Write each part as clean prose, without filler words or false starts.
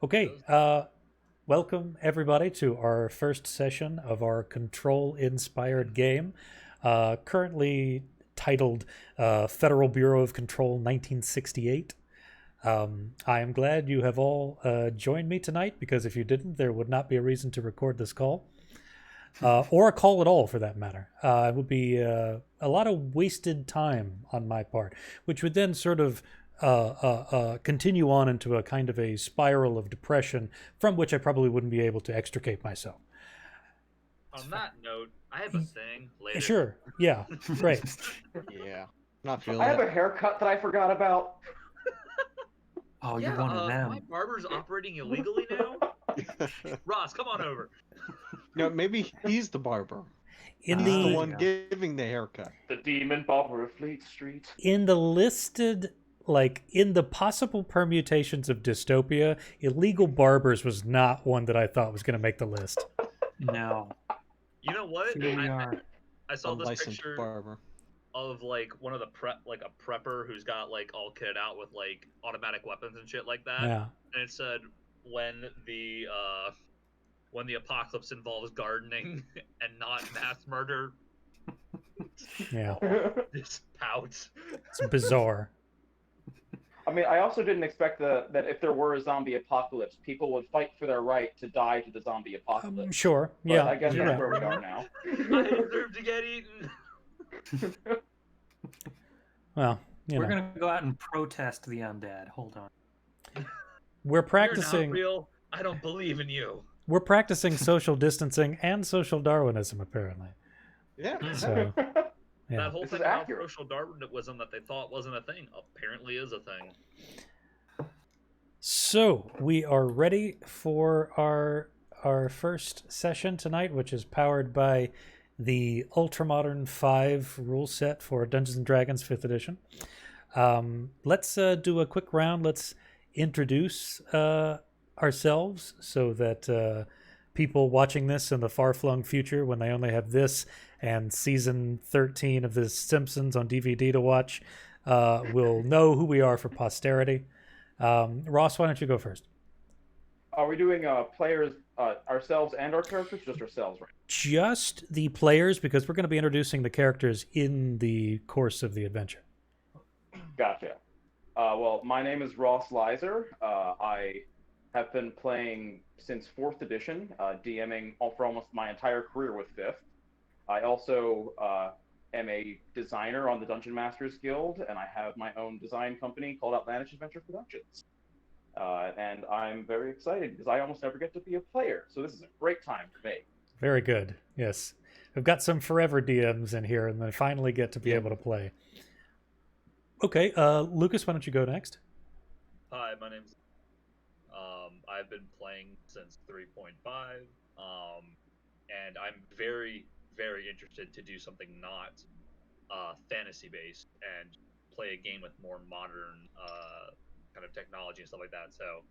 Okay, welcome everybody to our first session of our control-inspired game, currently titled Federal Bureau of Control 1968. I am glad you have all joined me tonight because if you didn't, there would not be a reason to record this call. Or a call at all for that matter. It would be a lot of wasted time on my part, which would then sort of continue on into a kind of a spiral of depression from which I probably wouldn't be able to extricate myself. On that note, I have a thing later. Sure. Yeah. Great. Yeah, not I feeling have it. a haircut that I forgot about. Oh, Yeah, you wanted them. my barber's operating illegally now. Ross, come on over. No, maybe he's the barber. In He's the the one giving the haircut. The demon barber of Fleet Street. in the listed in the possible permutations of dystopia, illegal barbers was not one that I thought was going to make the list. No. You know what? Here we are. I saw this Unlicensed picture barber. of like one of the a prepper who's got like all kitted out with like automatic weapons and shit like that. Yeah. And it said when the apocalypse involves gardening and not mass murder, Yeah. this pouts. It's bizarre. I mean, I also didn't expect that if there were a zombie apocalypse, people would fight for their right to die to the zombie apocalypse. Sure. But Yeah. I guess you're that's right. where we are now. I deserve to get eaten. Well, We're going to go out and protest the undead. Hold on. we're You're practicing not real. I don't believe in you. we're practicing social distancing and social Darwinism apparently. Yeah. So yeah. That whole This thing is about accurate. social Darwinism that they thought wasn't a thing apparently is a thing. So we are ready for our first session tonight, which is powered by the Ultramodern 5 rule set for Dungeons and Dragons 5th edition. Let's do a quick round. Let's introduce ourselves so that people watching this in the far-flung future, when they only have this and season 13 of The Simpsons on DVD to watch, will know who we are for posterity. Ross, why don't you go first? Are we doing players ourselves and our characters? Just ourselves, right? Just the players, because we're going to be introducing the characters in the course of the adventure. Gotcha. Well, my name is Ross Leiser. I have been playing since 4th edition, DMing for almost my entire career with 5th. I also am a designer on the Dungeon Masters Guild, and I have my own design company called Outlandish Adventure Productions. And I'm very excited because I almost never get to be a player, so this is a great time for me. Very good. Yes. We've got some forever DMs in here, and then finally get to be able to play. Okay, Lucas, why don't you go next? Hi, my name's I've been playing since 3.5, and I'm very, very interested to do something not fantasy based and play a game with more modern kind of technology and stuff like that. So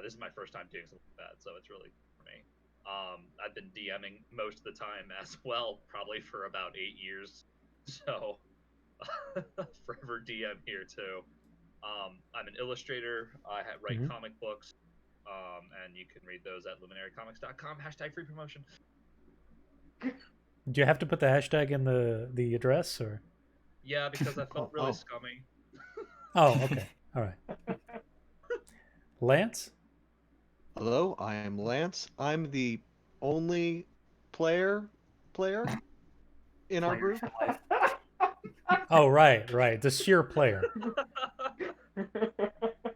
this is my first time doing something like that, so it's really for me. I've been DMing most of the time as well, probably for about 8 years. So forever DM here too. I'm an illustrator. I write comic books, and you can read those at luminarycomics.com. # free promotion. Do you have to put the hashtag in the address, or? Yeah, because I felt really scummy. Oh, okay. All right. Lance? Hello, I am Lance. I'm the only player in our group. Oh, right. The sheer player.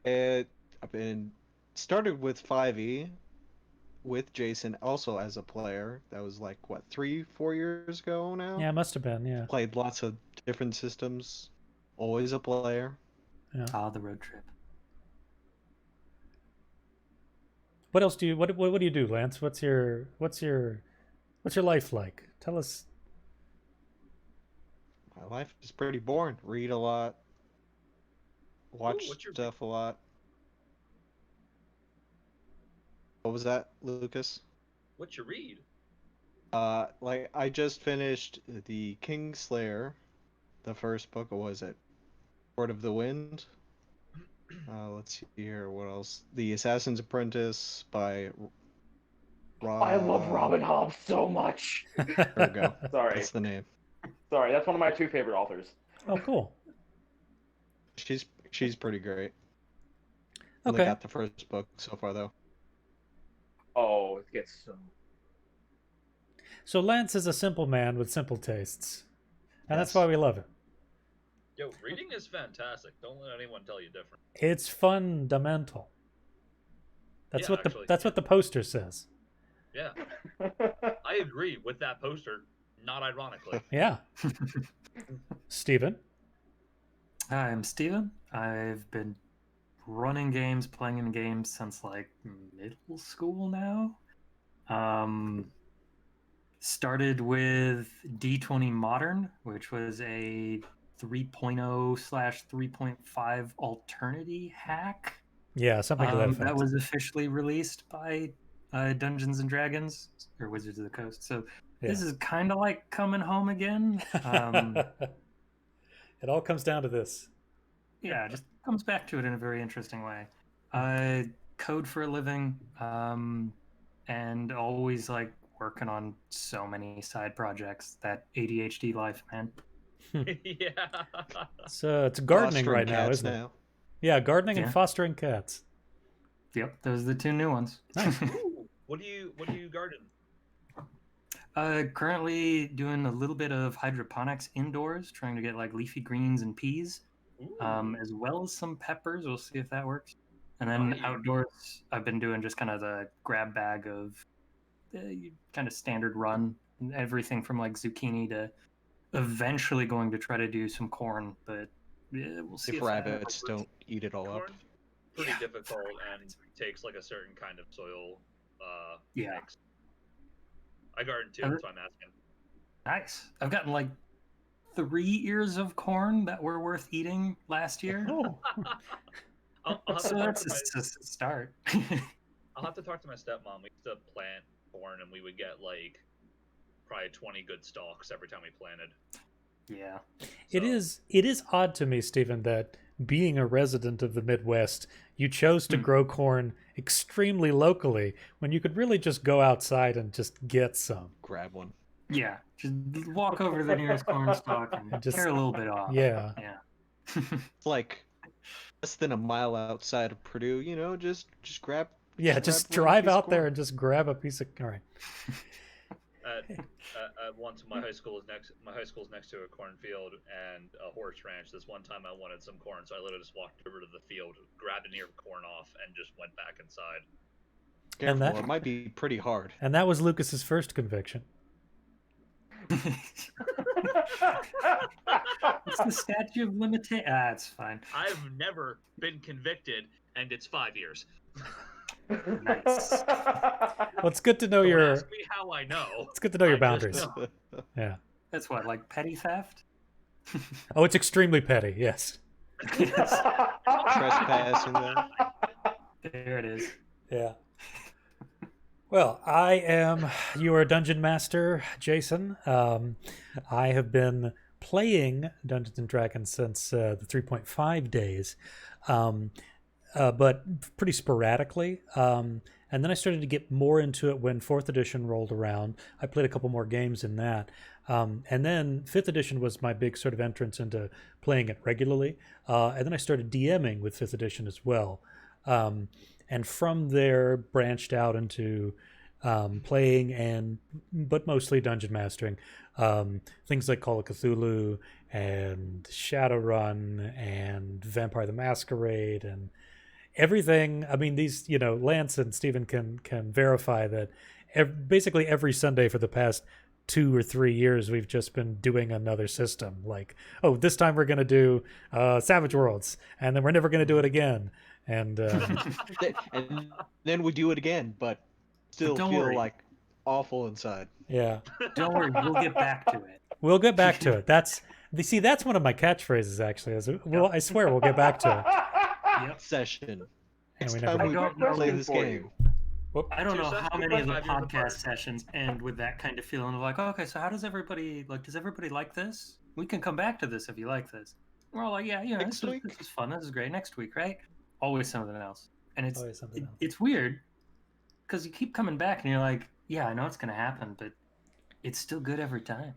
I've been started with 5e with Jason also as a player. That was like what, 3-4 years ago now? Yeah, it must have been, yeah. Played lots of different systems. Always a player. Yeah. Ah, the road trip. What else do you what do you do, Lance? What's your life like? Tell us. My life is pretty boring. Read a lot. Watch stuff a lot. What was that, Lucas? What you read? Like I just finished the Kingslayer, the first book. What was it? Sword of the Wind. Let's see here. What else? The Assassin's Apprentice by I love Robin Hobb so much. There we go. Sorry. That's the name. Sorry, that's one of my 2 favorite authors. Oh, cool. She's pretty great. Only Okay. got the first book so far though. Oh, it gets so. So Lance is a simple man with simple tastes, and that's Yes. why we love it. Yo, reading is fantastic. Don't let anyone tell you different. It's fundamental. That's Yeah, what the actually, that's yeah. what the poster says. Yeah, I agree with that poster. Not ironically. Yeah. Steven? Hi, I'm Steven. I've been running games, playing in games since like middle school now. Started with D20 Modern, which was a 3.0/3.5 alternity hack. Yeah, something to that effect. That was officially released by Dungeons and Dragons or Wizards of the Coast. So this is kind of like coming home again. It all comes down to this. Yeah, it just comes back to it in a very interesting way. Code for a living, and always like working on so many side projects. That ADHD life, man. Yeah. So it's gardening Fostering right now, cats isn't it? now. Yeah, gardening Yeah. and fostering cats. Yep, those are the 2 new ones. Ooh, what do you garden? Currently doing a little bit of hydroponics indoors, trying to get like leafy greens and peas, Ooh. as well as some peppers. We'll see if that works. And then Nice. outdoors, I've been doing just kind of the grab bag of kind of standard run, everything from like zucchini to eventually going to try to do some corn, but we'll see If if that rabbits works. don't eat it all up. Corn, pretty Yeah. difficult and takes like a certain kind of soil Yeah. mix. I garden too, Uh, that's why I'm asking. Nice. I've gotten like 3 ears of corn that were worth eating last year. Oh. I'll have So to talk that's to my, just a start. I'll have to talk to my stepmom. We used to plant corn and we would get like probably 20 good stalks every time we planted. Yeah. It is odd to me, Stephen, that being a resident of the Midwest, you chose to grow corn extremely locally when you could really just go outside and just get some. Grab one. Yeah. Just walk over to the nearest corn stalk and Just- tear a little bit off. Yeah. Yeah. It's like less than a mile outside of Purdue. You know, just grab. Yeah, just grab one drive piece of out there corn. and just grab a piece of. All right. Once my high school is next to a cornfield and a horse ranch. This one time I wanted some corn, so I literally just walked over to the field, grabbed an ear of corn off, and just went back inside. Careful, that- it might be pretty hard. And that was Lucas's first conviction. It's the statute of limitation. Ah, it's fine. I've never been convicted, and it's 5 years. Nice. Well, it's good to know Don't your. ask me how I know. It's good to know your I just boundaries. know. Yeah. That's what, like petty theft? Oh, it's extremely petty. Yes. Trespassing there. There it is. Yeah. Well, I am your dungeon master, Jason. I have been playing Dungeons and Dragons since the 3.5 days, but pretty sporadically. And then I started to get more into it when 4th edition rolled around. I played a couple more games in that. And then 5th edition was my big sort of entrance into playing it regularly. And then I started DMing with 5th edition as well. And from there branched out into playing but mostly dungeon mastering. Things like Call of Cthulhu and Shadowrun and Vampire the Masquerade and everything. I mean, these, Lance and Stephen can verify that basically every Sunday for the past 2 or 3 years we've just been doing another system. Like, oh, this time we're going to do Savage Worlds, and then we're never going to do it again. And And then we do it again, but still Don't feel worry. like awful inside. yeah, Don't worry, we'll get back to it. we'll get back to it. That's one of my catchphrases actually. I swear we'll get back to it. Yep. Session. And Next we time never we I don't know play you this for game. I don't Two know sessions how many of the 5 years apart. podcast sessions end with that kind of feeling of like, oh, okay, so how does everybody like this? We can come back to this if you like this. We're all like, yeah, Next this week? is fun. This is great. Next week, right? always something else, and Always something else. it's weird because you keep coming back and you're like, yeah, I know it's gonna happen, but it's still good every time.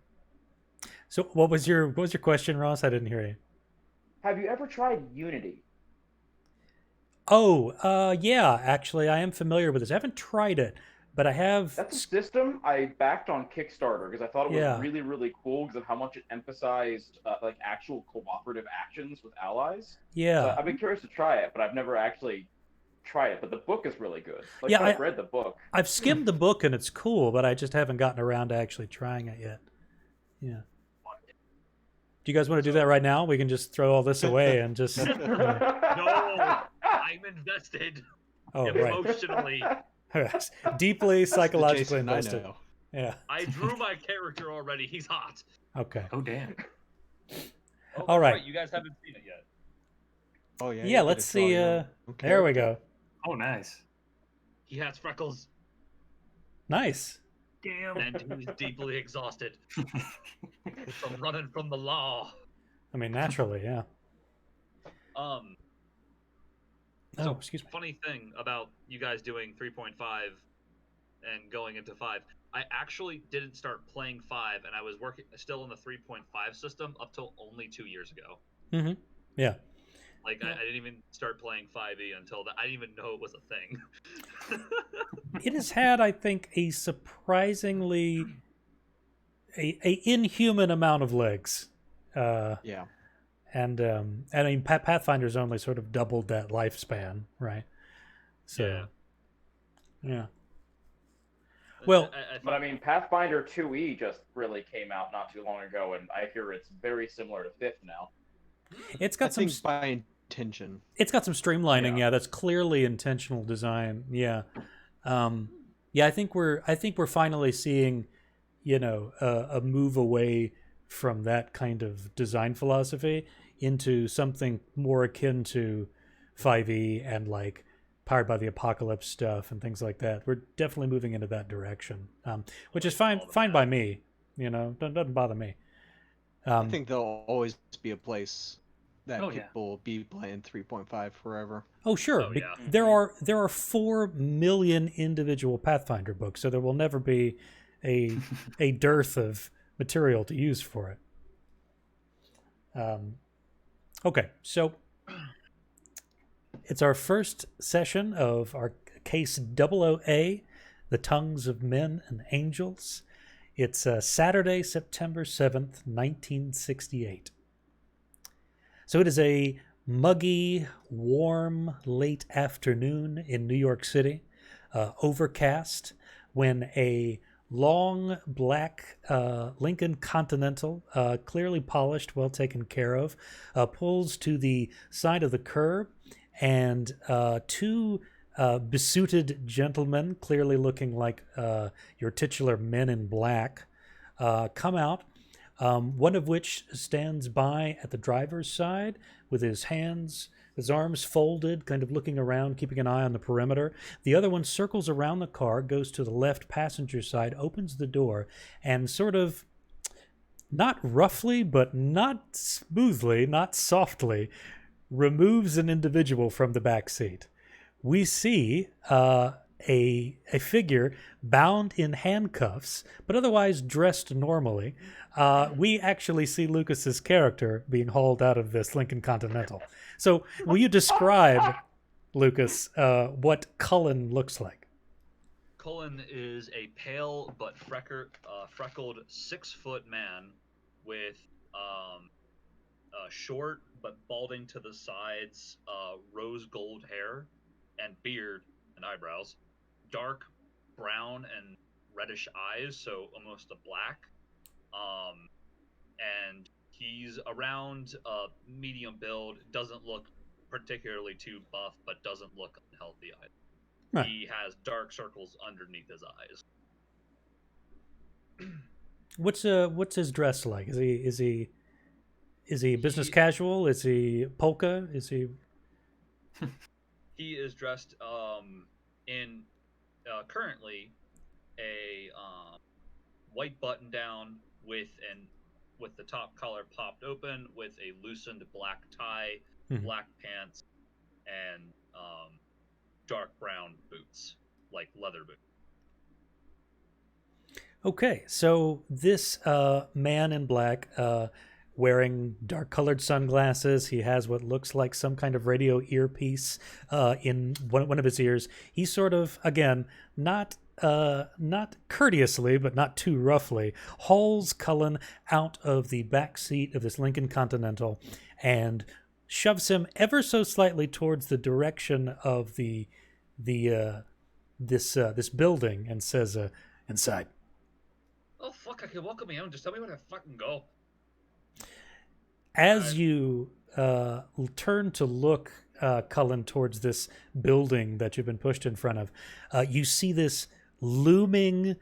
So what was your question, Ross? I didn't hear you. Have you ever tried Unity? Oh, yeah, actually, I am familiar with this. I haven't tried it, but I have. That's a system I backed on Kickstarter because I thought it was Yeah. really, really cool because of how much it emphasized like actual cooperative actions with allies. Yeah. So I've been curious to try it, but I've never actually tried it. But the book is really good. Like, Yeah, I've read the book. I've skimmed the book and it's cool, but I just haven't gotten around to actually trying it yet. Yeah. Do you guys want to do that right now? We can just throw all this away and just. No, I'm invested Oh, right. emotionally. Deeply psychologically Jason I invested. know. Yeah. I drew my character already. He's hot. Okay. Oh damn! Oh, All right. You guys haven't seen it yet. Oh yeah. Yeah, you let's gotta draw see. your own There we character. go. Oh nice. He has freckles, Nice. Damn. and he's deeply exhausted from running from the law. I mean, naturally, yeah. So, Oh, excuse me. funny thing about you guys doing 3.5 and going into 5, I actually didn't start playing 5, and I was working still in the 3.5 system up till only 2 years ago. Mm-hmm. Yeah. Like, I didn't even start playing 5e until that. I didn't even know it was a thing. It has had, I think, a surprisingly a inhuman amount of legs. Yeah. And I mean, Pathfinder's only sort of doubled that lifespan, right? So, yeah. Well, But I mean, Pathfinder 2e just really came out not too long ago, and I hear it's very similar to 5th now. it's got I some. think by intention. It's got some streamlining. Yeah. Yeah, that's clearly intentional design. Yeah, yeah. I think we're finally seeing, a move away from that kind of design philosophy into something more akin to 5e and like Powered by the Apocalypse stuff and things like that. We're definitely moving into that direction, which is fine by me. Doesn't bother me. I think there'll always be a place that Oh, yeah. people will be playing 3.5 forever. Oh, sure. Oh, yeah. There are 4 million individual Pathfinder books, so there will never be a dearth of material to use for it. Okay, so it's our first session of our case 00A, The Tongues of Men and Angels. It's Saturday, September 7th, 1968. So it is a muggy, warm, late afternoon in New York City, overcast, when a long black Lincoln Continental, clearly polished, well taken care of, pulls to the side of the curb, and 2 besuited gentlemen, clearly looking like your titular men in black, come out. One of which stands by at the driver's side with his arms folded, kind of looking around, keeping an eye on the perimeter. The other one circles around the car, goes to the left passenger side, opens the door, and sort of, not roughly, but not smoothly, not softly, removes an individual from the back seat. We see a figure bound in handcuffs, but otherwise dressed normally. We actually see Lucas's character being hauled out of this Lincoln Continental. So, will you describe, Lucas, what CULAN looks like? CULAN is a pale but freckled 6-foot man with short but balding to the sides, rose gold hair and beard and eyebrows, dark brown and reddish eyes, so almost a black. And he's around medium build, doesn't look particularly too buff, but doesn't look unhealthy either. Right. He has dark circles underneath his eyes. What's his dress like? Is he business casual? Is he polka? Is he? He is dressed in currently a white button down with the top collar popped open, with a loosened black tie, Mhm. black pants, and dark brown boots, like leather boots. Okay, so this man in black, wearing dark-colored sunglasses, he has what looks like some kind of radio earpiece in one of his ears. He sort of, again, not courteously, but not too roughly, hauls Cullen out of the back seat of this Lincoln Continental and shoves him ever so slightly towards the direction of this building and says, "Inside." Oh fuck! I can walk on my own. Just tell me where to fucking go. As you turn to look, Cullen, towards this building that you've been pushed in front of, you see this looming,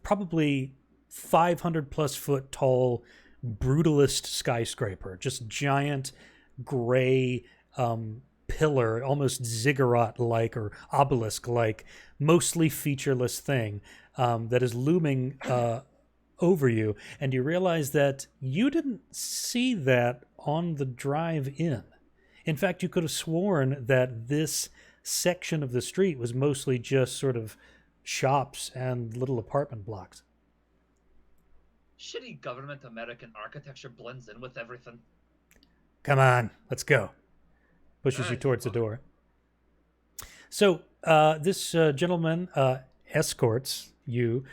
probably 500 plus foot tall brutalist skyscraper, just giant gray pillar, almost ziggurat like or obelisk like, mostly featureless thing that is looming over you, and you realize that you didn't see that on the drive in. In fact, you could have sworn that this section of the street was mostly just sort of shops and little apartment blocks. Shitty government American architecture blends in with everything. Come on, let's go. Pushes you towards the door. So this gentleman escorts you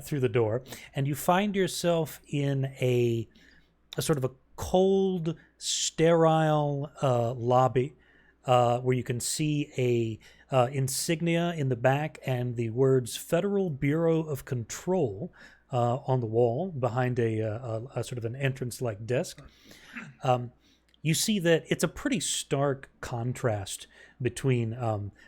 through the door, and you find yourself in a sort of a cold, sterile lobby where you can see a insignia in the back and the words Federal Bureau of Control on the wall behind a sort of an entrance-like desk. You see that it's a pretty stark contrast between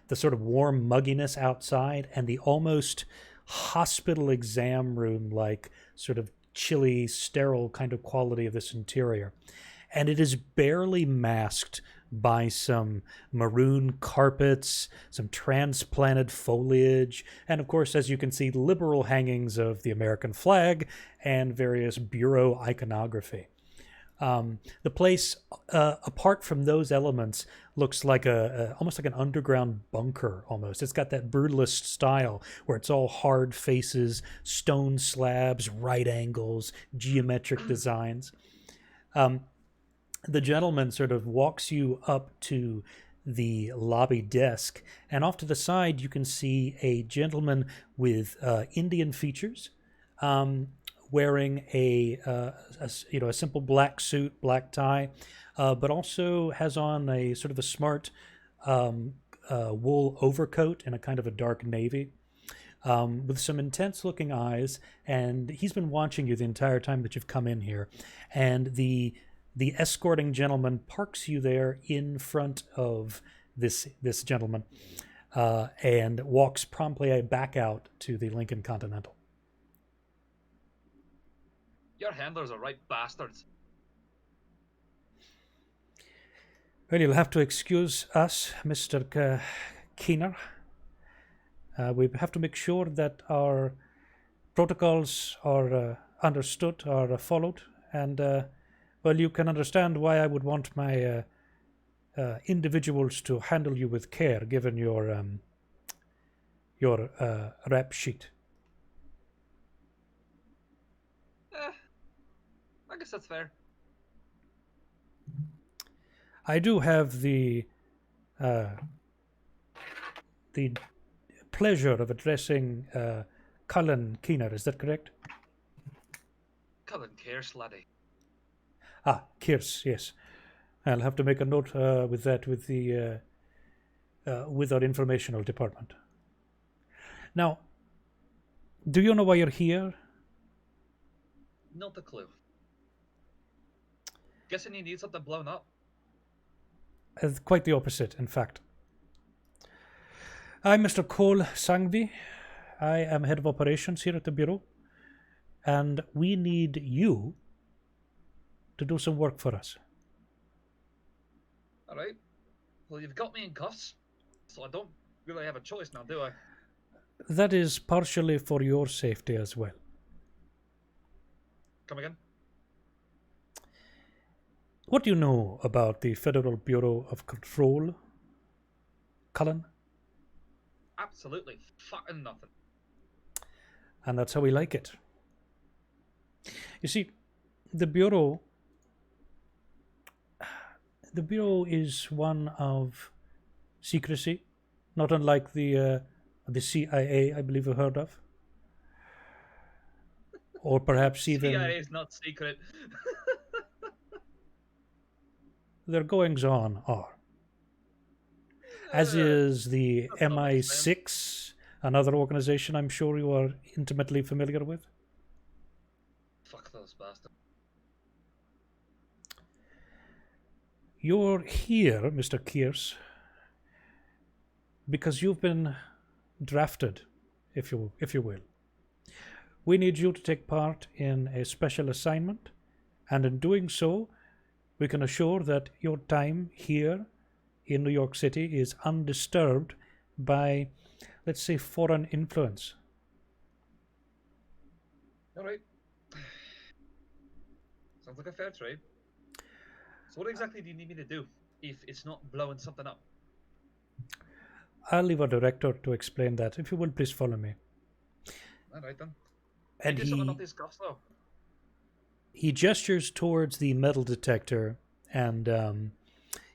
the sort of warm mugginess outside and the almost hospital exam room like sort of chilly, sterile kind of quality of this interior. And it is barely masked by some maroon carpets, some transplanted foliage, and of course, as you can see, liberal hangings of the American flag and various bureau iconography. The place, apart from those elements, looks like almost like an underground bunker almost. It's got that brutalist style where it's all hard faces, stone slabs, right angles, geometric designs. The gentleman sort of walks you up to the lobby desk, and off to the side you can see a gentleman with Indian features, wearing a simple black suit, black tie, but also has on a sort of a smart wool overcoat in a kind of a dark navy, with some intense looking eyes, and he's been watching you the entire time that you've come in here. And the escorting gentleman parks you there in front of this gentleman, and walks promptly back out to the Lincoln Continental. Your handlers are right bastards. Well, you'll have to excuse us, Mr. Keener. We have to make sure that our protocols are understood, are followed, and, well, you can understand why I would want my individuals to handle you with care, given your rap sheet. I guess that's fair. I do have the pleasure of addressing Cullen Keener. Is that correct? Cullen KEERSE, laddie. Ah, KEERSE, yes. I'll have to make a note with that with our informational department. Now, do you know why you're here? Not a clue. Guessing you need something blown up. Quite the opposite, in fact. I'm Mr. Cole Sangvi. I am head of operations here at the Bureau, and we need you to do some work for us. All right. Well, you've got me in cuffs, so I don't really have a choice now, do I? That is partially for your safety as well. Come again? What do you know about the Federal Bureau of Control, CULAN? Absolutely fucking nothing. And that's how we like it. You see, the Bureau is one of secrecy, not unlike the CIA, I believe you heard of. Or perhaps even CIA is not secret. their goings-on are. As is the That's not much, MI6, another organization I'm sure you are intimately familiar with. Fuck those bastards. You're here, Mr. KEERSE, because you've been drafted, if you will. We need you to take part in a special assignment, and in doing so, we can assure that your time here in New York City is undisturbed by, let's say, foreign influence. All right. Sounds like a fair trade. So what exactly do you need me to do if it's not blowing something up? I'll leave our director to explain that. If you will, please follow me. All right then. And You do something about these cuffs, though. he gestures towards the metal detector, and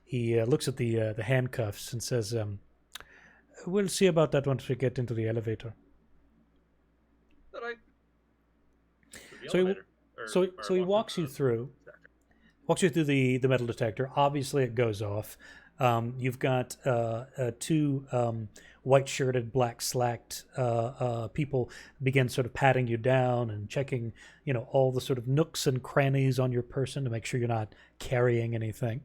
he looks at the handcuffs and says, "We'll see about that once we get into the elevator." All right. So he walks you through the metal detector. Obviously, it goes off. You've got two white-shirted, black-slacked people begin sort of patting you down and checking, all the sort of nooks and crannies on your person to make sure you're not carrying anything.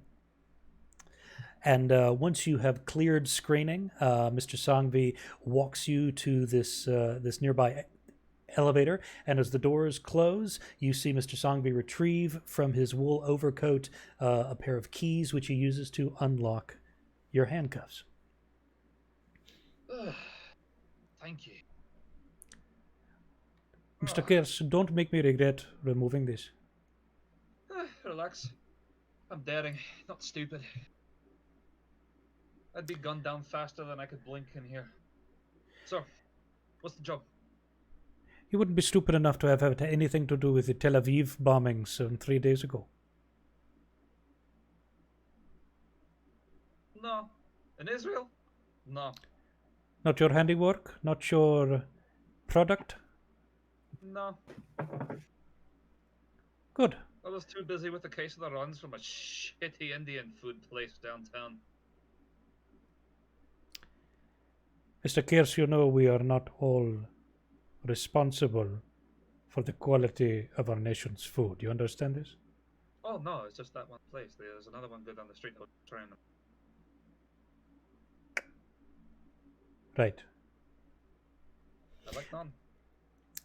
And once you have cleared screening, Mr. Sangvi walks you to this nearby elevator, and as the doors close, you see Mr. Sangvi retrieve from his wool overcoat a pair of keys which he uses to unlock your handcuffs. Thank you. Mr. KEERSE, don't make me regret removing this. Relax. I'm daring, not stupid. I'd be gunned down faster than I could blink in here. So, what's the job? You wouldn't be stupid enough to have had anything to do with the Tel Aviv bombings 3 days ago. No. In Israel? No. Not your handiwork? Not your product? No. Good. I was too busy with the case of the runs from a shitty Indian food place downtown. Mr. KEERSE, you know we are not all responsible for the quality of our nation's food. You understand this? Oh no, it's just that one place. There's another one good down the street. I was trying to... Right. I like none.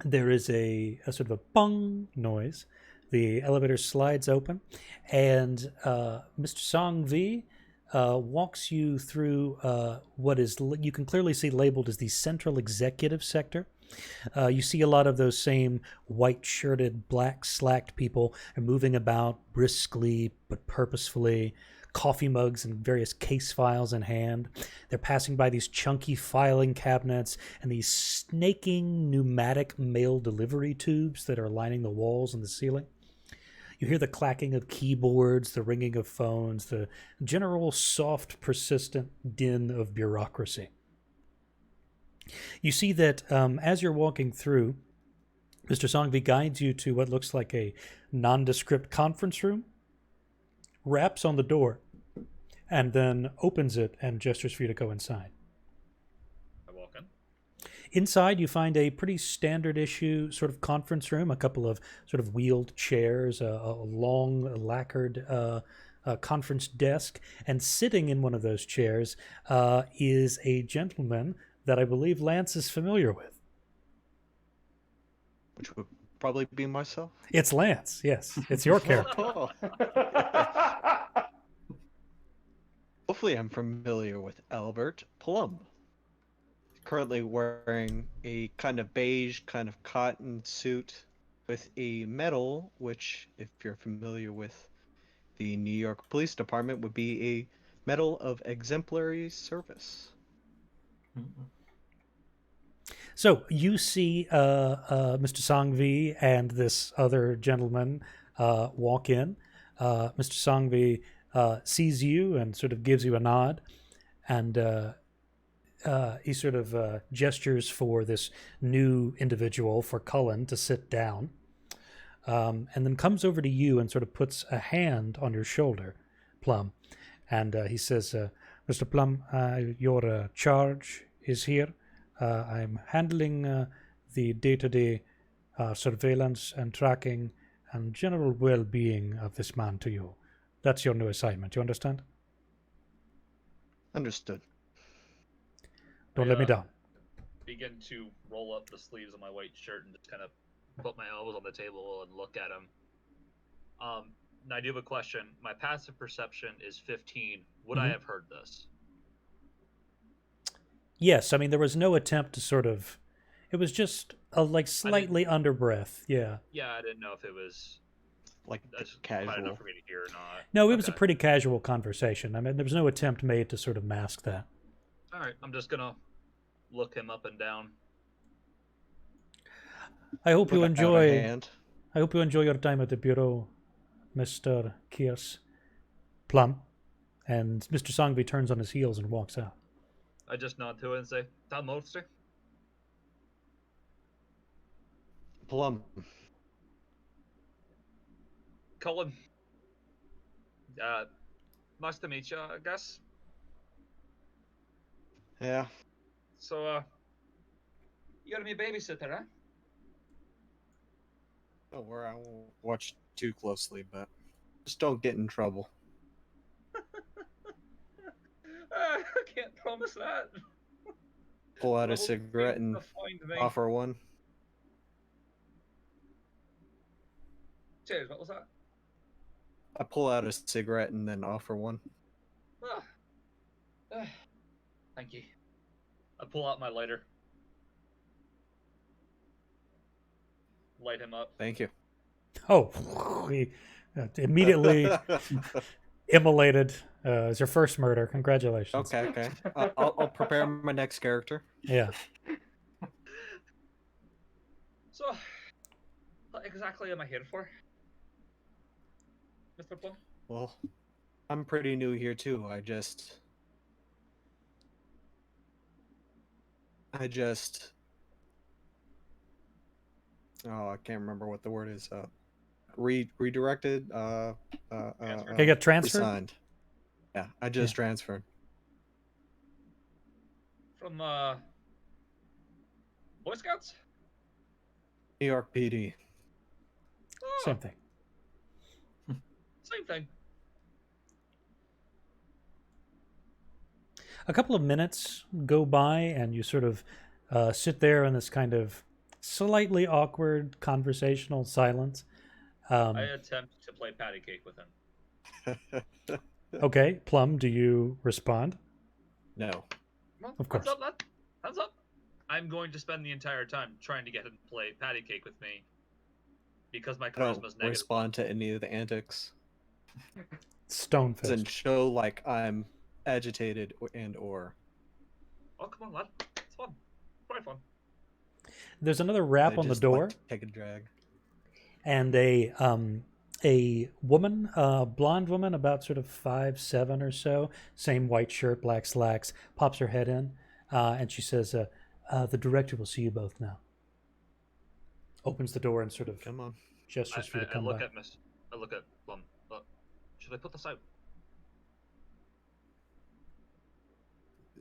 There is a sort of a bung noise. The elevator slides open, and Mr. Sangvi walks you through what is, you can clearly see labeled as the Central Executive Sector. You see a lot of those same white-shirted, black-slacked people are moving about briskly but purposefully, coffee mugs and various case files in hand. They're passing by these chunky filing cabinets and these snaking pneumatic mail delivery tubes that are lining the walls and the ceiling. You hear the clacking of keyboards, the ringing of phones, the general soft, persistent din of bureaucracy. You see that as you're walking through, Mr. Sangvi guides you to what looks like a nondescript conference room, raps on the door, and then opens it and gestures for you to go inside. I walk in. Inside, you find a pretty standard issue sort of conference room, a couple of sort of wheeled chairs, a long lacquered conference desk, and sitting in one of those chairs is a gentleman that I believe Lance is familiar with. Which would probably be myself. It's Lance, yes. It's your character. Oh. Hopefully I'm familiar with Albert PLUM. Currently wearing a kind of beige, kind of cotton suit with a medal, which, if you're familiar with the New York Police Department would be a Medal of Exemplary Service. So you see Mr. Sangvi and this other gentleman walk in. Mr. Sangvi sees you and sort of gives you a nod, and he sort of gestures for this new individual, for Cullen, to sit down, and then comes over to you and sort of puts a hand on your shoulder, Plum, and he says, Mr. Plum, your charge is here. I'm handling the day-to-day surveillance and tracking and general well-being of this man to you. That's your new assignment. You understand? Understood. Don't let me down. Begin to roll up the sleeves of my white shirt and just kind of put my elbows on the table and look at him. Now I do have a question. My passive perception is 15. Would I have heard this? Yes, I mean, there was no attempt to sort of... It was just like slightly under breath, yeah. Yeah, I didn't know if it was Like enough casual. for me to hear or not. No, it was a pretty casual conversation. I mean, there was no attempt made to sort of mask that. All right, I'm just gonna look him up and down. I hope you Look out of enjoy... hand. I hope you enjoy your time at the Bureau, Mr. KEERSE. Plum. And Mr. Sangvi turns on his heels and walks out. I just nod to it and say, "That monster." Plum. Cullen. Nice to meet you, I guess. Yeah. So, you gotta be a babysitter, huh? Don't worry, I won't watch too closely, but just don't get in trouble. I can't promise that. Pull out a Trouble cigarette seems and to find me. offer one. Cheers, what was that? I pull out a cigarette and then offer one. Thank you. I pull out my lighter. Light him up. Thank you. Oh, he immediately immolated. It's your first murder. Congratulations. Okay. I'll prepare my next character. Yeah. So, what exactly am I here for, Mr. Plum? Well, I'm pretty new here too. I just oh, I can't remember what the word is. Redirected. You got transferred? Resigned. Yeah, I just transferred. From, Boy Scouts? New York PD. Oh, Same thing. Same thing. A couple of minutes go by, and you sort of sit there in this kind of slightly awkward conversational silence. I attempt to play patty cake with him. Okay, Plum, do you respond? No. Well, Of course. Hands up, lad. Hands up. I'm going to spend the entire time trying to get him to play patty cake with me because my I don't charisma's negative. respond to any of the antics. Stonefist. Doesn't show like I'm agitated or. Oh, come on, lad. It's fun. Quite fun. There's another rap I on the just door, like to take a drag. and a woman, blonde woman, about sort of 5'7" or so, same white shirt, black slacks, pops her head in, and she says, "The director will see you both now." Opens the door and sort of Come on. gestures for you to I come look by. at Miss. I look at Plum. Should I put this out?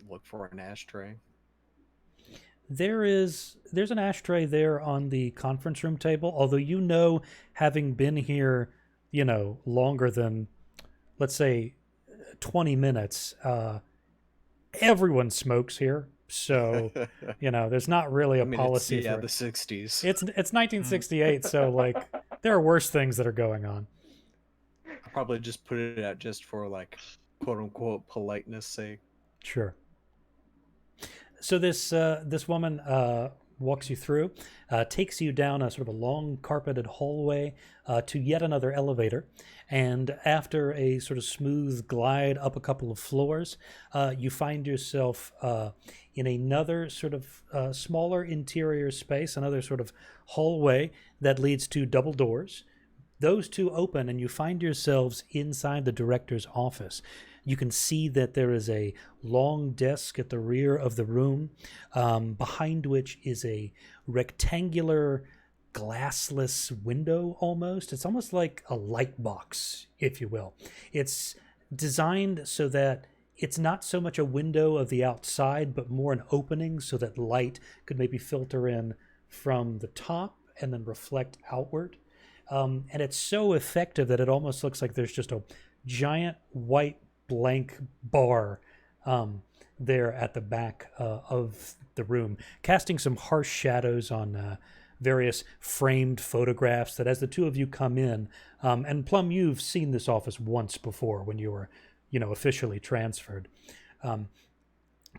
Look for an ashtray. There's an ashtray there on the conference room table, although you know, having been here, longer than, let's say, 20 minutes, everyone smokes here. So, there's not really a policy it's, for the it. 60s. It's 1968, so like there are worse things that are going on. I'll probably just put it out just for like quote unquote politeness sake. Sure. So this woman walks you through, takes you down a sort of a long carpeted hallway to yet another elevator. And after a sort of smooth glide up a couple of floors, you find yourself in another sort of smaller interior space, another sort of hallway that leads to double doors. Those two open, and you find yourselves inside the director's office. You can see that there is a long desk at the rear of the room, behind which is a rectangular glassless window almost. It's almost like a light box, if you will. It's designed so that it's not so much a window of the outside, but more an opening so that light could maybe filter in from the top and then reflect outward. And it's so effective that it almost looks like there's just a giant white blank bar there at the back of the room, casting some harsh shadows on various framed photographs that as the two of you come in, and Plum, you've seen this office once before when you were, officially transferred.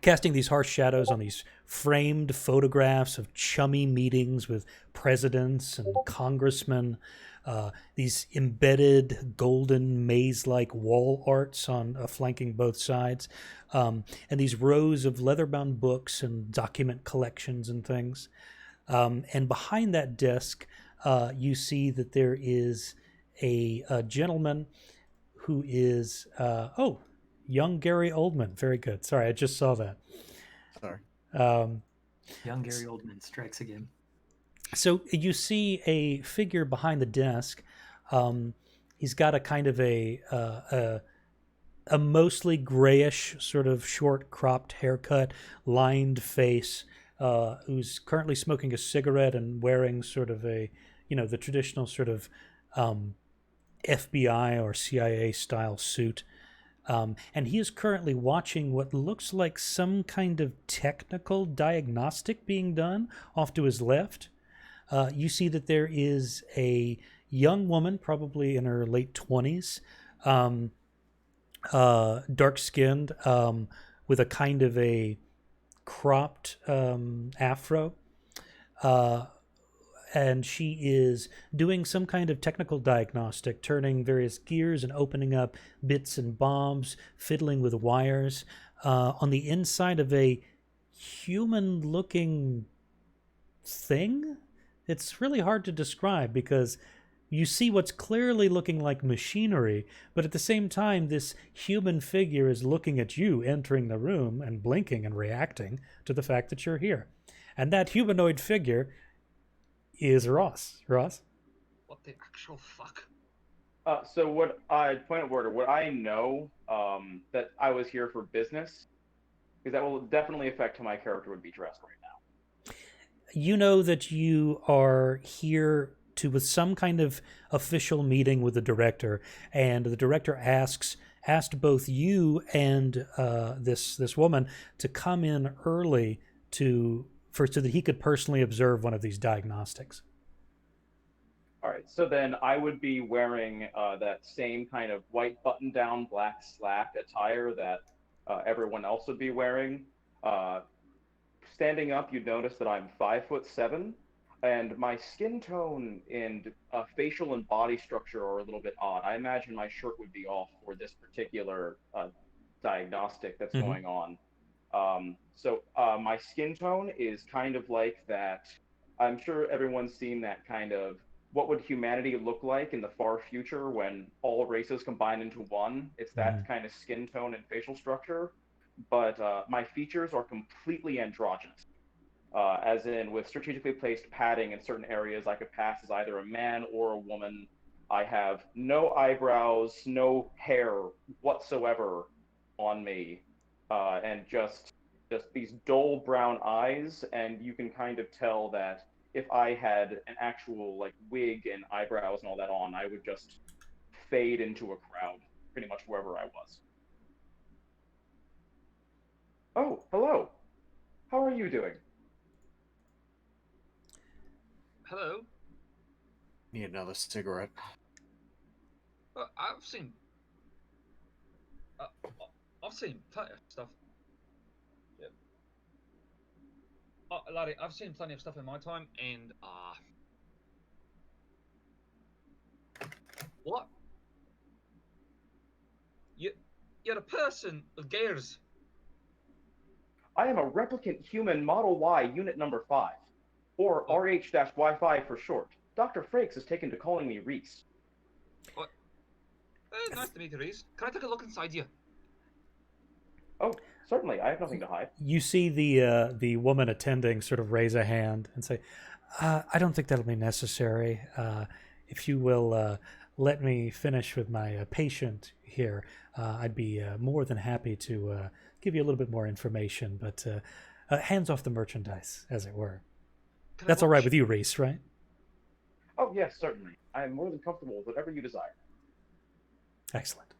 Casting these harsh shadows on these framed photographs of chummy meetings with presidents and congressmen, these embedded golden maze-like wall arts on flanking both sides, and these rows of leather-bound books and document collections and things. And behind that desk, you see that there is a gentleman who is, young Gary Oldman. Very good. Sorry, I just saw that. Sorry. Young Gary Oldman strikes again. So you see a figure behind the desk. He's got a kind of a mostly grayish, sort of short cropped haircut, lined face, who's currently smoking a cigarette and wearing sort of the traditional sort of FBI or CIA style suit. And he is currently watching what looks like some kind of technical diagnostic being done off to his left. You see that there is a young woman, probably in her late 20s, dark-skinned, with a kind of a cropped afro. And she is doing some kind of technical diagnostic, turning various gears and opening up bits and bobs, fiddling with wires, on the inside of a human-looking thing. It's really hard to describe because you see what's clearly looking like machinery, but at the same time, this human figure is looking at you entering the room and blinking and reacting to the fact that you're here. And that humanoid figure is Ross. Ross? What the actual fuck? So what point of order, would I know that I was here for business? Because that will definitely affect how my character would be dressed right now. You know that you are here with some kind of official meeting with the director, and the director asked both you and this woman to come in early so that he could personally observe one of these diagnostics. All right, so then I would be wearing that same kind of white button-down black slack attire that everyone else would be wearing. Standing up, you'd notice that I'm 5'7", and my skin tone and facial and body structure are a little bit odd. I imagine my shirt would be off for this particular diagnostic that's going on. So my skin tone is kind of like that. I'm sure everyone's seen that kind of what would humanity look like in the far future when all races combine into one. It's that kind of skin tone and facial structure. But my features are completely androgynous, as in with strategically placed padding in certain areas, I could pass as either a man or a woman. I have no eyebrows, no hair whatsoever on me, and just these dull brown eyes, and you can kind of tell that if I had an actual like wig and eyebrows and all that on, I would just fade into a crowd pretty much wherever I was. Oh, hello. How are you doing? Hello. Need another cigarette. I've seen plenty of stuff. Yeah. Laddie, I've seen plenty of stuff in my time, and what? You're a person with gears. I am a replicant human Model Y Unit Number 5, or RH-Y5 for short. Dr. Frakes has taken to calling me Reese. Nice to meet you, Reese. Can I take a look inside you? Oh, certainly. I have nothing to hide. You see the woman attending sort of raise a hand and say, I don't think that'll be necessary. If you will let me finish with my patient here, I'd be more than happy to give you a little bit more information, but hands off the merchandise, as it were. That's all right with you, Reese, right? Oh, yes, certainly. I am more than comfortable with whatever you desire. Excellent.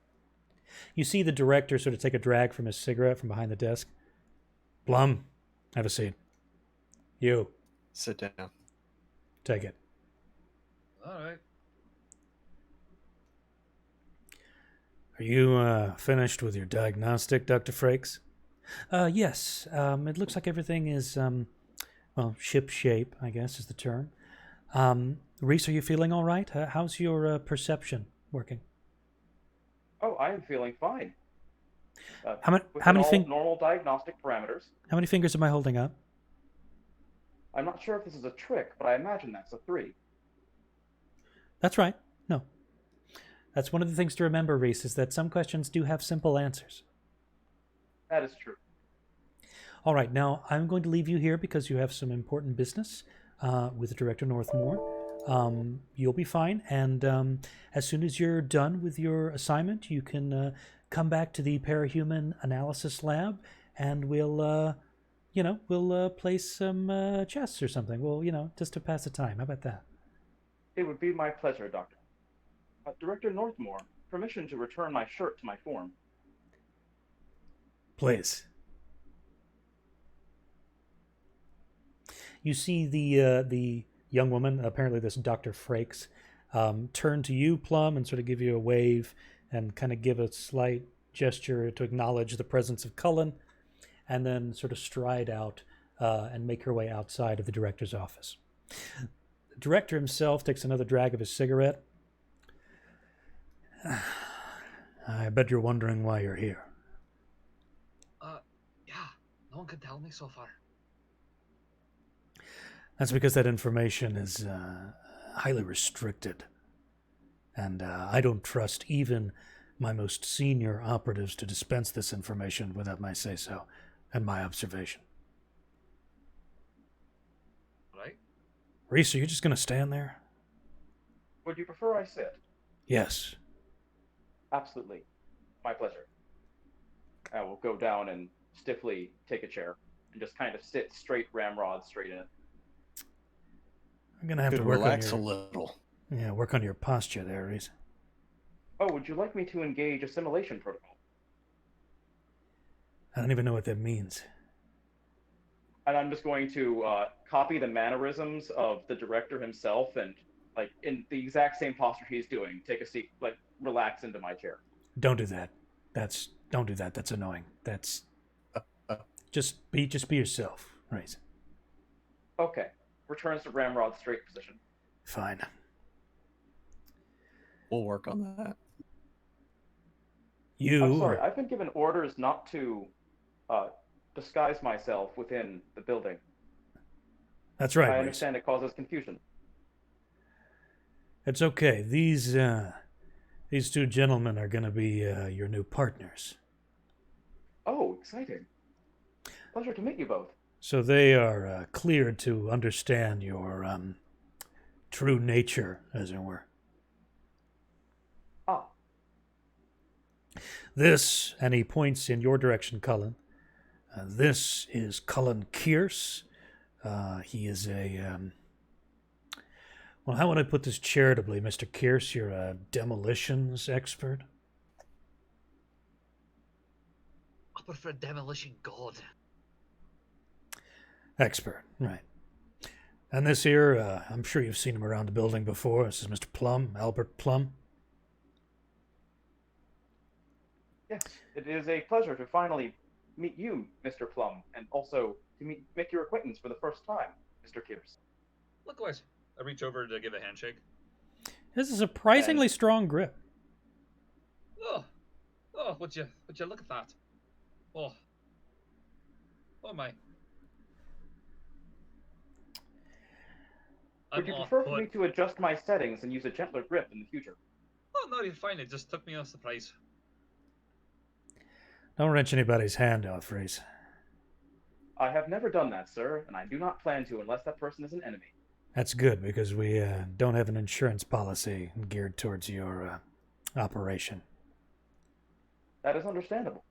You see the director sort of take a drag from his cigarette from behind the desk. Plum, have a seat. You. Sit down. Take it. All right. Are you finished with your diagnostic, Dr. Frakes? Yes. It looks like everything is, well, ship-shape, I guess is the term. Reese, are you feeling all right? How's your perception working? Oh, I am feeling fine. How many normal diagnostic parameters. How many fingers am I holding up? I'm not sure if this is a trick, but I imagine that's a 3. That's right. No. That's one of the things to remember, Reese, is that some questions do have simple answers. That is true. All right, now I'm going to leave you here because you have some important business with Director Northmore. You'll be fine, and as soon as you're done with your assignment, you can come back to the parahuman analysis lab, and we'll play some chess or something. Well, just to pass the time. How about that? It would be my pleasure, Doctor. Director Northmore, permission to return my shirt to my form. Please. You see the young woman, apparently this Dr. Frakes, turn to you, Plum, and sort of give you a wave and kind of give a slight gesture to acknowledge the presence of CULAN, and then sort of stride out and make her way outside of the director's office. The director himself takes another drag of his cigarette. I bet you're wondering why you're here. Yeah, no one can tell me so far. That's because that information is highly restricted. And I don't trust even my most senior operatives to dispense this information without my say-so and my observation. Right? Reese, are you just going to stand there? Would you prefer I sit? Yes. Absolutely. My pleasure. I will go down and stiffly take a chair and just kind of sit straight, ramrod straight in it. I'm going to have to work relax on a little. Yeah, work on your posture there, Reese. Oh, would you like me to engage assimilation protocol? I don't even know what that means. And I'm just going to copy the mannerisms of the director himself and, like, in the exact same posture he's doing, take a seat, like, relax into my chair. Don't do that. Don't do that. That's annoying. That's just be yourself, Reese. Okay. Returns to ramrod straight position. Fine. We'll work on that. I'm sorry, I've been given orders not to disguise myself within the building. That's right, I Reese. understand it causes confusion. It's okay. These two gentlemen are going to be your new partners. Oh, exciting. Pleasure to meet you both. So they are cleared to understand your true nature, as it were. Ah. This, and he points in your direction, Cullen. This is Cullen KEERSE. He is a... well, how would I put this charitably, Mr. KEERSE? You're a demolitions expert? I prefer demolition god. Expert, right. And this here, I'm sure you've seen him around the building before. This is Mr. Plum, Albert Plum. Yes, it is a pleasure to finally meet you, Mr. Plum, and also to make your acquaintance for the first time, Mr. KEERSE. Likewise. I reach over to give a handshake. This is a surprisingly strong grip. Oh, would you look at that? Oh my. Would you I'm prefer for off-put. me to adjust my settings and use a gentler grip in the future? Oh no, you're fine. It just took me off surprise. Don't wrench anybody's hand off, Reese. I have never done that, sir, and I do not plan to unless that person is an enemy. That's good, because we don't have an insurance policy geared towards your operation. That is understandable.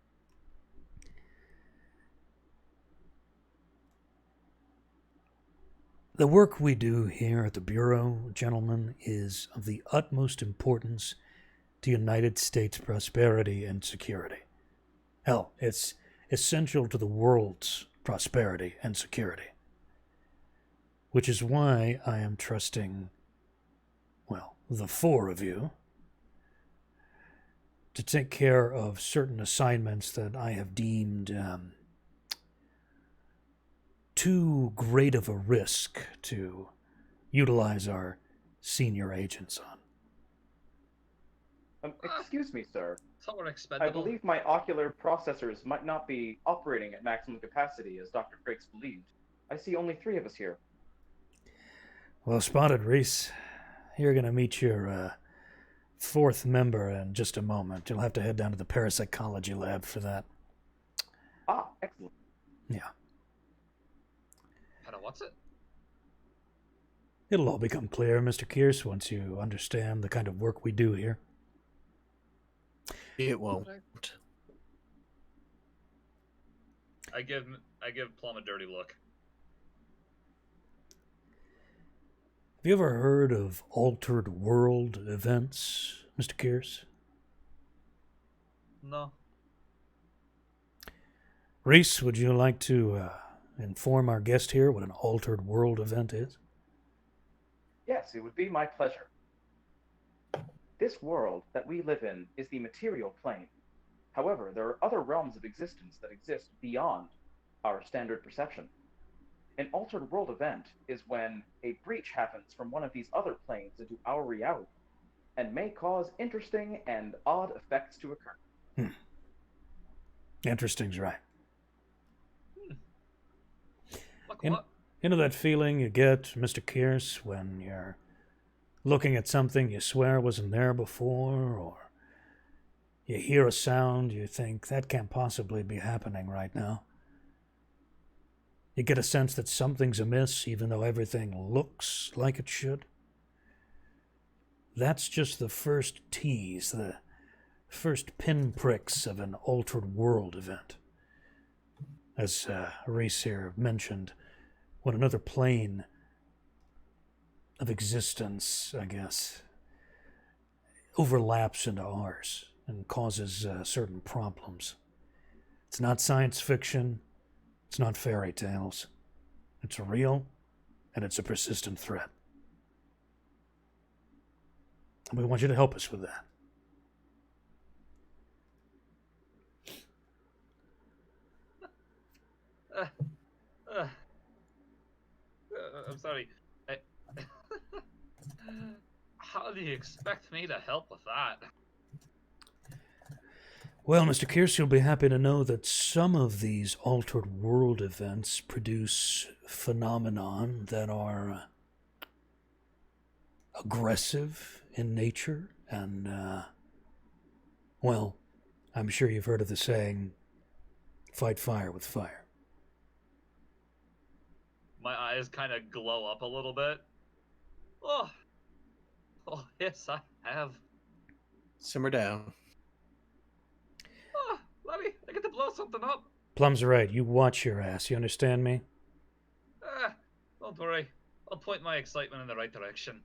The work we do here at the Bureau, gentlemen, is of the utmost importance to United States prosperity and security. Hell, it's essential to the world's prosperity and security. Which is why I am trusting, well, the four of you to take care of certain assignments that I have deemed too great of a risk to utilize our senior agents on. Excuse me, sir. Thought we're expendable. I believe my ocular processors might not be operating at maximum capacity, as Dr. Frakes believed. I see only 3 of us here. Well spotted, Reese. You're going to meet your 4th member in just a moment. You'll have to head down to the parapsychology lab for that. Ah, excellent. Yeah. What's it? It'll all become clear, Mr. Keerse, once you understand the kind of work we do here. It won't. I give Plum a dirty look. Have you ever heard of altered world events, Mr. Keerse? No. Reese, would you like to inform our guest here what an altered world event is? Yes, it would be my pleasure. This world that we live in is the material plane. However, there are other realms of existence that exist beyond our standard perception. An altered world event is when a breach happens from one of these other planes into our reality, and may cause interesting and odd effects to occur. Interesting's right. Look what? You know that feeling you get, Mr. Keerse, when you're looking at something you swear wasn't there before, or you hear a sound you think that can't possibly be happening right now? You get a sense that something's amiss even though everything looks like it should? That's just the first tease, the first pinpricks of an altered world event. As Reese here mentioned, when another plane of existence, I guess, overlaps into ours and causes certain problems. It's not science fiction. It's not fairy tales. It's real, and it's a persistent threat. And we want you to help us with that. I'm sorry. How do you expect me to help with that? Well, Mr. Keerse, you'll be happy to know that some of these altered world events produce phenomenon that are aggressive in nature and, well, I'm sure you've heard of the saying, fight fire with fire. My eyes kind of glow up a little bit. Oh, yes, I have. Simmer down. Oh, Letty, I get to blow something up. Plum's right. You watch your ass. You understand me? Don't worry. I'll point my excitement in the right direction.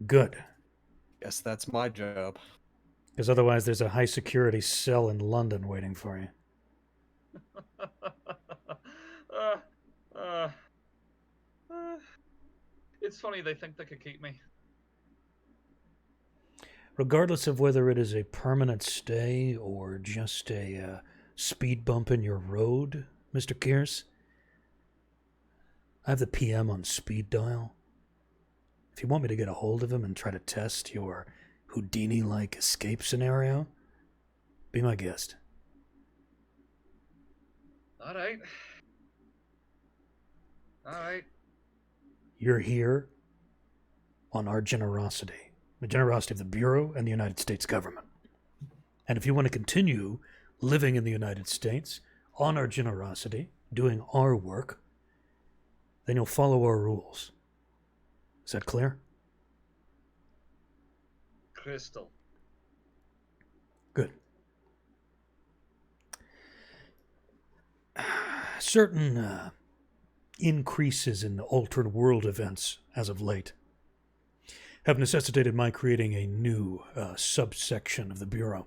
Good. Guess that's my job. Because otherwise there's a high security cell in London waiting for you. It's funny they think they could keep me. Regardless of whether it is a permanent stay or just a speed bump in your road, Mr. KEERSE? I have the PM on speed dial. If you want me to get a hold of him and try to test your Houdini-like escape scenario, be my guest. All right. All right. You're here on our generosity, the generosity of the Bureau and the United States government. And if you want to continue living in the United States on our generosity, doing our work, then you'll follow our rules. Is that clear? Crystal. Good. Certain increases in altered world events as of late have necessitated my creating a new subsection of the Bureau.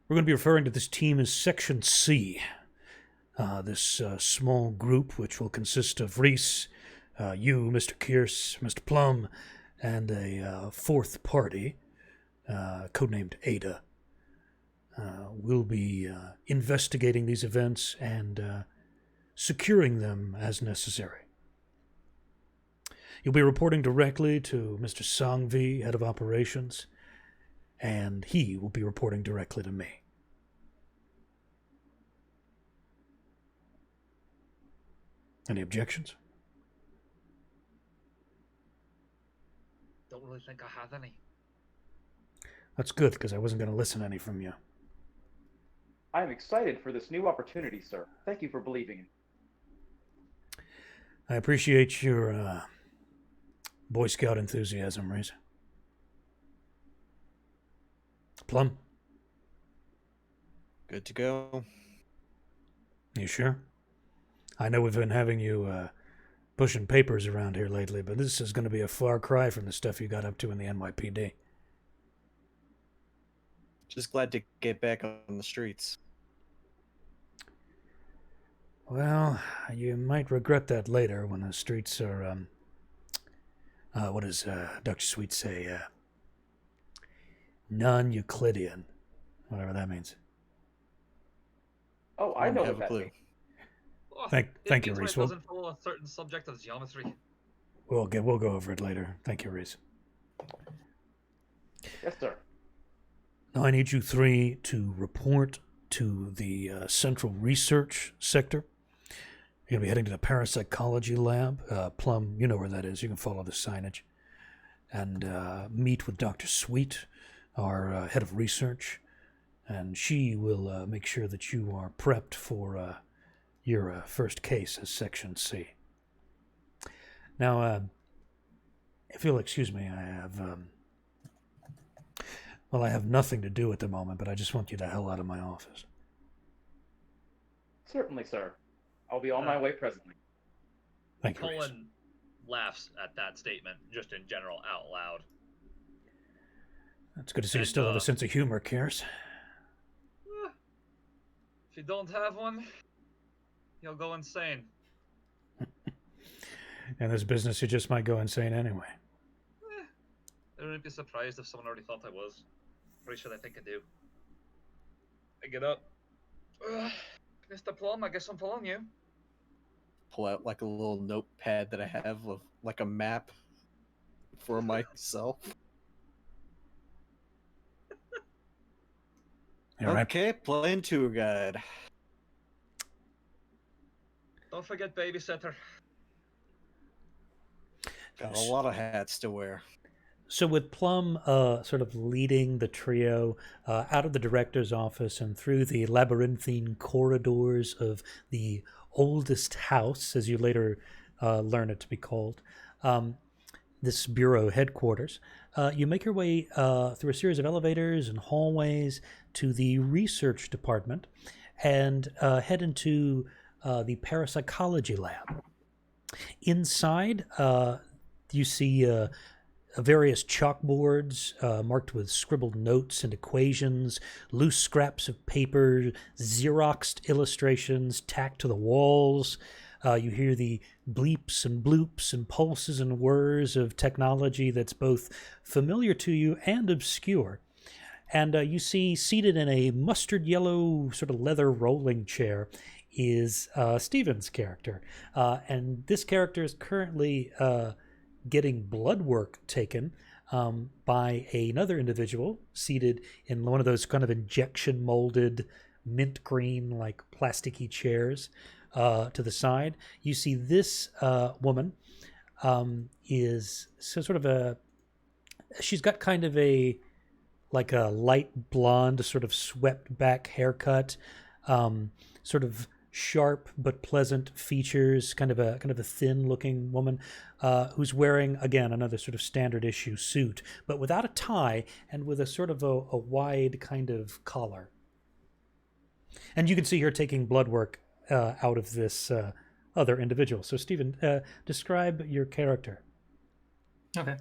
We're going to be referring to this team as Section C. This small group, which will consist of Reese, you, Mr. KEERSE, Mr. PLUM, and a fourth party, codenamed Ada, will be investigating these events and securing them as necessary. You'll be reporting directly to Mr. Sangvi, head of operations, and he will be reporting directly to me. Any objections? Don't really think I have any. That's good, because I wasn't going to listen any from you. I am excited for this new opportunity, sir. Thank you for believing in me. I appreciate your Boy Scout enthusiasm, Reese. Plum, Good to go. you sure? I know we've been having you pushing papers around here lately, but this is going to be a far cry from the stuff you got up to in the NYPD. Just glad to get back on the streets. Well, you might regret that later when the streets are, what does Dr. Sweet say? Non-Euclidean. Whatever that means. Oh, I know have what a that clue. means. Oh, Thank you, it Reese. doesn't follow a certain subject of geometry. We'll go over it later. Thank you, Reese. Yes, sir. Now I need you three to report to the Central Research Sector. You're going to be heading to the Parapsychology Lab. Plum, you know where that is. You can follow the signage. And meet with Dr. Sweet, our head of research. And she will make sure that you are prepped for your first case as Section C. Now, if you'll excuse me, I have... well, I have nothing to do at the moment, but I just want you the hell out of my office. Certainly, sir. I'll be on my way presently. Thank you, Reese. Cullen laughs at that statement, just in general, out loud. It's good to see you And, still have a sense of humor, KEERSE. If you don't have one, you'll go insane. In this business, you just might go insane anyway. I wouldn't be surprised if someone already thought I was. Pretty sure they think I do. I get up. Mr. Plum, I guess I'm following you. Pull out like a little notepad that I have of like a map for myself. All right. Okay, playing tour guide. Don't forget babysitter. Got a lot of hats to wear. So with Plum sort of leading the trio out of the director's office and through the labyrinthine corridors of the oldest house, as you later learn it to be called, this bureau headquarters, you make your way through a series of elevators and hallways to the research department and head into the parapsychology lab. Inside, you see various chalkboards marked with scribbled notes and equations, loose scraps of paper, Xeroxed illustrations tacked to the walls. You hear the bleeps and bloops and pulses and whirs of technology that's both familiar to you and obscure. And you see seated in a mustard yellow sort of leather rolling chair is Steven's character. And this character is currently getting blood work taken by another individual seated in one of those kind of injection molded mint green like plasticky chairs to the side. You see this woman is sort of she's got kind of a light blonde sort of swept back haircut, sort of sharp but pleasant features, kind of a thin looking woman who's wearing, again, another sort of standard issue suit, but without a tie and with a sort of a wide kind of collar. And you can see her taking blood work out of this other individual. So Stephen, describe your character. Okay.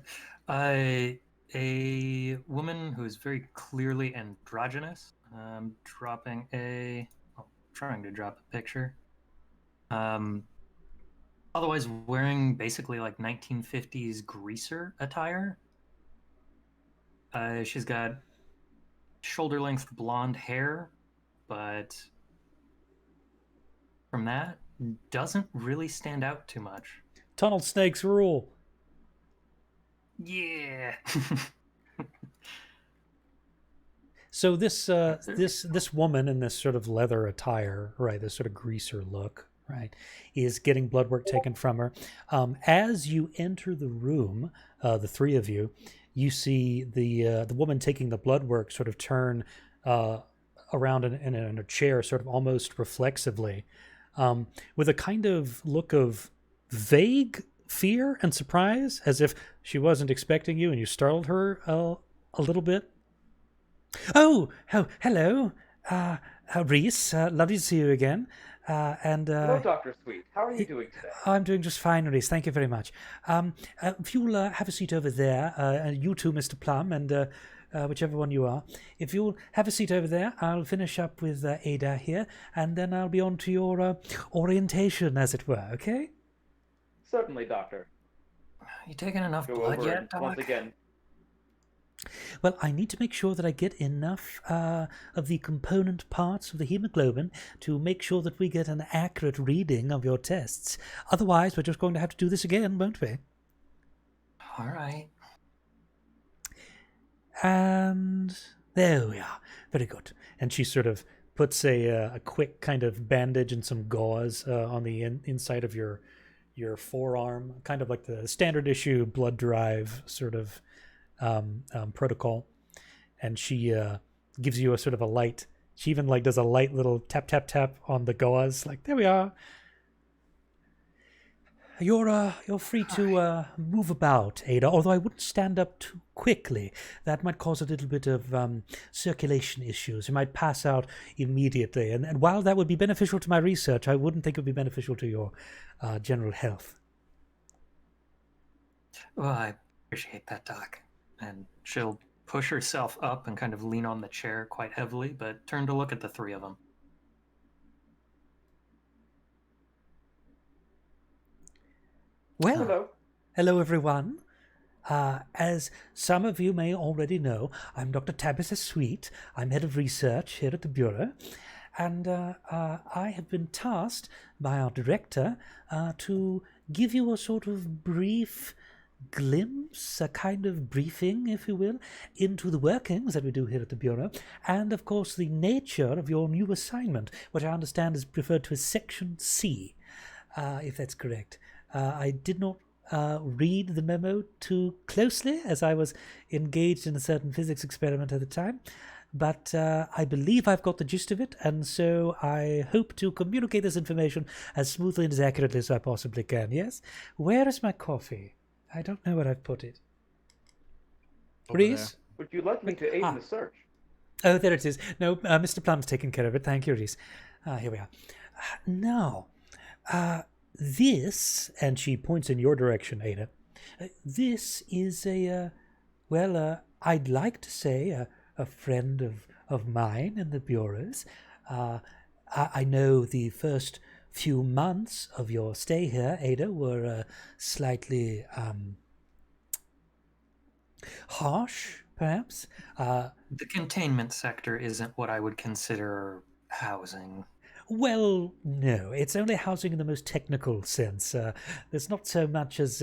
A woman who is very clearly androgynous. Trying to drop a picture. Otherwise wearing basically like 1950s greaser attire. She's got shoulder-length blonde hair, but from that, doesn't really stand out too much. Tunnel snakes rule. Yeah. So this woman in this sort of leather attire, right, this sort of greaser look, right, is getting blood work taken from her. As you enter the room, the three of you, you see the woman taking the blood work sort of turn around in a chair, sort of almost reflexively, with a kind of look of vague fear and surprise, as if she wasn't expecting you and you startled her a little bit. Oh, hello, Reese. Lovely to see you again. Hello, Dr. Sweet. How are you doing today? I'm doing just fine, Reese. Thank you very much. If you'll have a seat over there, you too, Mr. Plum, and whichever one you are. If you'll have a seat over there, I'll finish up with Ada here, and then I'll be on to your orientation, as it were, okay? Certainly, Doctor. You taking enough Go blood over yet, and Doc? once again. Well, I need to make sure that I get enough of the component parts of the hemoglobin to make sure that we get an accurate reading of your tests. Otherwise, we're just going to have to do this again, won't we? All right. And there we are. Very good. And she sort of puts a quick kind of bandage and some gauze on the inside of your forearm, kind of like the standard issue blood drive sort of protocol. And she gives you a sort of a light. She even like does a light little tap tap tap on the gauze. Like, there we are. You're free to move about, Ada, although I wouldn't stand up too quickly. That might cause a little bit of circulation issues. You might pass out immediately. And while that would be beneficial to my research, I wouldn't think it would be beneficial to your general health. Well, I appreciate that, Doc. And she'll push herself up and kind of lean on the chair quite heavily, but turn to look at the three of them. Well, hello everyone. As some of you may already know, I'm Dr. Tabitha Sweet. I'm head of research here at the Bureau. And I have been tasked by our director to give you a sort of brief glimpse, a kind of briefing, if you will, into the workings that we do here at the Bureau, and of course the nature of your new assignment, which I understand is referred to as Section C, if that's correct. I did not read the memo too closely, as I was engaged in a certain physics experiment at the time, but I believe I've got the gist of it, and so I hope to communicate this information as smoothly and as accurately as I possibly can, yes? Where is my coffee? I don't know where I've put it. Reese? Would you like me to aid in the search? Oh, there it is. No, Mr. Plum's taken care of it. Thank you, Reese. Here we are. Now, this, and she points in your direction, Ada, this is I'd like to say a friend of mine in the bureaus. I know the first few months of your stay here, Ada, were slightly harsh, perhaps. The containment sector isn't what I would consider housing. Well, no, it's only housing in the most technical sense. There's not so much as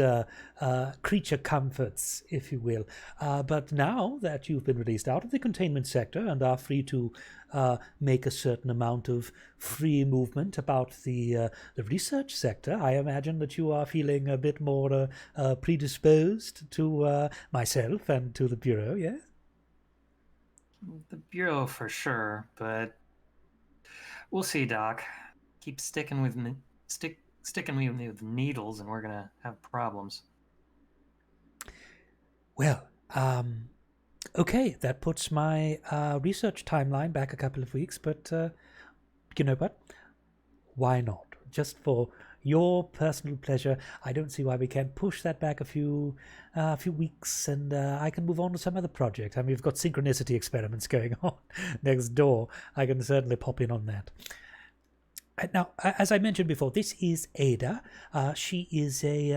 creature comforts, if you will. But now that you've been released out of the containment sector and are free to make a certain amount of free movement about the research sector, I imagine that you are feeling a bit more predisposed to myself and to the Bureau, yes? The Bureau for sure, but we'll see, Doc. Keep sticking with me, sticking me with needles, and we're gonna have problems. Well, okay, that puts my research timeline back a couple of weeks, but you know what? Why not? Just for your personal pleasure, I don't see why we can't push that back a few weeks, and I can move on to some other project. I mean, we've got synchronicity experiments going on next door. I can certainly pop in on that. Now, as I mentioned before, this is Ada. She is a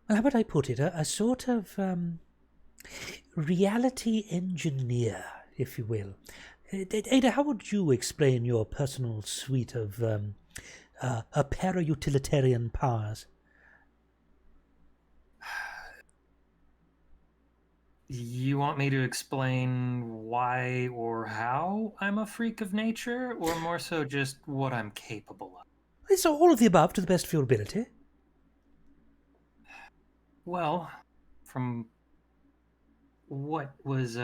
well, how would I put it? A sort of reality engineer, if you will. Ada, how would you explain your personal suite of para-utilitarian powers? You want me to explain why or how I'm a freak of nature, or more so just what I'm capable of? It's all of the above to the best of your ability. Well, from what was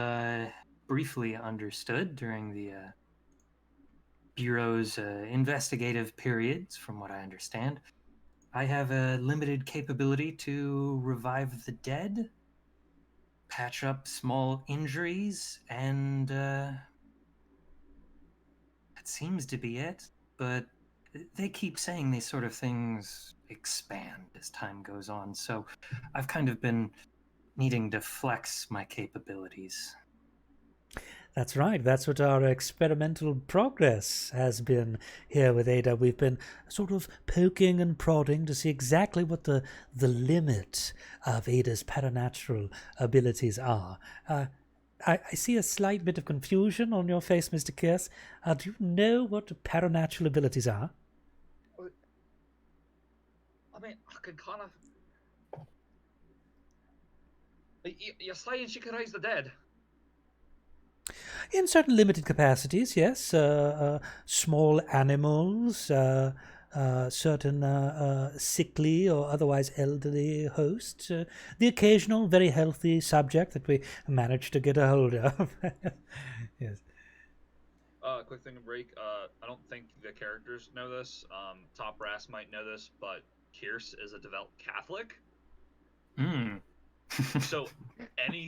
briefly understood during the Bureau's investigative periods, from what I understand, I have a limited capability to revive the dead, patch up small injuries, and that seems to be it. But they keep saying these sort of things expand as time goes on, so I've kind of been needing to flex my capabilities. That's right. That's what our experimental progress has been here with Ada. We've been sort of poking and prodding to see exactly what the limit of Ada's paranatural abilities are. I see a slight bit of confusion on your face, Mr. KEERSE. Do you know what paranatural abilities are? I mean, I can kind of... You're saying she can raise the dead? In certain limited capacities, yes. Small animals, certain sickly or otherwise elderly hosts, the occasional very healthy subject that we managed to get a hold of. Yes. Quick thing to break. I don't think the characters know this. Top Brass might know this, but KEERSE is a devout Catholic. So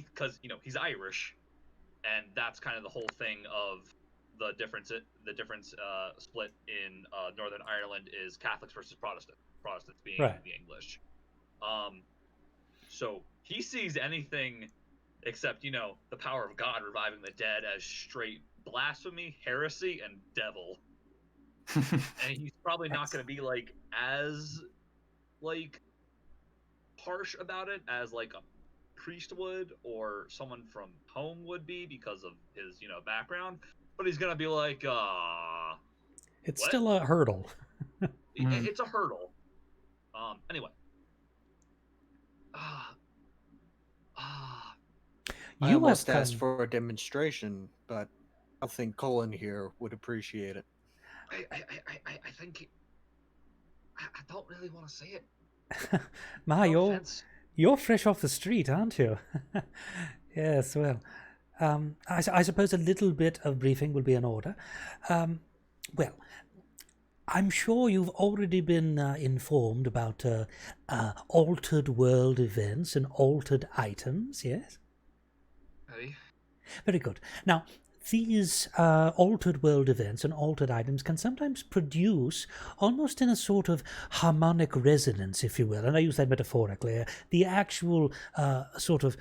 because he's Irish, and that's kind of the whole thing of the difference split in Northern Ireland is Catholics versus Protestants. Protestants being right. The English. So he sees anything except the power of God reviving the dead as straight blasphemy, heresy, and devil. And he's probably not going to be as harsh about it as a priest would or someone from home would be because of his background, but he's gonna be like, it's what? Still a hurdle. It's a hurdle. Anyway. I almost asked for a demonstration, but I think Colin here would appreciate it. I think I don't really want to say it. My, no you're fresh off the street, aren't you? Yes, well, I suppose a little bit of briefing will be in order. Well, I'm sure you've already been informed about altered world events and altered items, yes? Hey. Very good. Now, these altered world events and altered items can sometimes produce, almost in a sort of harmonic resonance, if you will, and I use that metaphorically, the actual sort of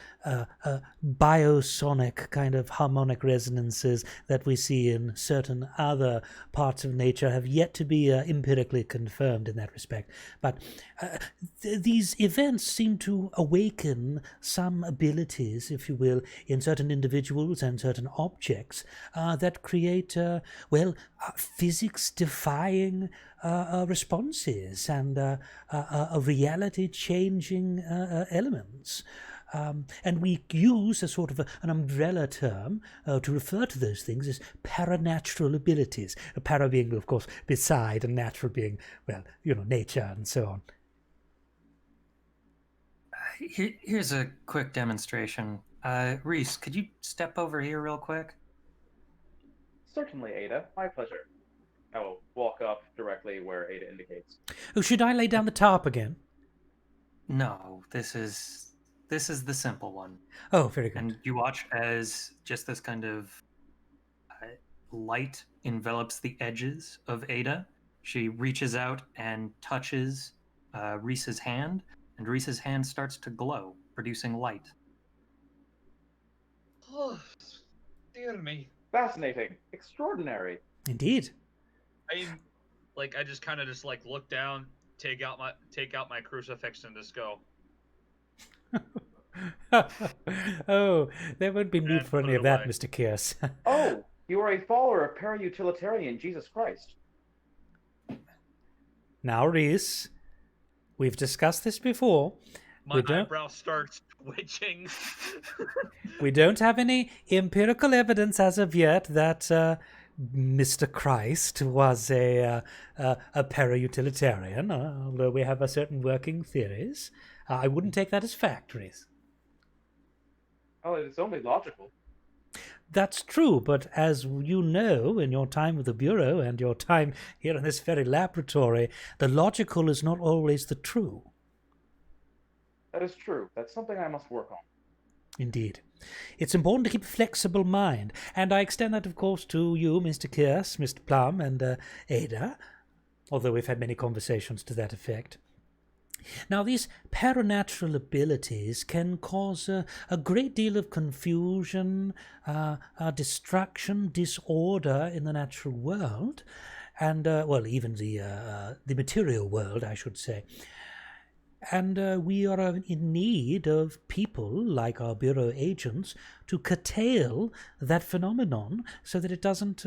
biosonic kind of harmonic resonances that we see in certain other parts of nature have yet to be empirically confirmed in that respect. But these events seem to awaken some abilities, if you will, in certain individuals and certain objects that create, physics-defying responses and reality-changing elements. And we use a sort of an umbrella term to refer to those things as paranatural abilities. Para being, of course, beside, and natural being, nature and so on. Here's a quick demonstration. Reese, could you step over here real quick? Certainly, Ada. My pleasure. I will walk up directly where Ada indicates. Oh, should I lay down the tarp again? No, this is the simple one. Oh, very good. And you watch as just this kind of light envelops the edges of Ada. She reaches out and touches Reese's hand, and Reese's hand starts to glow, producing light. Oh, dear me. Fascinating. Extraordinary. Indeed. I just kind of look down, take out my crucifix, and just go. Oh, there won't be need And for any put of it that, away. Mr. Keerse. Oh, you are a follower of para-utilitarian Jesus Christ. Now, Reese, we've discussed this before. My eyebrow starts twitching. We don't have any empirical evidence as of yet that Mr. Christ was a para-utilitarian, although we have a certain working theories. I wouldn't take that as fact, Reese. Oh, it's only logical. That's true, but as you know, in your time with the Bureau and your time here in this very laboratory, the logical is not always the true. That is true. That's something I must work on. Indeed. It's important to keep a flexible mind, and I extend that, of course, to you, Mr. Keerse, Mr. Plum, and Ada, although we've had many conversations to that effect. Now, these paranatural abilities can cause a great deal of confusion, distraction, disorder in the natural world, and, even the material world, I should say. And we are in need of people, like our Bureau agents, to curtail that phenomenon so that it doesn't,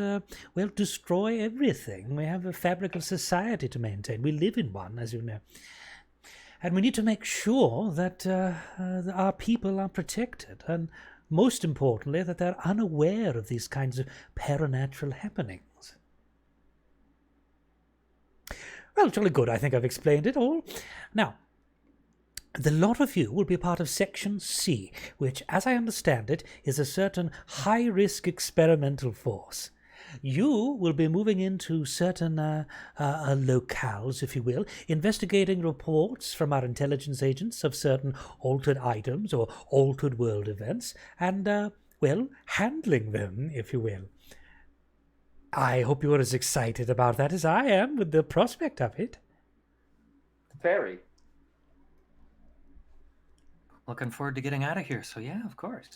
destroy everything. We have a fabric of society to maintain. We live in one, as you know. And we need to make sure that our people are protected, and most importantly, that they're unaware of these kinds of paranatural happenings. Well, jolly good. I think I've explained it all. Now, the lot of you will be part of Section C, which, as I understand it, is a certain high-risk experimental force. You will be moving into certain locales, if you will, investigating reports from our intelligence agents of certain altered items or altered world events, and, handling them, if you will. I hope you are as excited about that as I am with the prospect of it. Very. Looking forward to getting out of here, so yeah, of course.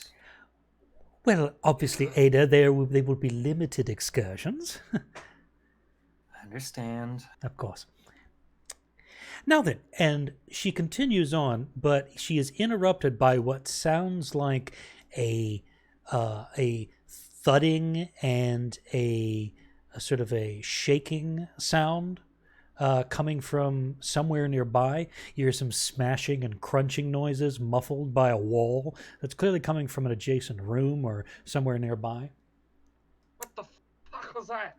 Well, obviously, Ada, they will be limited excursions. I understand. Of course. Now then, and she continues on, but she is interrupted by what sounds like a thudding and a sort of a shaking sound coming from somewhere nearby. You hear some smashing and crunching noises muffled by a wall that's clearly coming from an adjacent room or somewhere nearby. What the fuck was that?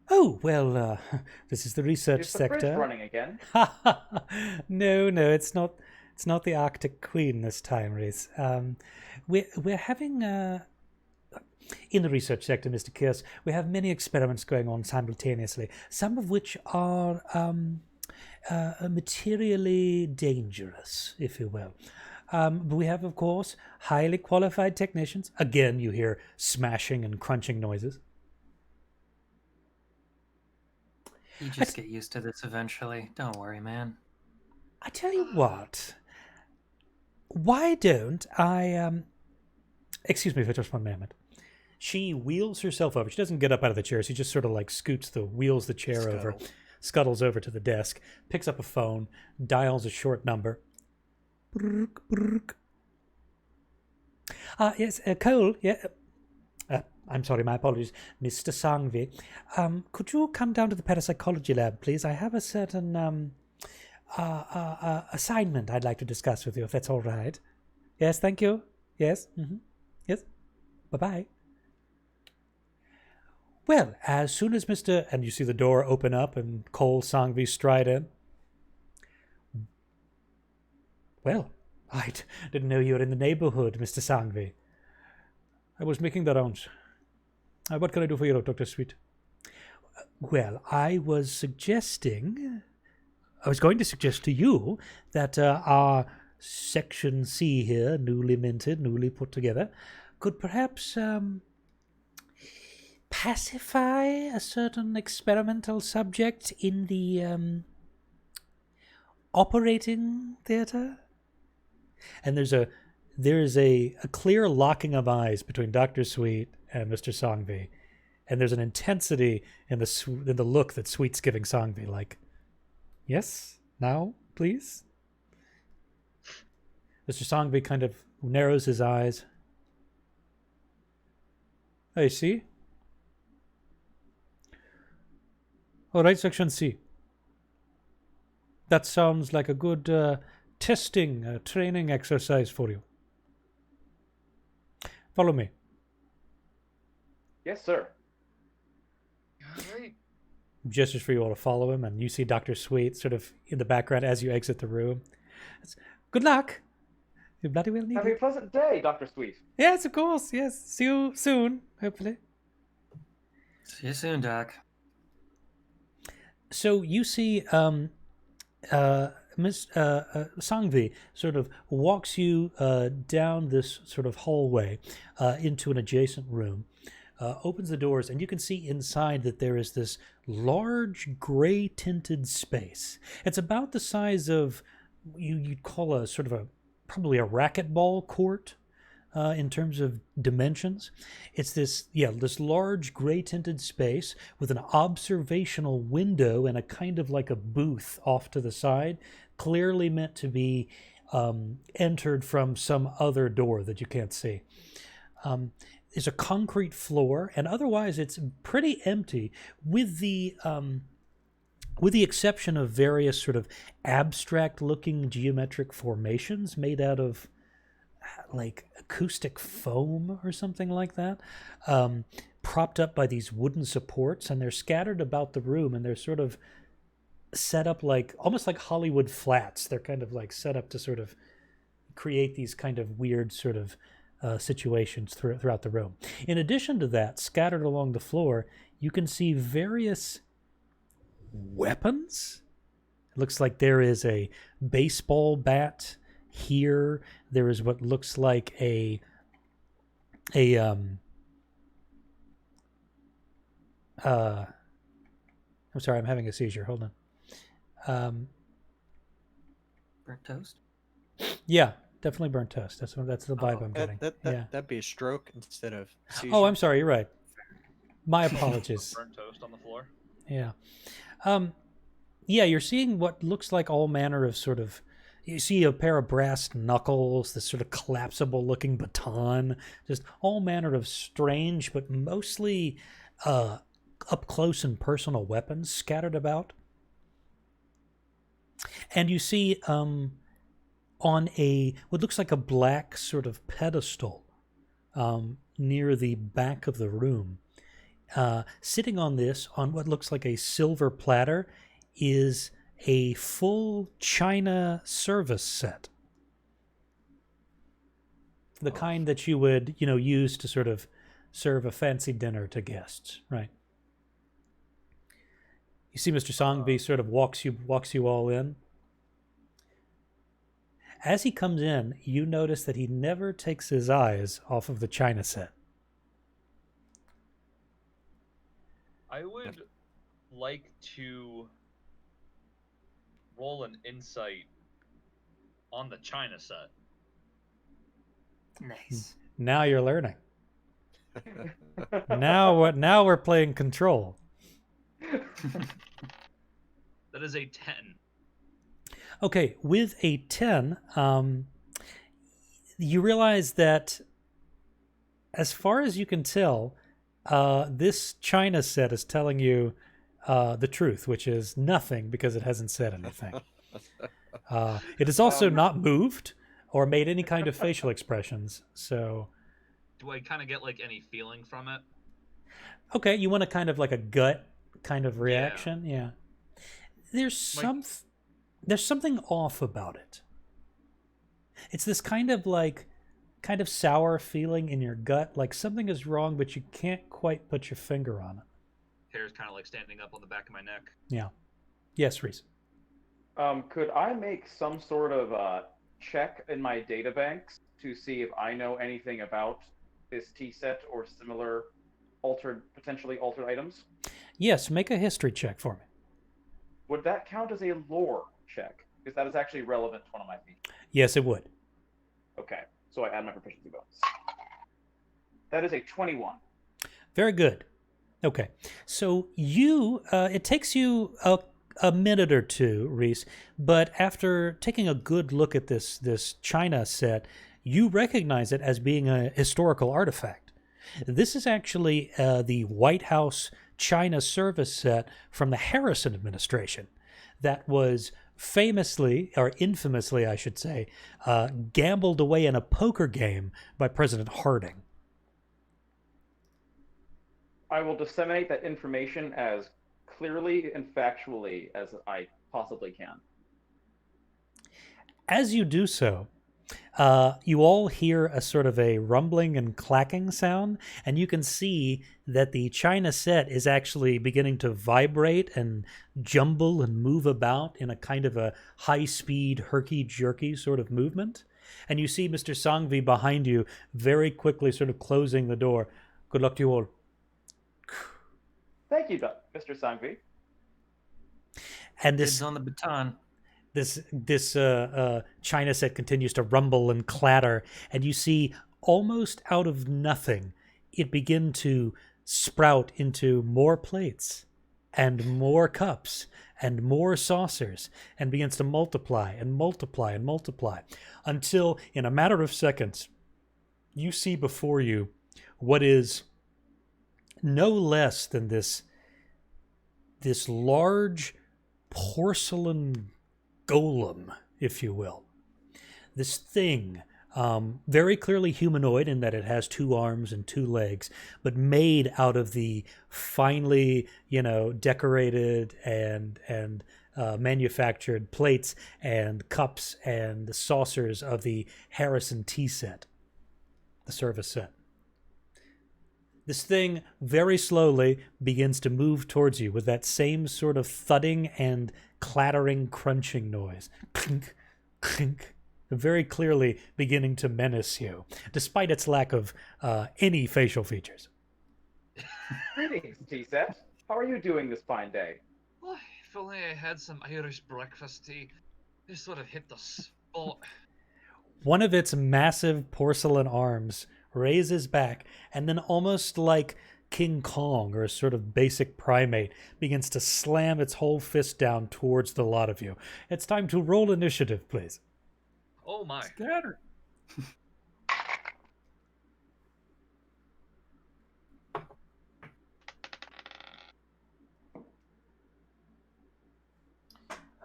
Oh, well, this is the research Is the sector. fridge running again? No, it's not. It's not the Arctic Queen this time, Reese. We're having in the research sector, Mr. Keerse, we have many experiments going on simultaneously, some of which are materially dangerous, if you will. We have, of course, highly qualified technicians. Again, you hear smashing and crunching noises. You just get used to this eventually. Don't worry, man. I tell you what. Why don't I, excuse me for just one moment. She wheels herself over. She doesn't get up out of the chair. She just sort of like wheels the chair over, scuttles over to the desk, picks up a phone, dials a short number. Yes, Cole, yeah. I'm sorry, my apologies, Mr. Sangvi. Could you come down to the parapsychology lab, please? I have a certain assignment I'd like to discuss with you, if that's all right. Yes, thank you. Yes, yes. Bye-bye. Well, as soon as Mr. And you see the door open up and Cole Sangvi stride in. Well, I didn't know you were in the neighborhood, Mr. Sangvi. I was making the rounds. What can I do for you, Dr. Sweet? Well, I was going to suggest to you that our Section C here, newly minted, newly put together, could perhaps pacify a certain experimental subject in the operating theater. And there is a clear locking of eyes between Dr. Sweet and Mr. Sangvi, and there's an intensity in the look that Sweet's giving Sangvi, like, yes, now, please. Mr. Sangvi kind of narrows his eyes. I see. All right, Section C. That sounds like a good testing, training exercise for you. Follow me. Yes, sir. All right. Gestures for you all to follow him, and you see Dr. Sweet sort of in the background as you exit the room. Good luck. You bloody well need Have a it. pleasant day, Dr. Sweet. Yes, of course. Yes. See you soon, hopefully. See you soon, Doc. So you see Miss Sangvi sort of walks you down this sort of hallway into an adjacent room, opens the doors, and you can see inside that there is this large gray tinted space. It's about the size of you'd call a sort of probably a racquetball court. In terms of dimensions, it's this large gray tinted space with an observational window and a kind of like a booth off to the side, clearly meant to be entered from some other door that you can't see. There's a concrete floor, and otherwise it's pretty empty, with the exception of various sort of abstract looking geometric formations made out of like acoustic foam or something like that, propped up by these wooden supports, and they're scattered about the room, and they're sort of set up like almost like Hollywood flats. They're kind of like set up to sort of create these kind of weird sort of situations throughout the room. In addition to that, scattered along the floor, you can see various weapons. It looks like there is a baseball bat here. There is what looks like I'm sorry, I'm having a seizure. Hold on. Burnt toast? Yeah, definitely burnt toast. That's the vibe I'm getting. That'd be a stroke instead of seizure. Oh, I'm sorry. You're right. My apologies. Burnt toast on the floor. Yeah. You're seeing what looks like all manner of sort of. You see a pair of brass knuckles, this sort of collapsible looking baton, just all manner of strange but mostly up close and personal weapons scattered about. And you see on what looks like a black sort of pedestal near the back of the room, sitting on what looks like a silver platter, is a full china service set. The kind that you would, use to sort of serve a fancy dinner to guests, right? You see Mr. Sangvi sort of walks you all in. As he comes in, you notice that he never takes his eyes off of the china set. I would like to roll an insight on the china set. Nice. Now you're learning. Now we're playing control. That is a 10. Okay, with a 10, you realize that, as far as you can tell, this china set is telling you the truth, which is nothing because it hasn't said anything. It is also not moved or made any kind of facial expressions. So, do I kind of get like any feeling from it? Okay, you want a kind of like a gut kind of reaction, yeah. There's something off about it. It's this kind of sour feeling in your gut, like something is wrong, but you can't quite put your finger on it. Hair's kind of like standing up on the back of my neck. Yeah. Yes, Reese. Could I make some sort of check in my databanks to see if I know anything about this tea set or similar potentially altered items? Yes, make a history check for me. Would that count as a lore check? Because that is actually relevant to one of my features. Yes, it would. Okay, so I add my proficiency bonus. That is a 21. Very good. Okay, so it takes you a minute or two, Reese, but after taking a good look at this china set, you recognize it as being a historical artifact. This is actually the White House China service set from the Harrison administration that was famously, or infamously, I should say, gambled away in a poker game by President Harding. I will disseminate that information as clearly and factually as I possibly can. As you do so, you all hear a sort of a rumbling and clacking sound, and you can see that the china set is actually beginning to vibrate and jumble and move about in a kind of a high-speed, herky-jerky sort of movement. And you see Mr. Sangvi behind you very quickly sort of closing the door. Good luck to you all. Thank you, Mr. Sangvi. And Kids on the baton. This china set continues to rumble and clatter, and you see, almost out of nothing, it begin to sprout into more plates and more cups and more saucers, and begins to multiply and multiply and multiply, until in a matter of seconds you see before you what is no less than this large porcelain golem, if you will. This thing, very clearly humanoid in that it has 2 arms and 2 legs, but made out of the finely, decorated and manufactured plates and cups and saucers of the Harrison tea set, the service set. This thing very slowly begins to move towards you with that same sort of thudding and clattering, crunching noise. Clink, clink, very clearly beginning to menace you, despite its lack of any facial features. Greetings, T-Set. How are you doing this fine day? Oh, if only I had some Irish breakfast tea. This sort of hit the spot. One of its massive porcelain arms raises back, and then almost like King Kong or a sort of basic primate begins to slam its whole fist down towards the lot of you. It's time to roll initiative, please. Oh my. Scatter.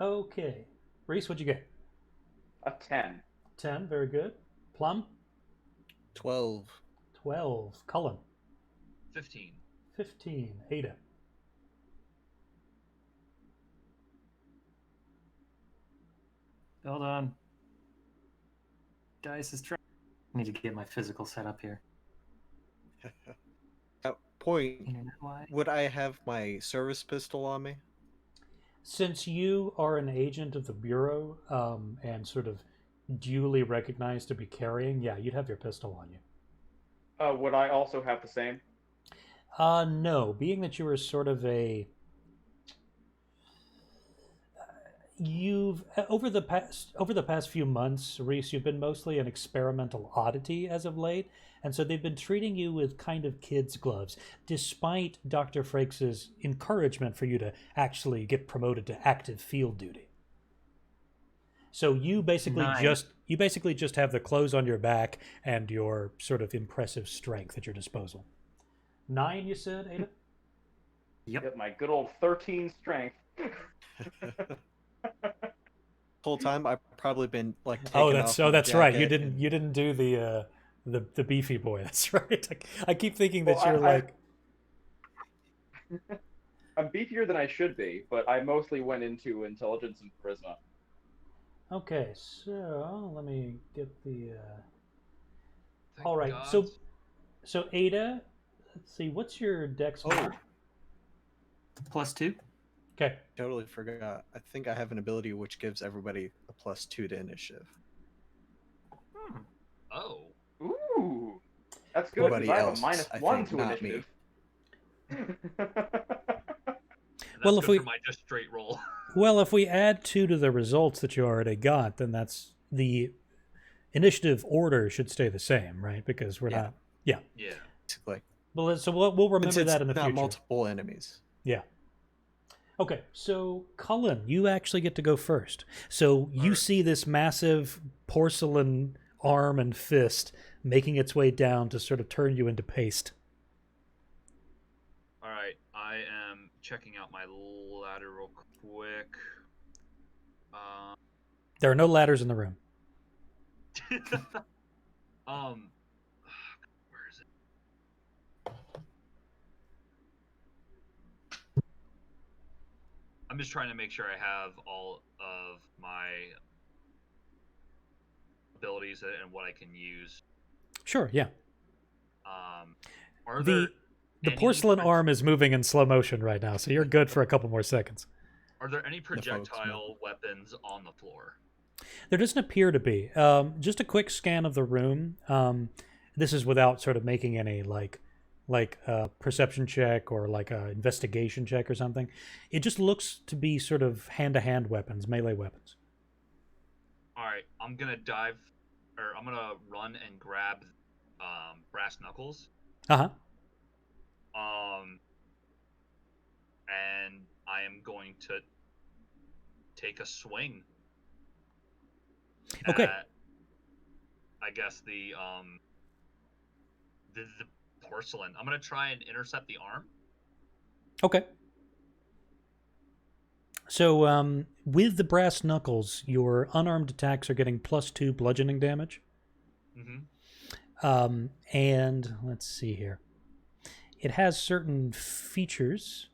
Okay. Reese, what'd you get? A 10. 10, very good. Plum? 12. 12. Cullen? 15. 15. Ada? Hold on. Dice is trying. I need to get my physical set up here. At point, Internet-wise. would I have my service pistol on me? Since you are an agent of the Bureau and sort of duly recognized to be carrying, yeah, you'd have your pistol on you. Would I also have the same? No. Being that you were sort of a... You've over the past few months, Reese, you've been mostly an experimental oddity as of late, and so they've been treating you with kind of kids' gloves, despite Dr. Frakes' encouragement for you to actually get promoted to active field duty. So you basically just have the clothes on your back and your sort of impressive strength at your disposal. 9, you said, Ada? Yep. My good old 13 strength. Whole time I've probably been like taking That's off my right. You jacket didn't do the beefy boy. That's right. I keep thinking that Well, you're like... I'm beefier than I should be, but I mostly went into intelligence and charisma. Okay, so let me get the... Thank All right, God. so Ada, let's see, what's your dex? Oh. +2. Okay. Totally forgot. I think I have an ability which gives everybody a +2 to initiative. Oh. Ooh, that's good. Nobody Because I have else, a minus I 1 think, to not me. initiative. Well, That's if good we- for my just straight roll. Well, if we add 2 to the results that you already got, then that's the initiative order should stay the same, right? Because we're Yeah. not... Yeah. Yeah. Basically. Well, so we'll remember Since that in the it's not future. multiple enemies. Yeah. Okay, so Cullen, you actually get to go first. So you Alright. see this massive porcelain arm and fist making its way down to sort of turn you into paste. All right. I am checking out my ladder real quick. There are no ladders in the room. Where is it? I'm just trying to make sure I have all of my abilities and what I can use. Sure, yeah. Are there The any porcelain pro- arm is moving in slow motion right now, so you're good for a couple more seconds. Are there any folks projectile weapons on the floor? There doesn't appear to be. Just a quick scan of the room. This is without sort of making any like perception check or like a investigation check or something. It just looks to be sort of hand-to-hand weapons, melee weapons. All right, I'm gonna run and grab brass knuckles. Uh-huh. And I am going to take a swing. Okay. At, I guess the porcelain. I'm gonna try and intercept the arm. Okay. So with the brass knuckles, your unarmed attacks are getting +2 bludgeoning damage. Mm-hmm. And let's see here. It has certain features.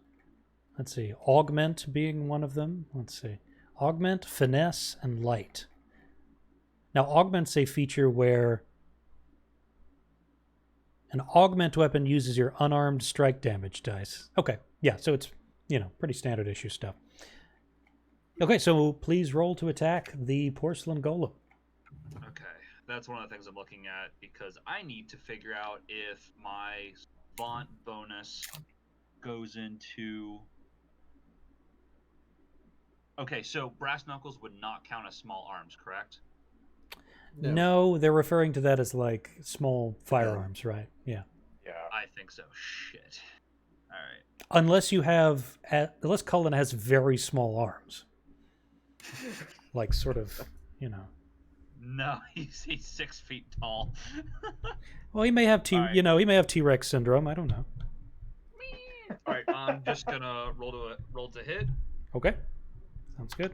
Let's see. Augment being one of them. Let's see. Augment, finesse, and light. Now, augment's a feature where an augment weapon uses your unarmed strike damage dice. Okay. Yeah, so it's, pretty standard issue stuff. Okay, so please roll to attack the porcelain golem. Okay, that's one of the things I'm looking at because I need to figure out if my font bonus goes into... Okay, so brass knuckles would not count as small arms, correct? No, they're referring to that as like small firearms, right? Yeah. Yeah. I think so. Shit. All right. Unless Cullen has very small arms. Like sort of, No, he's 6 feet tall. Well, he may have All right. he may have T-Rex syndrome. I don't know. All right, I'm just gonna roll to hit. Okay, sounds good.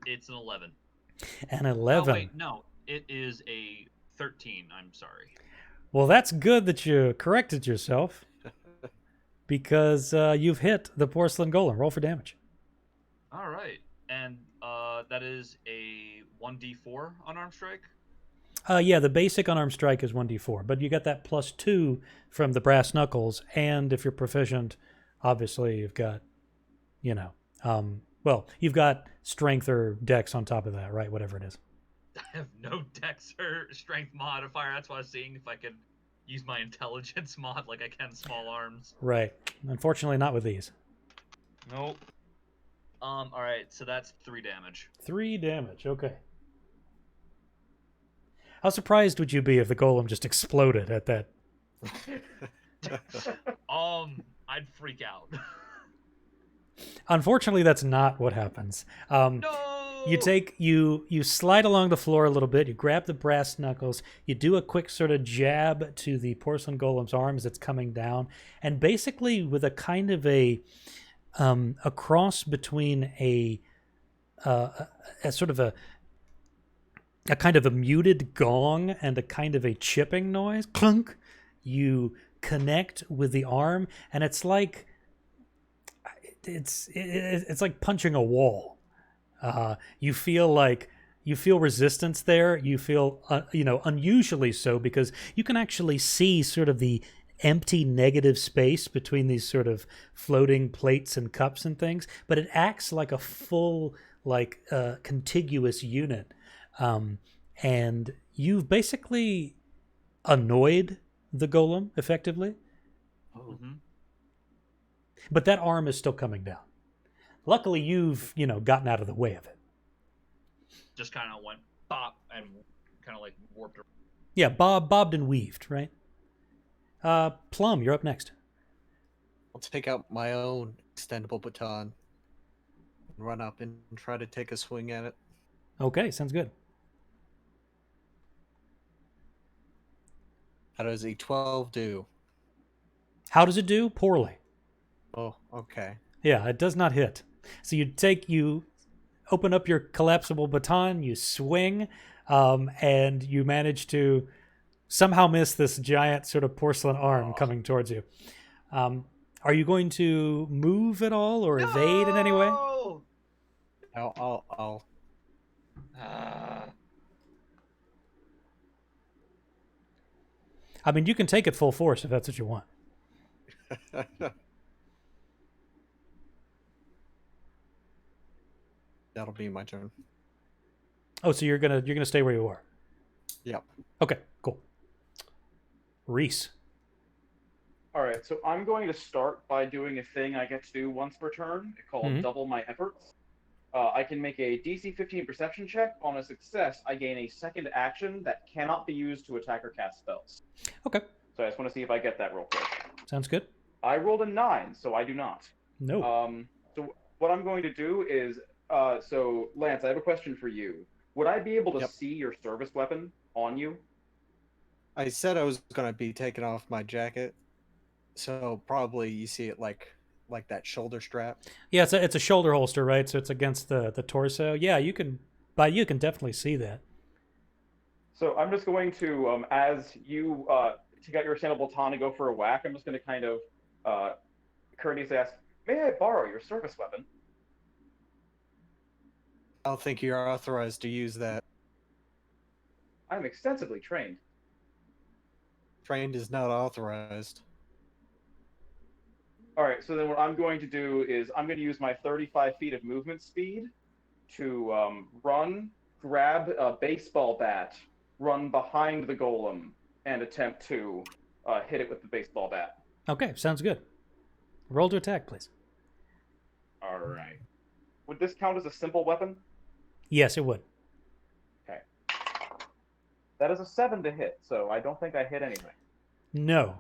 It's an 11. An 11. Oh, wait, no, it is a 13. I'm sorry. Well, that's good that you corrected yourself, because you've hit the porcelain golem. Roll for damage. All right, and that is a 1d4 unarmed strike. Yeah, the basic unarmed strike is 1d4, but you got that +2 from the brass knuckles, and if you're proficient, obviously you've got, Well, you've got strength or dex on top of that, right? Whatever it is. I have no dex or strength modifier. That's why I was seeing if I could use my intelligence mod like I can small arms. Right. Unfortunately, not with these. Nope. All right, so that's 3 damage. 3 damage. Okay. How surprised would you be if the golem just exploded at that? I'd freak out. Unfortunately, that's not what happens. No. You slide along the floor a little bit. You grab the brass knuckles. You do a quick sort of jab to the porcelain golem's arm as it's coming down, and basically with a kind of a cross between a sort of a kind of a muted gong and a kind of a chipping noise, clunk. You connect with the arm, and it's like it's like punching a wall. You feel resistance there. You feel unusually so, because you can actually see sort of the empty negative space between these sort of floating plates and cups and things, but it acts like a full contiguous unit. And you've basically annoyed the golem effectively. Mm-hmm. But that arm is still coming down. Luckily, you've gotten out of the way of it. Just kind of went pop and kind of like warped around. Yeah, bobbed and weaved, right? Plum, you're up next. I'll take out my own extendable baton and run up and try to take a swing at it. Okay, sounds good. How does a 12 do? How does it do? Poorly. Oh, okay. Yeah, it does not hit. So you open up your collapsible baton, you swing, and you manage to somehow miss this giant sort of porcelain arm coming towards you. Are you going to move at all or evade in any way? I'll I mean, you can take it full force if that's what you want. That'll be my turn. Oh, so you're gonna stay where you are. Yep. Okay, cool. Reese. All right, so I'm going to start by doing a thing I get to do once per turn called Double My Efforts. I can make a DC 15 Perception check. On a success, I gain a second action that cannot be used to attack or cast spells. Okay. So I just want to see if I get that real quick. Sounds good. I rolled a 9, so I do not. No. So what I'm going to do is, so Lance, I have a question for you. Would I be able to see your service weapon on you? I said I was going to be taking off my jacket, so probably you see it like that shoulder strap. Yeah, it's a shoulder holster, right? So it's against the torso. Yeah, you can definitely see that. So I'm just going to, as you take out your extendable baton and go for a whack, I'm just going to kind of courteously ask, may I borrow your service weapon? I don't think you're authorized to use that. I'm extensively trained. Trained is not authorized. All right, so then what I'm going to do is I'm going to use my 35 feet of movement speed to run, grab a baseball bat, run behind the golem, and attempt to hit it with the baseball bat. Okay, sounds good. Roll to attack, please. All right. Would this count as a simple weapon? Yes, it would. Okay. That is a 7 to hit, so I don't think I hit anything. No.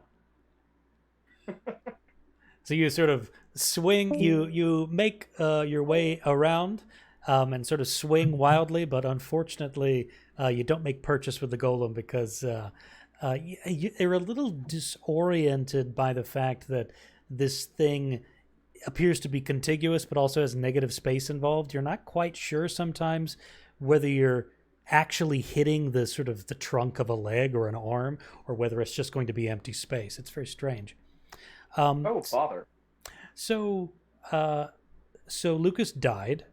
So you sort of swing, you make your way around and sort of swing wildly, but unfortunately you don't make purchase with the golem because you're a little disoriented by the fact that this thing appears to be contiguous but also has negative space involved. You're not quite sure sometimes whether you're actually hitting the sort of the trunk of a leg or an arm or whether it's just going to be empty space. It's very strange. Oh, bother. So Lucas died.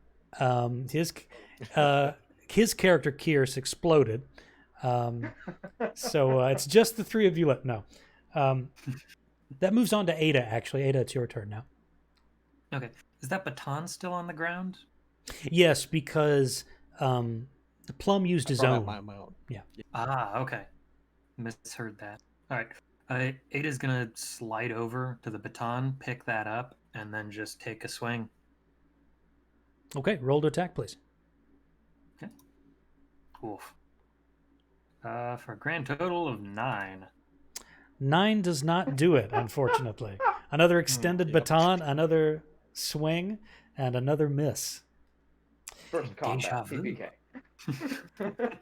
His character KEERSE exploded. So it's just the three of you left. No. That moves on to Ada. Actually, Ada, it's your turn now. Okay. Is that baton still on the ground? Yes, because the Plum used his Brought own. out my own. Ah, okay. Misheard that. All right. Ada's gonna slide over to the baton, pick that up, and then just take a swing. Okay, roll to attack, please. Oof. For a grand total of 9. 9 does not do it, unfortunately. Another extended Yep. baton, another swing, and another miss. First Deja combat, vu. TPK.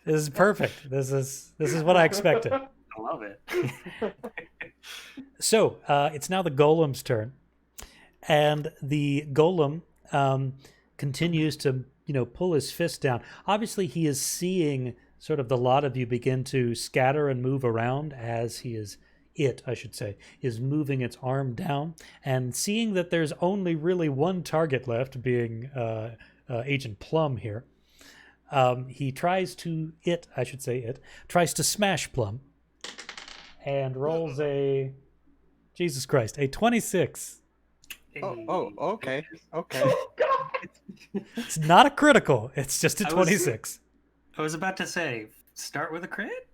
This is perfect. This is what I expected. I love it. So it's now the golem's turn, and the golem continues to pull his fist down. Obviously, he is seeing sort of the lot of you begin to scatter and move around as is moving its arm down, and seeing that there's only really one target left, being Agent Plum here. He tries to smash Plum, and rolls a 26. Oh, okay. It's not a critical. It's just a I was- 26. I was about to say, start with a crit?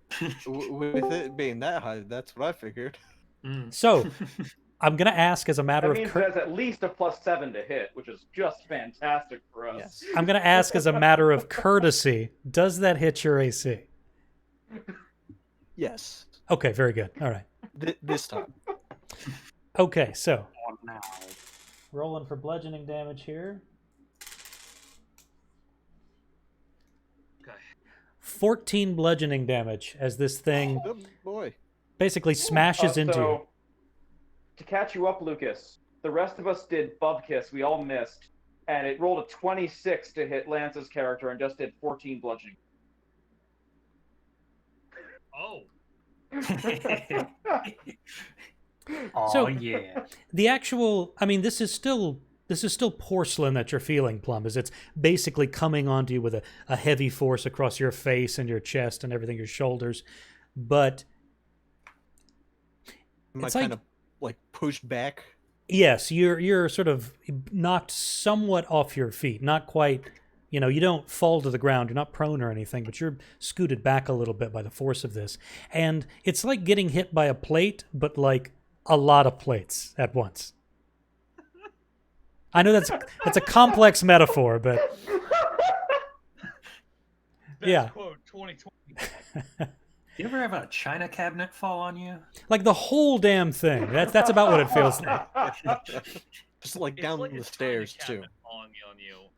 With it being that high, that's what I figured. So I'm gonna ask as a matter That of means there's at least a +7 to hit, which is just fantastic for us. Yes. I'm gonna ask as a matter of courtesy. Does that hit your AC? Yes. Okay, very good. All right. This time. Okay, so Oh, no. rolling for bludgeoning damage here. Okay. 14 bludgeoning damage as this thing Oh boy. basically smashes into you. So, to catch you up, Lucas, the rest of us did Bubkiss. We all missed. And it rolled a 26 to hit Lance's character and just did 14 bludgeoning. Oh, Oh, So- yeah. The actual, this is still porcelain that you're feeling, Plum, as it's basically coming onto you with a heavy force across your face and your chest and everything, your shoulders. But Am I It's like- kind of like pushed back? yes, you're sort of knocked somewhat off your feet. Not quite, you don't fall to the ground. You're not prone or anything, but you're scooted back a little bit by the force of this. And it's like getting hit by a plate, but like a lot of plates at once. I know that's a complex metaphor, but best Yeah. quote 2020. You ever have a china cabinet fall on you? like the whole damn thing. That's about what it feels like. Just like It's down like the a stairs china too. cabinet falling on you.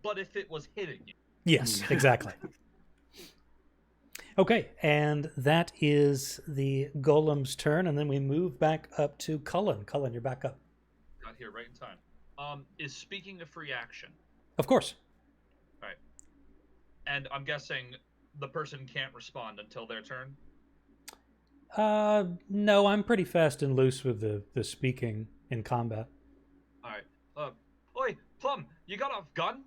But if it was hitting you. Yes, exactly. Okay, and that is the golem's turn, and then we move back up to Cullen. Cullen, you're back up. Got here right in time. Is speaking a free action? Of course. And I'm guessing the person can't respond until their turn. No, I'm pretty fast and loose with the speaking in combat. All right. Oi, Plum, you got a gun?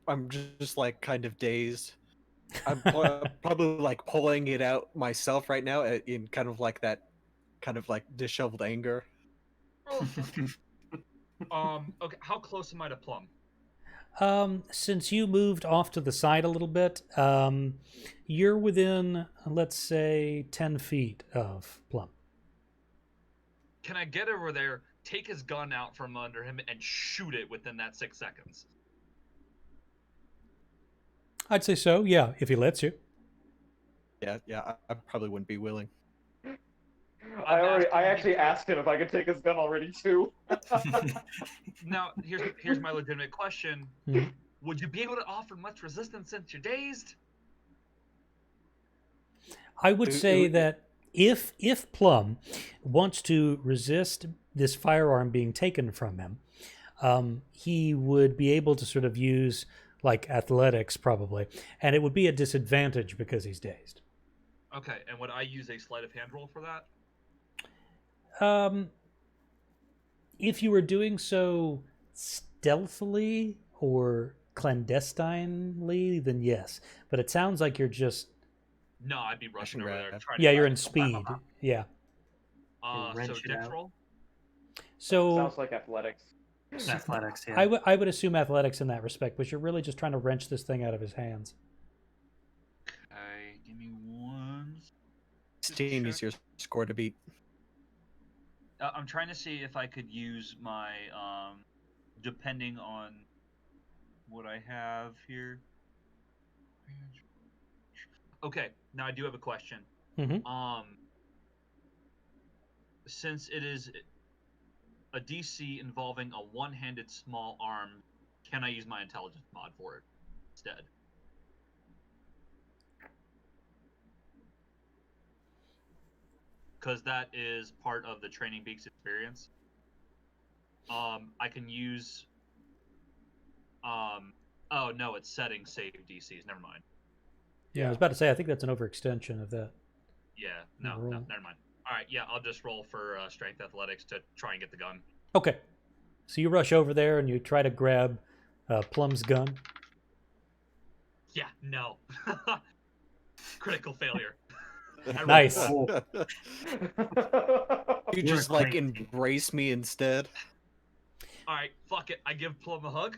I'm just like kind of dazed. I'm probably like pulling it out myself right now in kind of like that kind of like disheveled anger. Okay. How close am I to Plum? Since you moved off to the side a little bit, you're within, let's say, 10 feet of Plum. Can I get over there, take his gun out from under him, and shoot it within that 6 seconds? I'd say so, yeah, if he lets you. Yeah, I probably wouldn't be willing. I actually asked him if I could take his gun already too. Now, here's my legitimate question. Mhm. Would you be able to offer much resistance since you're dazed? I would say that if Plum wants to resist this firearm being taken from him, he would be able to sort of use like athletics probably, and it would be a disadvantage because he's dazed. Okay, and would I use a sleight of hand roll for that? If you were doing so stealthily or clandestinely, then yes. But it sounds like you're just No, I'd be rushing over there. Rushing Trying to you're grab in it. speed. Yeah. So wrench it dex out. roll. So Sounds like athletics. Athletics, yeah. I would assume athletics in that respect, but you're really just trying to wrench this thing out of his hands. Okay, give me one. 16 is your score to beat. I'm trying to see if I could use my, depending on what I have here. Okay, now I do have a question. Mhm. Since it is a DC involving a one-handed small arm, can I use my intelligence mod for it instead? Because that is part of the Training Peaks experience. I can use. Oh no, it's setting save DCs. Never mind. Yeah, I was about to say I think that's an overextension of that. Yeah, no, never mind. All right, yeah, I'll just roll for strength athletics to try and get the gun. Okay, so you rush over there and you try to grab Plum's gun. Yeah, no. Critical failure. Nice. You just like embrace me instead. All right, fuck it. I give Plum a hug.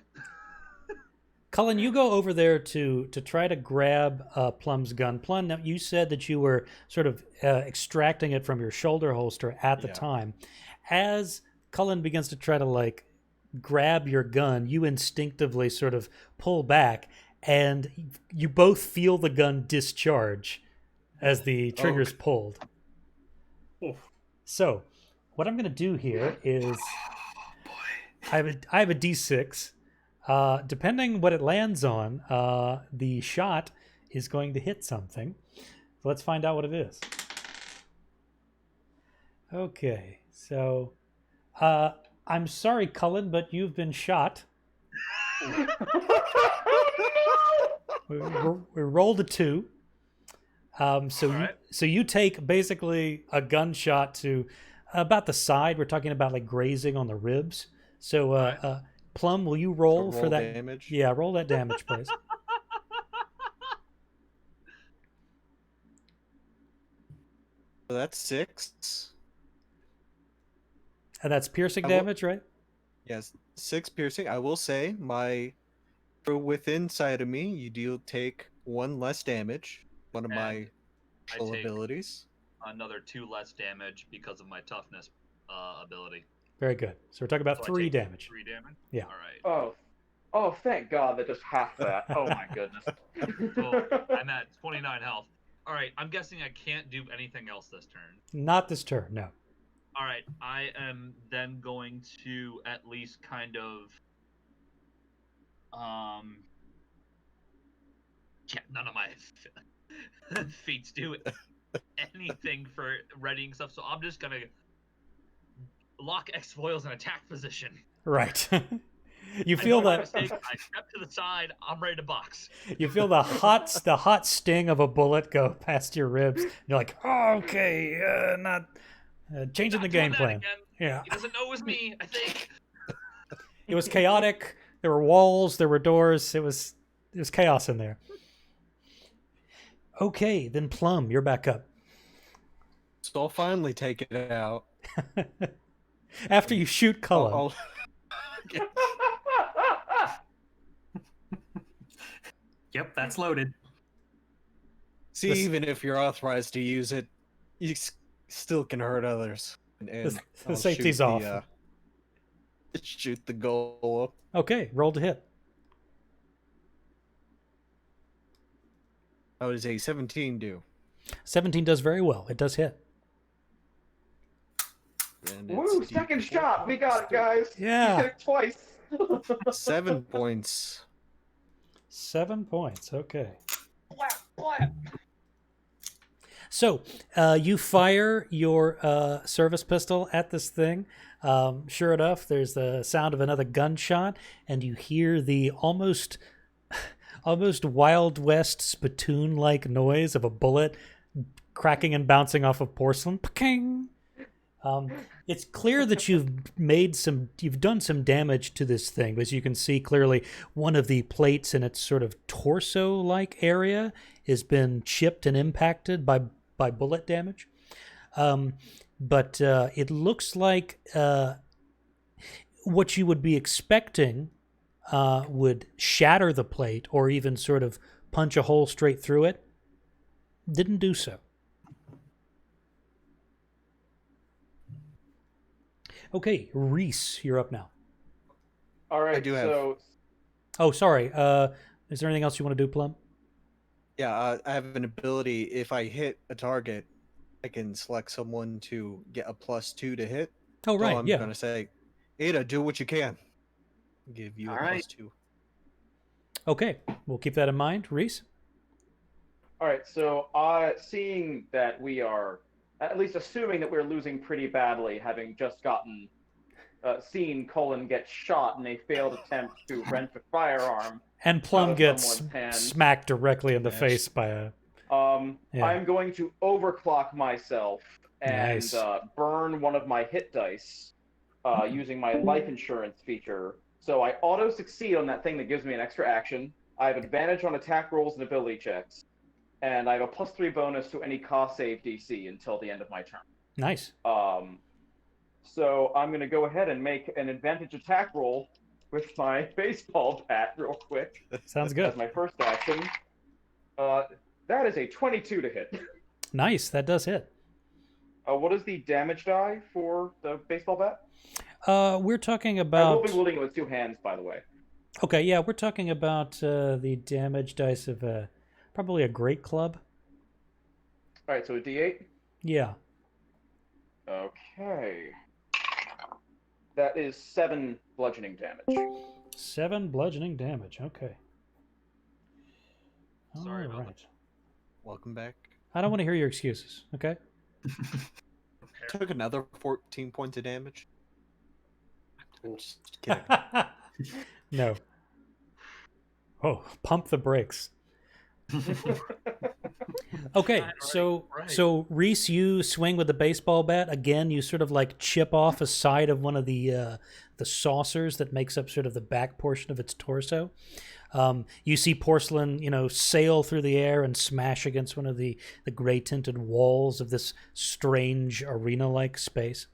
Cullen, you go over there to try to grab Plum's gun. Plum, now you said that you were sort of extracting it from your shoulder holster at the time. As Cullen begins to try to like grab your gun, you instinctively sort of pull back, and you both feel the gun discharge as the trigger's pulled. So, what I'm going to do here is I have a D6. Depending what it lands on, the shot is going to hit something. So let's find out what it is. Okay, so I'm sorry, Cullen, but you've been shot. we rolled a 2. So you take basically a gunshot to about the side. We're talking about like grazing on the ribs. So Plum, will you roll for that damage? Yeah, roll that damage, please. So that's 6. And that's piercing damage, right? Yes, 6 piercing. I will say for within side of me, you take 1 less damage. One of my abilities. Another 2 less damage because of my toughness ability. Very good. So we're talking about 3 damage. 3 damage? Yeah. All right. Oh, thank God that just half that. Oh my goodness. Cool. I'm at 29 health. All right, I'm guessing I can't do anything else this turn. Not this turn, no. All right, I am then going to at least kind of none of my feats do anything for readying stuff, so I'm just gonna lock X foils in attack position. Right. You feel that I step to the side. I'm ready to box. You feel the hot sting of a bullet go past your ribs. You're like, oh, okay, not changing the game plan. Again. Yeah, he doesn't know it was me. I think it was chaotic. There were walls. There were doors. It was chaos in there. Okay, then Plum, you're back up. So I'll finally take it out. After you shoot Cullen. Yep, that's loaded. See, even if you're authorized to use it, you still can hurt others. And the safety's off. Shoot the goal. Okay, roll to hit. How does a 17 do? 17 does very well. It does hit. Woo! Second shot. We got it, guys. Yeah. We did it twice. 7 points. 7 points. Okay. Blat. So you fire your service pistol at this thing. Sure enough, there's the sound of another gunshot, and you hear the almost Wild West spittoon-like noise of a bullet cracking and bouncing off of porcelain. Pking! It's clear that you've done some damage to this thing, because you can see clearly one of the plates in its sort of torso-like area has been chipped and impacted by bullet damage. But it looks like what you would be expecting would shatter the plate or even sort of punch a hole straight through it. Didn't do so. Okay, Reese, you're up now. All right. I do have- So Oh, sorry. Is there anything else you want to do, Plum? Yeah, I have an ability. If I hit a target, I can select someone to get a +2 to hit. Oh, So right. I'm Yeah. gonna say, Ada, do what you can. Give you All a right. +2. Okay, we'll keep that in mind. Reese? all right. So seeing that we are at least assuming that we're losing pretty badly, having just gotten seen Cullen get shot in a failed attempt to rent a firearm. And Plum out of gets someone's hand. smacked directly in the Yes. face by a... Yeah. I'm going to overclock myself and Nice. burn one of my hit dice using my life insurance feature. So I auto succeed on that thing that gives me an extra action. I have advantage on attack rolls and ability checks, and I have a +3 bonus to any cost save DC until the end of my turn. Nice. So I'm going to go ahead and make an advantage attack roll with my baseball bat real quick. Sounds good. As my first action. That is a 22 to hit. Nice. That does hit. What is the damage die for the baseball bat? We're talking I about... will be wielding it with 2 hands, by the way. Okay, yeah, we're talking about the damage dice of probably a great club. All right, so a D8. Yeah. Okay. That is 7 bludgeoning damage. 7 bludgeoning damage. Okay. Sorry All about right. Welcome back. I don't want to hear your excuses, okay? Took another 14 points of damage. Just kidding. No. Oh, pump the brakes. Okay, so Reese, you swing with the baseball bat again. You sort of like chip off a side of one of the saucers that makes up sort of the back portion of its torso. You see Porcelain, sail through the air and smash against one of the gray tinted walls of this strange arena-like space.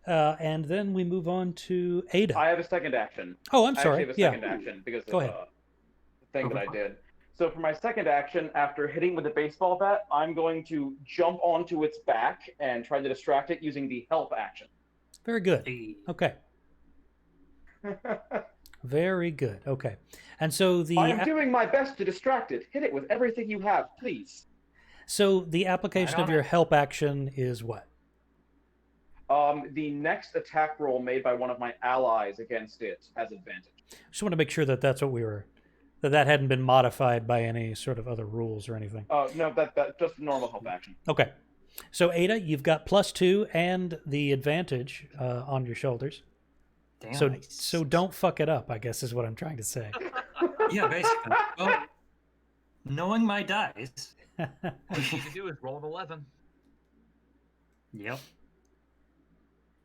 And then we move on to Ada. I have a second action. Oh, I'm sorry. I actually have a second action because Go of ahead. the thing that I did. So for my second action, after hitting with the baseball bat, I'm going to jump onto its back and try to distract it using the help action. Very good. Hey. Okay. Very good. Okay. And so I am doing my best to distract it. Hit it with everything you have, please. So the application Right of on your it. help action is what? The next attack roll made by one of my allies against it has advantage. Just want to make sure that that's what we were, that hadn't been modified by any sort of other rules or anything. No, that just normal help action. Okay. So Ada, you've got +2 and the advantage on your shoulders. Damn. So don't fuck it up, I guess is what I'm trying to say. Yeah, basically. Well, knowing my dice. All you can do is roll an 11. Yep.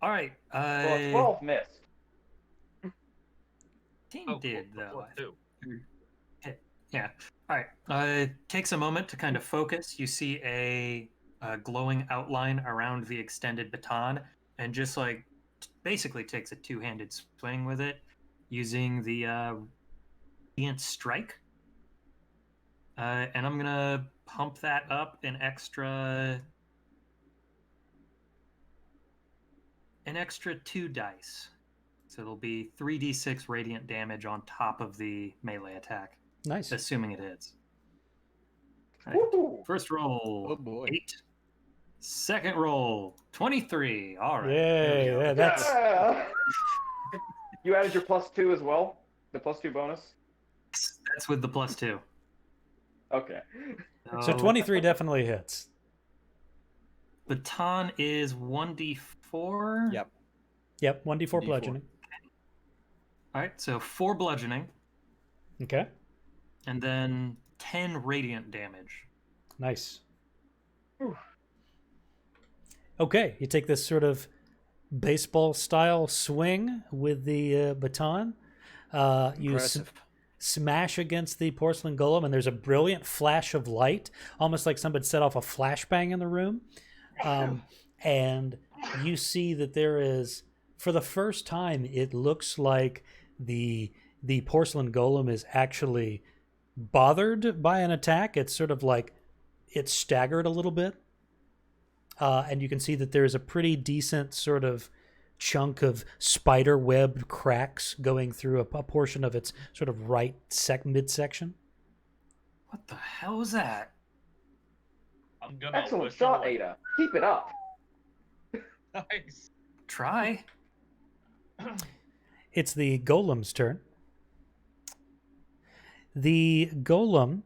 All right. Well, 12 missed. Team Oh, did cool. though. Two. Yeah. All right. Takes a moment to kind of focus. You see a glowing outline around the extended baton, and just like basically takes a two-handed swing with it, using the Radiant Strike. And I'm gonna pump that up an extra 2 dice. So it'll be 3d6 radiant damage on top of the melee attack, Nice. assuming it hits. All right. Woo! First roll, Oh boy. 8. Second roll, 23. All right. Yay, there we go. yeah, that's Yeah. You added your +2 as well? The +2 bonus? That's with the +2. Okay. so 23 definitely hits. Baton is 1d4. Yep. Yep, 1d4 1d4. bludgeoning. All right, so 4 bludgeoning, Okay. and then 10 radiant damage. Nice. Whew. Okay, you take this sort of baseball style swing with the baton. You Impressive. smash against the porcelain golem, and there's a brilliant flash of light, almost like somebody set off a flashbang in the room. And you see that there is, for the first time, it looks like the porcelain golem is actually bothered by an attack. It's sort of like it's staggered a little bit. And you can see that there's a pretty decent sort of chunk of spider web cracks going through a portion of its sort of right midsection. What the hell was that? I'm gonna Excellent whistle, shot, like, Ada. Keep it up. Nice. Try. It's the golem's turn. The golem,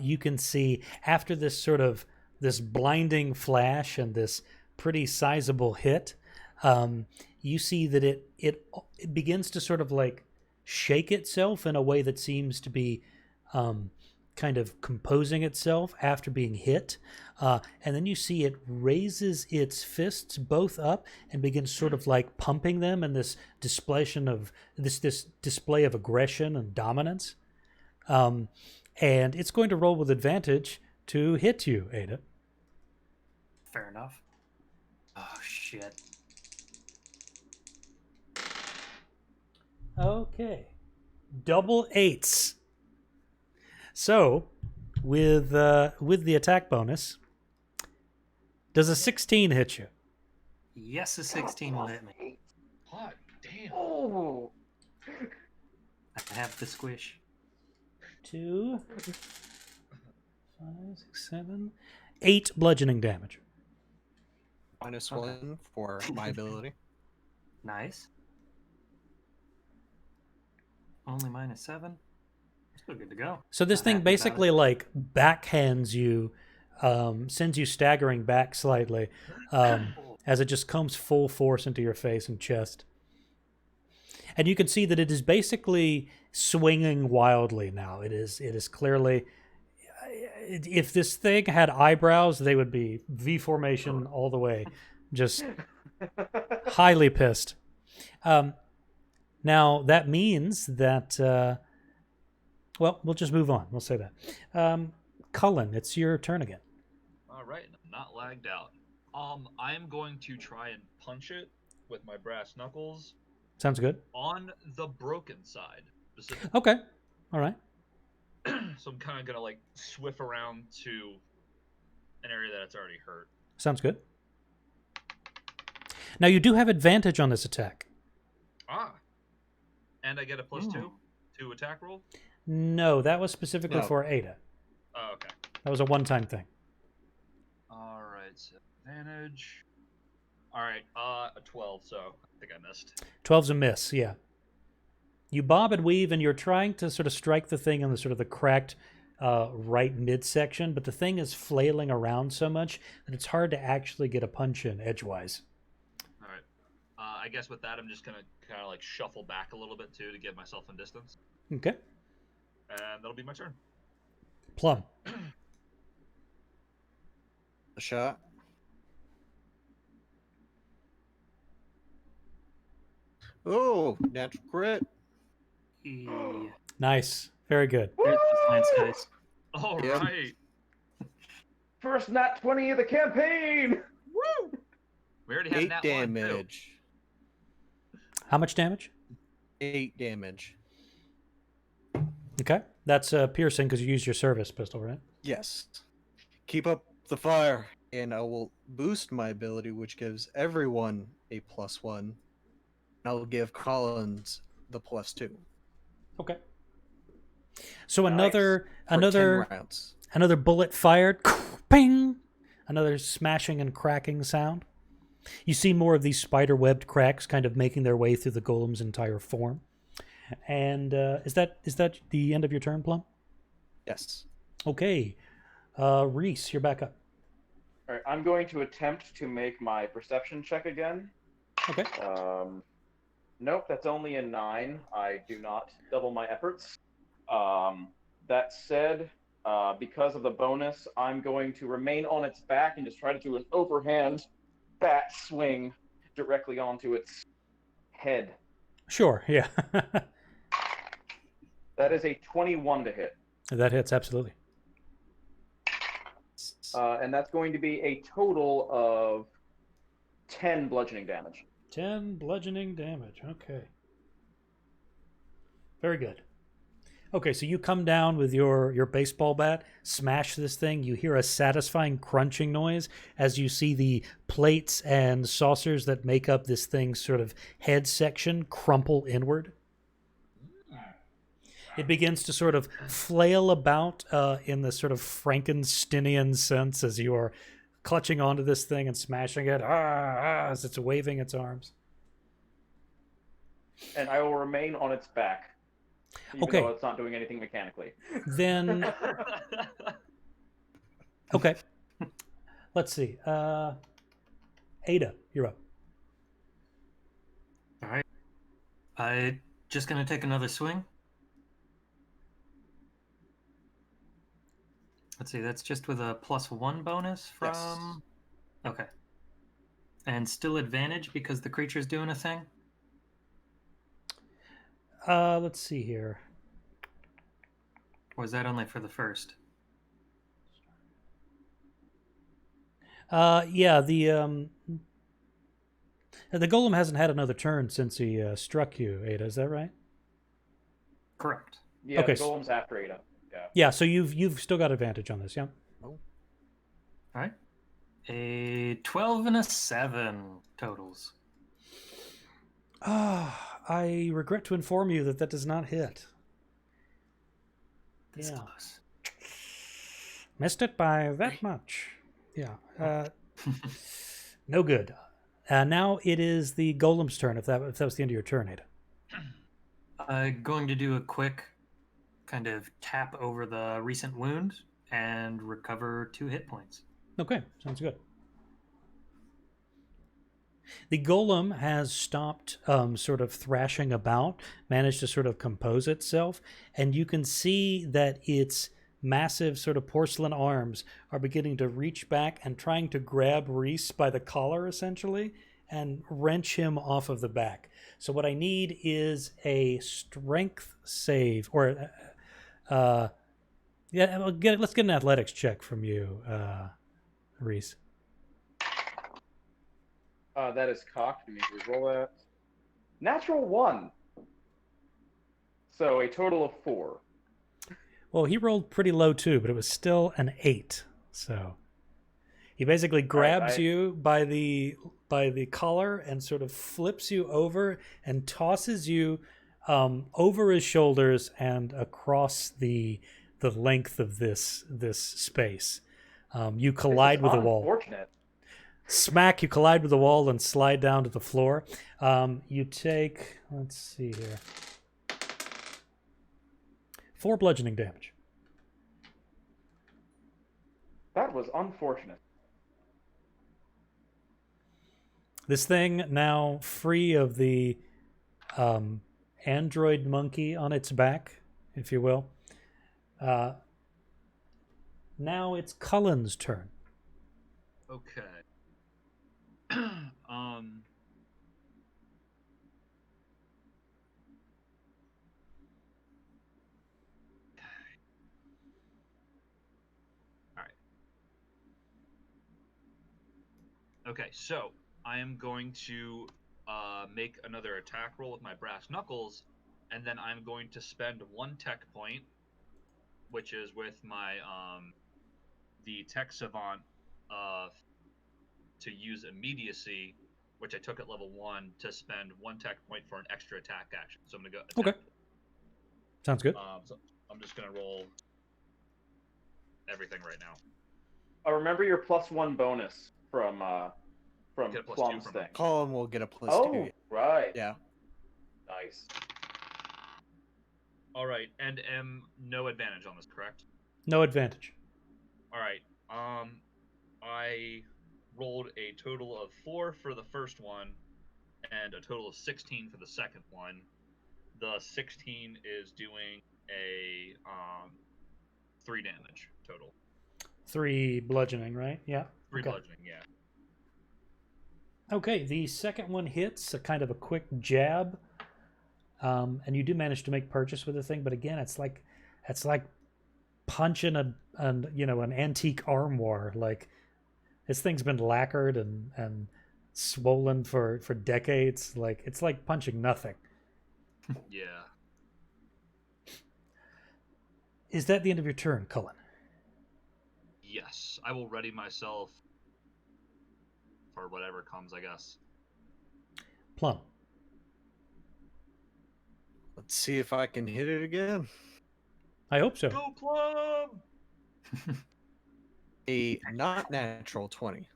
you can see after this blinding flash and this pretty sizable hit, you see that it begins to sort of like shake itself in a way that seems to be kind of composing itself after being hit. And then you see it raises its fists both up and begins sort of like pumping them in this display of aggression and dominance. And it's going to roll with advantage to hit you, Ada. Fair enough. Oh, shit. Okay. Double eights. So, with the attack bonus, does a 16 hit you? Yes, a 16 will hit me. Hot damn. Oh. I have the squish. 2, 5, 6, 7, 8 bludgeoning damage. Minus Okay. 1 for my ability. Nice. Only -7. Still good to go. So this Not thing happy about basically it. like backhands you, sends you staggering back slightly, as it just comes full force into your face and chest. And you can see that it is basically swinging wildly now. It is clearly, if this thing had eyebrows, they would be V formation all the way, just highly pissed. Now that means that, well, we'll just move on. We'll say that. Cullen, it's your turn again. All right, I'm not lagged out. I am going to try and punch it with my brass knuckles Sounds good. on the broken side, specifically. Okay. All right. So I'm kind of gonna like swift around to an area that it's already hurt. Sounds good. Now you do have advantage on this attack. And I get a +2 to attack roll. No, that was specifically No. for Ada. Oh, okay. That was a one-time thing. All right, so advantage. All right, a 12. So I think I missed. 12's a miss, yeah. You bob and weave, and you're trying to sort of strike the thing in the sort of the cracked right midsection, but the thing is flailing around so much that it's hard to actually get a punch in edgewise. All right. I guess with that, I'm just gonna kind of like shuffle back a little bit too to give myself some distance, Okay. and that'll be my turn. Plum. A shot. Oh, natural crit. Yeah. Nice. Very good. There's the science dice. All Yep. right. First nat 20 of the campaign. Woo! We already had 8 that one too. damage. How much damage? 8 damage. Okay. That's piercing because you used your service pistol, right? Yes. Keep up the fire, and I will boost my ability, which gives everyone a +1. And I'll give Collins the +2. Okay. So Nice. another For 10 rounds. another bullet fired. Ping! Another smashing and cracking sound. You see more of these spider-webbed cracks kind of making their way through the golem's entire form. And is that the end of your turn, Plum? Yes. Okay. Reese, you're back up. All right, I'm going to attempt to make my perception check again. Okay. Nope, that's only a 9. I do not double my efforts. That said, because of the bonus, I'm going to remain on its back and just try to do an overhand bat swing directly onto its head. Sure, yeah. That is a 21 to hit. That hits, absolutely. And that's going to be a total of 10 bludgeoning damage. 10 bludgeoning damage. Okay. Very good. Okay, so you come down with your baseball bat, smash this thing. You hear a satisfying crunching noise as you see the plates and saucers that make up this thing's sort of head section crumple inward. It begins to sort of flail about in the sort of Frankensteinian sense as you are clutching onto this thing and smashing it as it's waving its arms. And I will remain on its back. Even Okay. though it's not doing anything mechanically. Then, okay. Let's see. Ada, you're up. All right. I just gonna take another swing. Let's see. That's just with a +1 bonus from. Yes. Okay. And still advantage because the creature's doing a thing. Let's see here. Or is that only for the first? Yeah, the golem hasn't had another turn since he struck you, Ada. Is that right? Correct. Yeah, Okay. the golem's after Ada. Yeah. Yeah. So you've still got advantage on this. Yeah. All right. A 12 and a 7 totals. I regret to inform you that that does not hit. This Yeah. close. Missed it by that much. Yeah. No good. Now it is the golem's turn. If that was the end of your turn, Ada. Going to do a quick kind of tap over the recent wound and recover 2 hit points. Okay, sounds good. The golem has stopped sort of thrashing about, managed to sort of compose itself, and you can see that its massive sort of porcelain arms are beginning to reach back and trying to grab Reese by the collar, essentially, and wrench him off of the back. So what I need is a strength save, or let's get an athletics check from you, Reese. That is cocked. Let me roll that. Natural 1. So a total of 4. Well, he rolled pretty low too, but it was still an 8. So he basically grabs you by the collar and sort of flips you over and tosses you over his shoulders and across the length of this space. You collide with the wall. Unfortunate. Smack, you collide with the wall and slide down to the floor. You take, let's see here, 4 bludgeoning damage. That was unfortunate. This thing, now free of the android monkey on its back, if you will. Now it's Cullen's turn. Okay. All right. Okay, so I am going to make another attack roll with my brass knuckles, and then I'm going to spend 1 tech point, which is with my the tech savant to use immediacy, which I took at level 1, to spend 1 tech point for an extra attack action. So I'm gonna go attack. Okay. Sounds good. So I'm just gonna roll everything right now. Remember your +1 bonus from Get a +2 Plum's from thing. it. Colin will get a +2. Oh, right. Yeah. Nice. All right, and no advantage on this, correct? No advantage. All right. I rolled a total of 4 for the first one, and a total of 16 for the second one. The 16 is doing a 3 damage total. 3 bludgeoning, right? Yeah. 3 Okay. bludgeoning, yeah. Okay, the second one hits, a kind of a quick jab, and you do manage to make purchase with the thing, but again, it's like punching an antique armoire. Like, this thing's been lacquered and swollen for decades. Like, it's like punching nothing. Yeah. Is that the end of your turn, Cullen? Yes, I will ready myself for whatever comes, I guess. Plum. Let's see if I can hit it again. I hope so. Go Plum! A not natural 20.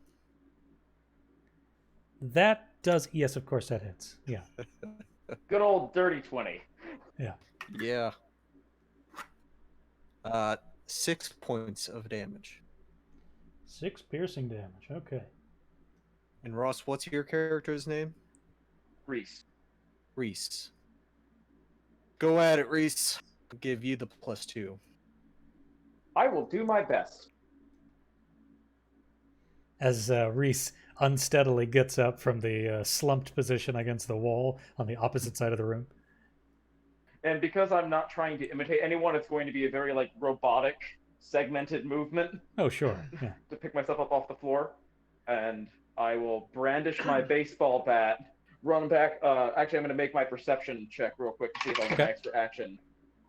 That does, yes, of course that hits. Yeah. Good old dirty 20. Yeah. 6 points of damage. 6 piercing damage. Okay. And Ross, what's your character's name? Reese. Reese. Go at it, Reese. I'll give you the +2. I will do my best. As Reese unsteadily gets up from the slumped position against the wall on the opposite side of the room. And because I'm not trying to imitate anyone, it's going to be a very like robotic, segmented movement Oh, sure. Yeah. to pick myself up off the floor. And I will brandish my baseball bat, run back. Actually, I'm going to make my perception check real quick to see if I have an extra action.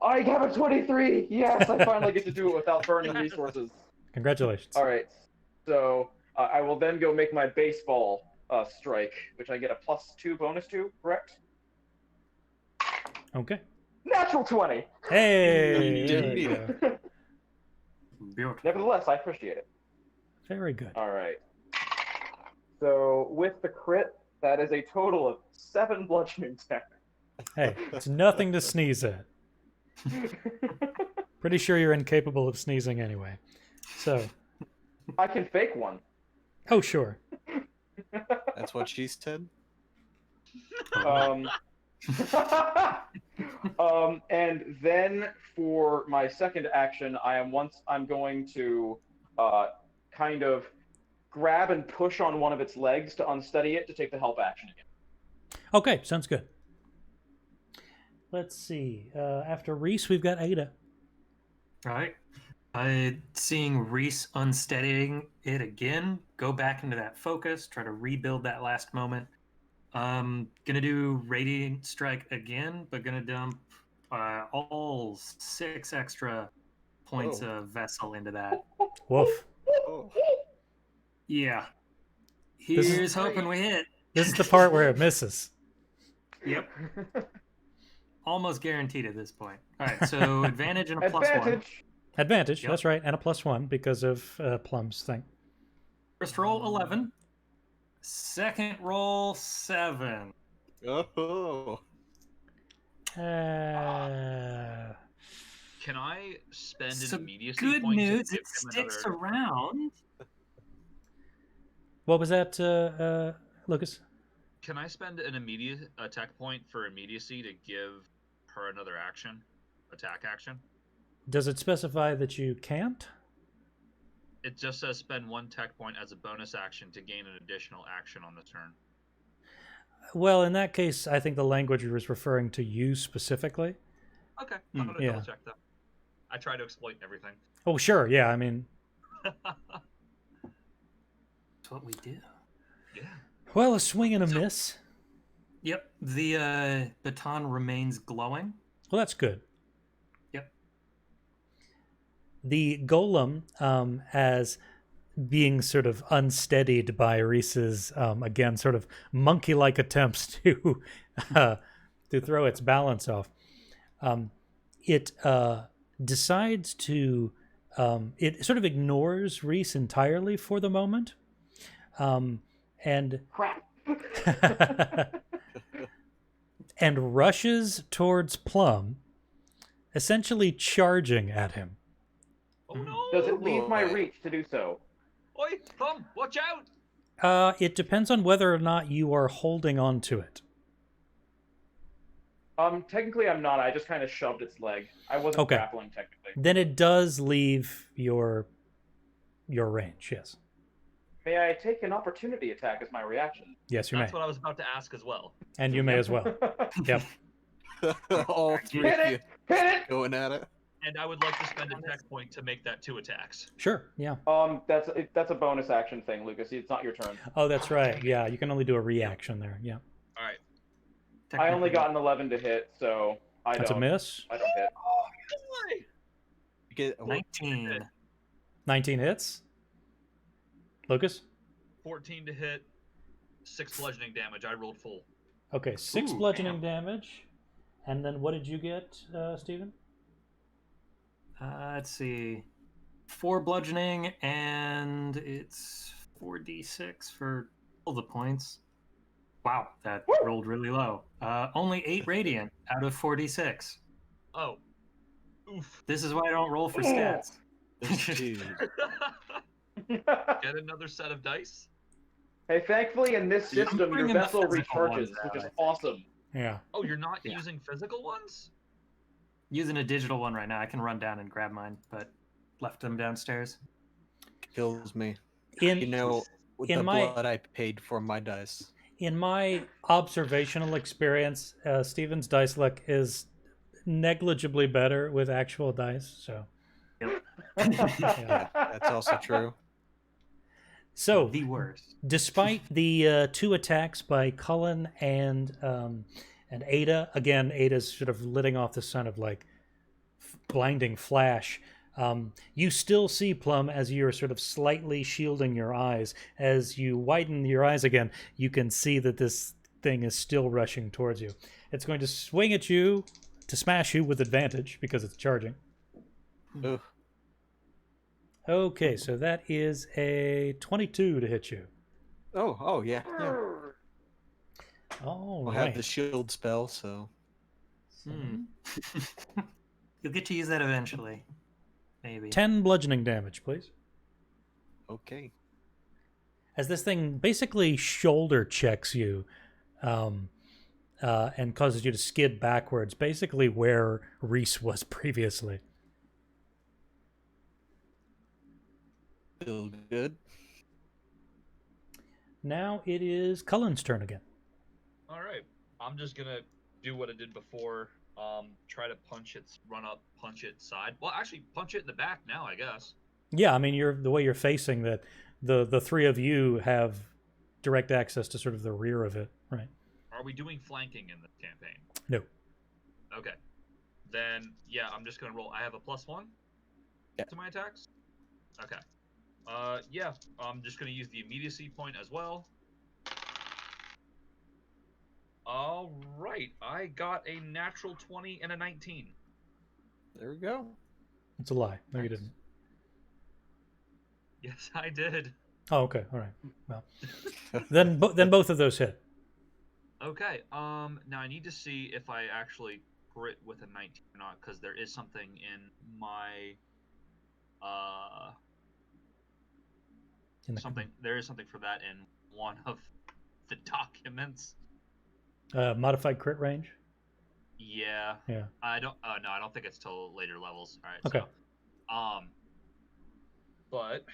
I have a 23! Yes, I finally get to do it without burning resources. Congratulations. All right. So I will then go make my baseball strike, which I get a +2 bonus to, correct? Okay. Natural 20! Hey! You there we did. go. Beautiful. Nevertheless, I appreciate it. Very good. All right. So with the crit, that is a total of 7 bludgeoning damage. Hey, it's nothing to sneeze at. Pretty sure you're incapable of sneezing anyway. So, I can fake one. oh, sure. That's what she said? And then for my second action, I'm going to kind of grab and push on one of its legs to unsteady it to take the help action again. Okay, sounds good. Let's see. After Reese, we've got Ada. All right. Seeing Reese unsteadying it again, go back into that focus, try to rebuild that last moment. Gonna do Radiant Strike again, but gonna dump all 6 extra points of Vessel into that. Woof. Oh. Yeah. This is Here's hoping we hit. This is the part where it misses. Yep. Almost guaranteed at this point. All right, so advantage and a +1. Advantage! Advantage, Yep. that's right, and a +1 because of Plum's thing. First roll 11. Second roll 7. Oh. Can I spend So an immediacy good point to news, give it him sticks another... around. What was that, Lucas? Can I spend an immediate attack point for immediacy to give her another action? Attack action? Does it specify that you can't? It just says spend 1 tech point as a bonus action to gain an additional action on the turn. Well, in that case, I think the language was referring to you specifically. Okay, I'm gonna yeah. double check that. I try to exploit everything. Oh, sure, yeah, I mean... That's what we do. Yeah. Well, a swing and a miss. Yep, the baton remains glowing. Well, that's good. Yep. The golem, as being sort of unsteadied by Reese's, again, sort of monkey-like attempts to throw its balance off, it decides to, it sort of ignores Reese entirely for the moment, and Crap! and rushes towards Plum, essentially charging at him. Oh no! Does it leave my reach to do so? Oi, Plum, watch out! It depends on whether or not you are holding on to it. Technically I'm not. I just kind of shoved its leg. I wasn't Okay. grappling technically. Then it does leave your range, yes. May I take an opportunity attack as my reaction? Yes, you may. That's what I was about to ask as well. And you may as well. Yep. All three Hit of you it! Hit it! going at it. And I would like to spend a tech point to make that 2 attacks. Sure. Yeah. That's a bonus action thing, Lucas. It's not your turn. Oh, that's right. Yeah, you can only do a reaction there. Yeah. All right. I only got an 11 to hit, so That's a miss. I don't hit. You get 19. 19 hits. Lucas? 14 to hit, 6 bludgeoning damage. I rolled full. Okay, 6 bludgeoning damage. And then what did you get, Steven? Let's see. 4 bludgeoning, and it's 4d6 for all the points. Wow, that rolled really low. Only 8 radiant out of 4d6. Oh. Oof. This is why I don't roll for stats. Dude. Get another set of dice. Hey, thankfully in this system, your bringing the vessel physical recharges, ones out, which is I think. awesome. Yeah. Oh, you're not Yeah. using physical ones? Using a digital one right now. I can run down and grab mine, but left them downstairs. Kills me. In You know, with in the my- blood I paid for my dice. in my observational experience, Steven's dice luck is negligibly better with actual dice. So Yeah, that's also true. So The worst. despite the 2 attacks by Cullen and Ada, again, Ada's sort of letting off the sun of like blinding flash. You still see Plum as you're sort of slightly shielding your eyes. As you widen your eyes again, you can see that this thing is still rushing towards you. It's going to swing at you to smash you with advantage because it's charging. Ugh. Okay, so that is a 22 to hit you. Oh, yeah. All We'll right. have the shield spell, so You'll get to use that eventually. Maybe. 10 bludgeoning damage, please. okay. As this thing basically shoulder checks you and causes you to skid backwards, basically where Reese was previously. Feel good. Now it is Cullen's turn again. All right. I'm just going to do what I did before. Try to punch its run up, punch it side. Well, actually, punch it in the back now, I guess. Yeah, I mean, the way you're facing that, the 3 of you have direct access to sort of the rear of it, right? Are we doing flanking in this campaign? No. Okay. Then, yeah, I'm just going to roll. I have a +1 Yeah. to my attacks? Okay. Yeah, I'm just going to use the immediacy point as well. All right. I got a natural 20 and a 19. There we go. It's a lie. No, you didn't. Yes, I did. Oh, okay. All right. Well, then both of those hit. Okay. Now I need to see if I actually crit with a 19 or not, because there is something in my there is something for that in one of the documents. Modified crit range. Yeah. Yeah. I don't. No, I don't think it's till later levels. All right. Okay. So, but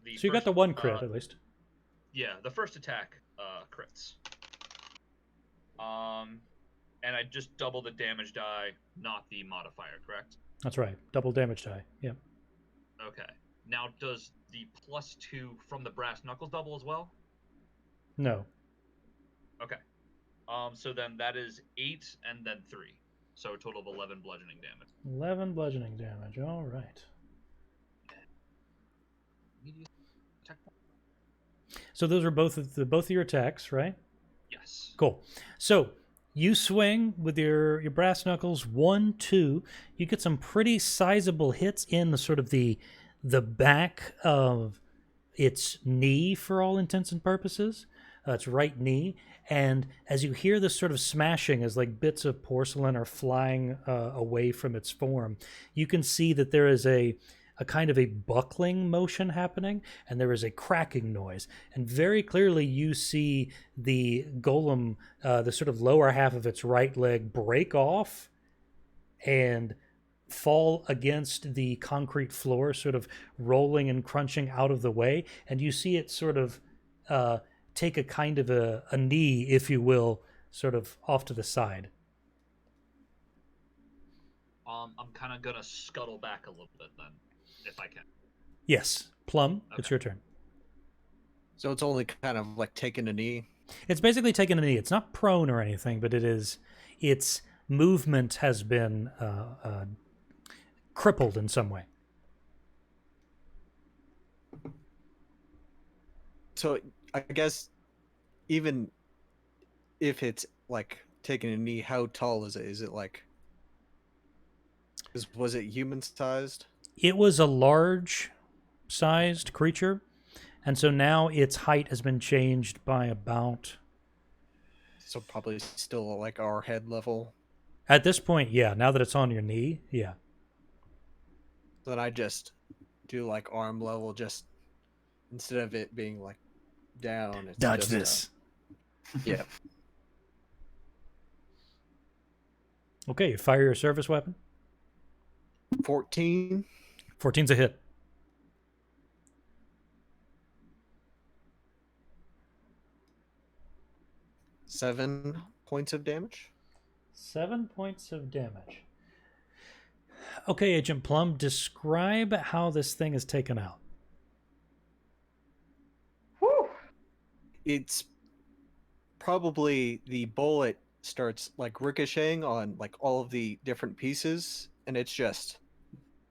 the So you got first, the 1 crit at least. Yeah, the first attack crits. And I just double the damage die, not the modifier, correct? That's right. Double damage die. Yeah. Okay. Now, does the +2 from the brass knuckles double as well? No. Okay. So then that is 8 and then 3. So a total of 11 bludgeoning damage. 11 bludgeoning damage. All right. Attack. So those are both of your attacks, right? Yes. Cool. So you swing with your brass knuckles 1, 2. You get some pretty sizable hits in the sort of the back of its knee for all intents and purposes. Its right knee. And as you hear this sort of smashing as like bits of porcelain are flying away from its form, you can see that there is a kind of a buckling motion happening, and there is a cracking noise. And very clearly you see the golem, the sort of lower half of its right leg break off and fall against the concrete floor, sort of rolling and crunching out of the way. And you see it sort of take a kind of a knee, if you will, sort of off to the side. I'm kind of gonna scuttle back a little bit then, if I can. Yes. Plum, it's Okay. your turn. So it's only kind of like taking a knee. It's basically taking a knee. It's not prone or anything, but its movement has been crippled in some way. So I guess even if it's like taking a knee, how tall is it? Is it like was it human sized? It was a large-sized creature, and so now its height has been changed by about... So probably still like our head level. At this point, yeah. Now that it's on your knee, yeah. Then I just do like arm level, just instead of it being like down. It's Dodge just, this. Yeah. Okay, you fire your service weapon. 14. 14's a hit. Seven points of damage. 7 points of damage. Okay, Agent Plum, describe how this thing is taken out. Whew. It's probably the bullet starts like ricocheting on like all of the different pieces, and it's just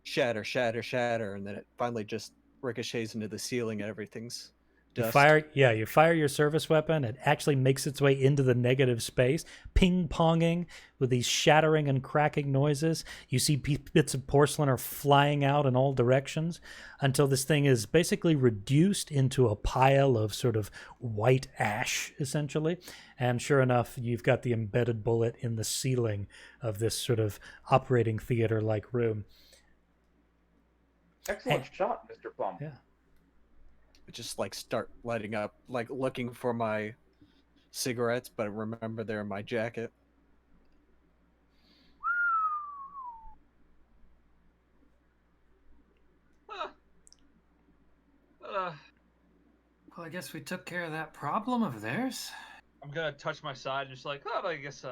shatter, shatter, shatter, and then it finally just ricochets into the ceiling and everything's You dust. you fire your service weapon. It actually makes its way into the negative space, ping-ponging with these shattering and cracking noises. You see bits of porcelain are flying out in all directions until this thing is basically reduced into a pile of sort of white ash, essentially. And sure enough, you've got the embedded bullet in the ceiling of this sort of operating theater-like room. Excellent Hey. shot, Mr. Plum. Yeah. Just like start lighting up, like looking for my cigarettes, but remember they're in my jacket. Well, I guess we took care of that problem of theirs. I'm gonna touch my side and just like, oh, I guess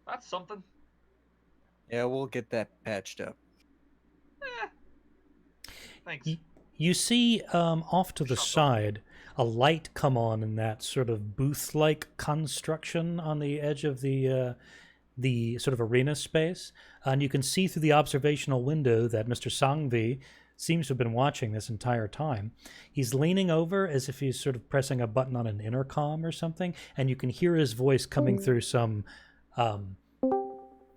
that's something. Yeah, we'll get that patched up. Thanks. You see off to the Shut up. side a light come on in that sort of booth-like construction on the edge of the sort of arena space. And you can see through the observational window that Mr. Sangvi seems to have been watching this entire time. He's leaning over as if he's sort of pressing a button on an intercom or something, and you can hear his voice coming through some...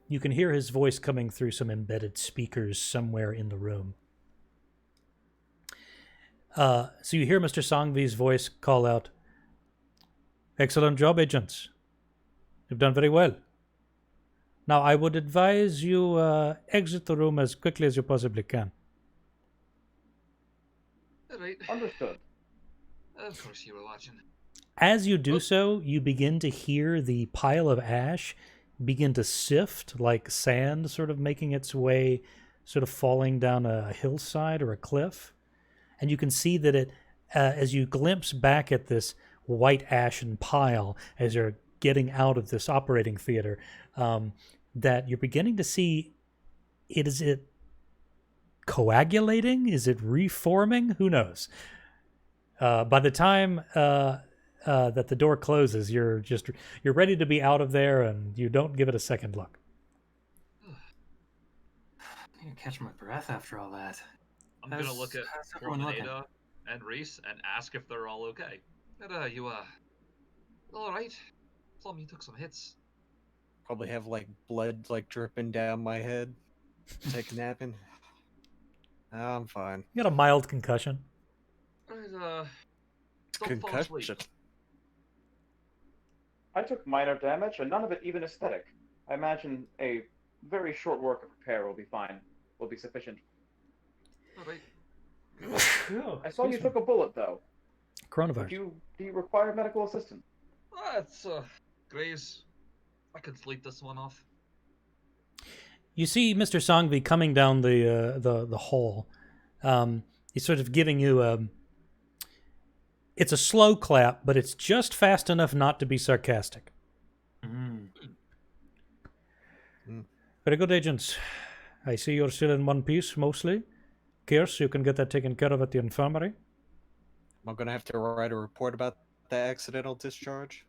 you can hear his voice coming through some embedded speakers somewhere in the room. So you hear Mr. Sangvi's voice call out, "Excellent job, agents. You've done very well. Now, I would advise you exit the room as quickly as you possibly can." All right. Understood. Of course you were watching. As you do so, you begin to hear the pile of ash begin to sift like sand, sort of making its way, sort of falling down a hillside or a cliff. And you can see that it, as you glimpse back at this white ashen pile, as you're getting out of this operating theater, that you're beginning to see, is it coagulating? Is it reforming? Who knows? By the time that the door closes, you're ready to be out of there, and you don't give it a second look. I can't catch my breath after all that. I'm gonna look at how's everyone looking? Promenada and Reese and ask if they're all okay. You all right? Plum, you took some hits. Probably have like blood like dripping down my head. Take a napping. I'm fine. You got a mild concussion. Don't fall asleep. Concussion. I took minor damage, and none of it even aesthetic. I imagine a very short work of repair will be fine. Will be sufficient. All right. I saw you took a bullet, though. Coronavirus. Do you require medical assistance? It's Graze. I can sleep this one off. You see Mr. Sangvi coming down the hall. He's sort of giving you it's a slow clap, but it's just fast enough not to be sarcastic. Mm. Very good, agents. I see you're still in one piece, mostly. KEERSE, you can get that taken care of at the infirmary. I'm gonna have to write a report about the accidental discharge.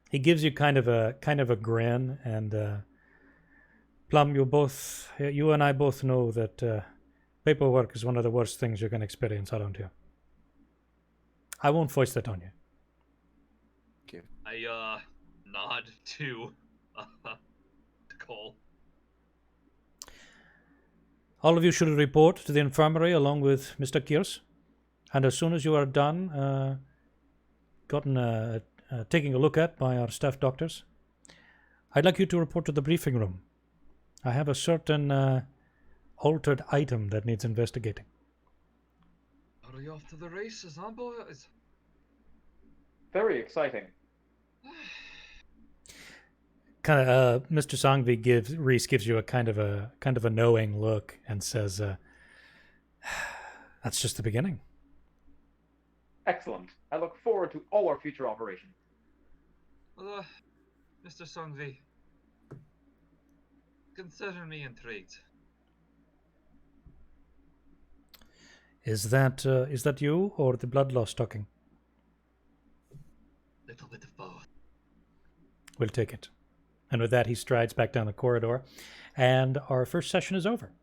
He gives you kind of a grin, and Plum, you and I both know that paperwork is one of the worst things you can experience around here. I won't foist that on you. I nod to Cole. All of you should report to the infirmary along with Mr. KEERSE, and as soon as you are done, taking a look at by our staff doctors, I'd like you to report to the briefing room. I have a certain altered item that needs investigating. Are we off to the races, huh, boys? Very exciting. Kind of, Mr. Songvi Reese gives you a kind of a knowing look and says, "That's just the beginning." Excellent. I look forward to all our future operations. Well, Mr. Songvi, consider me intrigued. Is that you or the blood loss talking? Little bit of both. We'll take it. And with that, he strides back down the corridor, and our first session is over.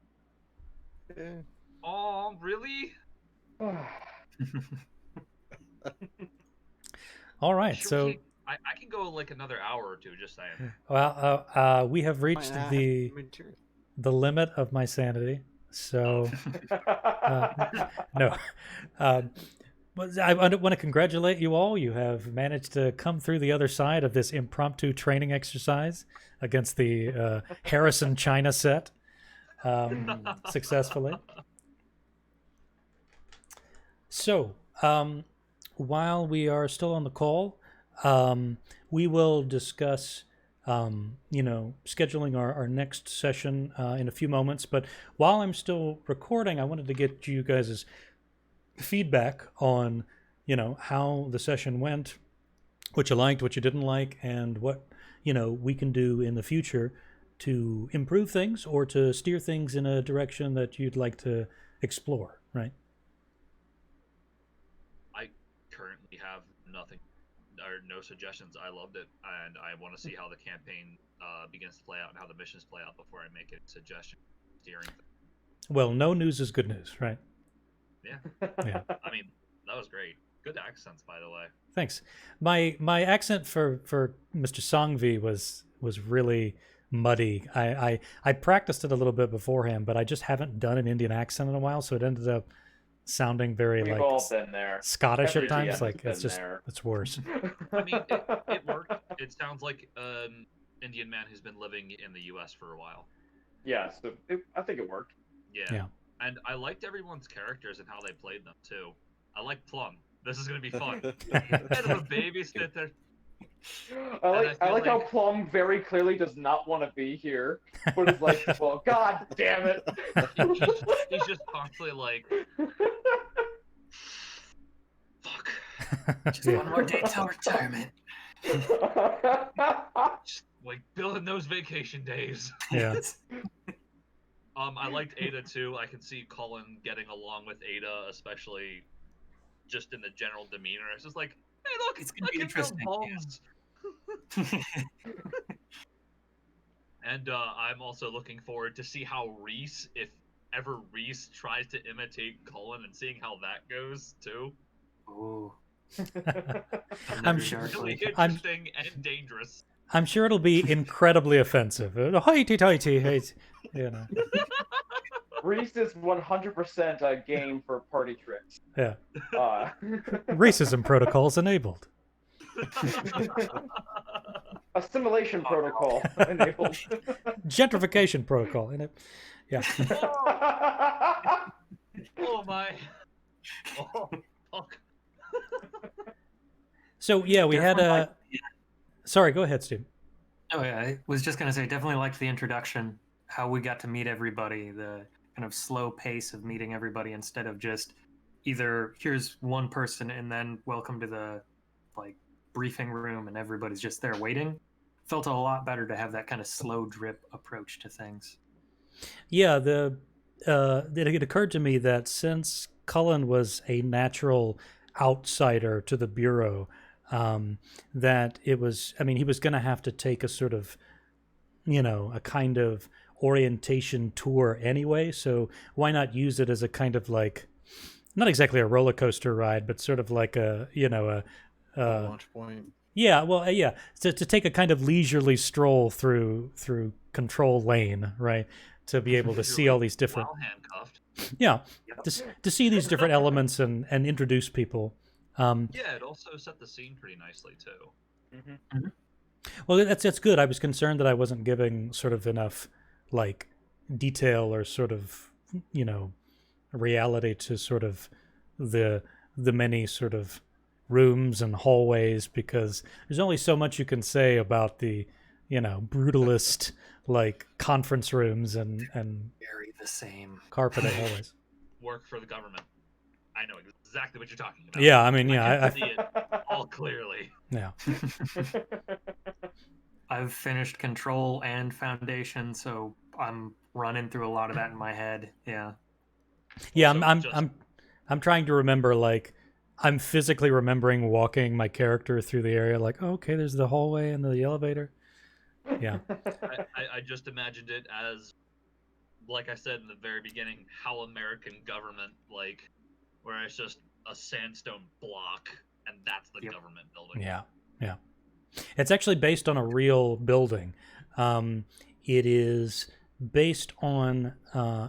Yeah. Oh, really? All right, Sure, so I can go like another hour or two, just saying. well, we have reached Why not? the limit of my sanity. So no, but I want to congratulate you all. You have managed to come through the other side of this impromptu training exercise against the Harrison China set successfully. So, while we are still on the call, we will discuss, scheduling our next session in a few moments. But while I'm still recording, I wanted to get you guys' feedback on, how the session went, what you liked, what you didn't like, and what, we can do in the future to improve things or to steer things in a direction that you'd like to explore, right? I currently have nothing or no suggestions. I loved it, and I want to see how the campaign begins to play out and how the missions play out before I make a suggestion steering. Well, no news is good news, right? Yeah. Yeah. I mean, that was great. Good accents, by the way. Thanks. My accent for Mr. Songvi was really muddy. I practiced it a little bit beforehand, but I just haven't done an Indian accent in a while, so it ended up sounding very We've like all been there. Scottish Every at times. GM Like has it's been there. it's worse. I mean, it worked. It sounds like an Indian man who's been living in the U.S. for a while. Yeah, so I think it worked. Yeah. And I liked everyone's characters and how they played them, too. I like Plum. This is going to be fun. Kind of a babysitter. I like how Plum very clearly does not want to be here, but is like, well, god damn it. He's just constantly like, fuck. Just one more day till retirement. Just, like, building those vacation days. Yeah. I liked Ada too. I can see Cullen getting along with Ada, especially just in the general demeanor. It's just like, hey, look, It's gonna look be at those interesting, balls. And I'm also looking forward to see how Reese, if ever Reese tries to imitate Cullen, and seeing how that goes too. Ooh. I'm It's sure. really interesting and dangerous. I'm sure it'll be incredibly offensive. Hoity-toity, Reese is 100% a game for party tricks. Yeah. Racism protocols enabled. Assimilation protocol enabled. Gentrification protocol in it. Yeah. Oh my. Oh, fuck. So yeah, we had a. Sorry, go ahead, Steve. Oh yeah, I was just gonna say, definitely liked the introduction, how we got to meet everybody, the kind of slow pace of meeting everybody instead of just either here's one person and then welcome to the briefing room and everybody's just there waiting. felt a lot better to have that kind of slow drip approach to things. Yeah, it occurred to me that since Cullen was a natural outsider to the Bureau, that it was, I mean, he was going to have to take a sort of, a kind of orientation tour anyway. So why not use it as a kind of like, not exactly a roller coaster ride, but sort of like a launch point. Yeah, well, yeah, to take a kind of leisurely stroll through Control Lane, right? To be able to see all these different, While handcuffed. yeah, Yep. to see these different elements and introduce people. Yeah, it also set the scene pretty nicely too. Mm-hmm. Well, that's good. I was concerned that I wasn't giving sort of enough like detail or sort of reality to sort of the many sort of rooms and hallways, because there's only so much you can say about the brutalist like conference rooms and Very the same. carpeted hallways. Work for the government. I know exactly what you're talking about. Yeah, I mean, yeah, I can see it all clearly. yeah. I've finished Control and Foundation, so I'm running through a lot of that in my head. Yeah. Yeah, Also, I'm trying to remember, like, I'm physically remembering walking my character through the area, like, oh, okay, there's the hallway and the elevator. Yeah. I just imagined it as, like I said in the very beginning, how American government, like, where it's just a sandstone block, and that's the Yep. government building. Yeah, yeah. It's actually based on a real building. It is based on, I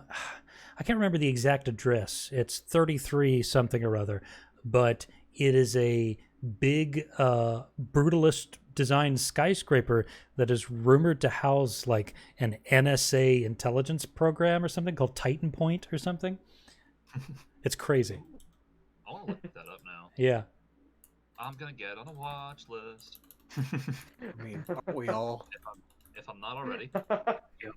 can't remember the exact address. It's 33 something or other, but it is a big brutalist designed skyscraper that is rumored to house like an NSA intelligence program or something called Titan Point or something. It's crazy. I want to look that up now. Yeah. I'm gonna get on a watch list I mean, aren't we all? if I'm not already.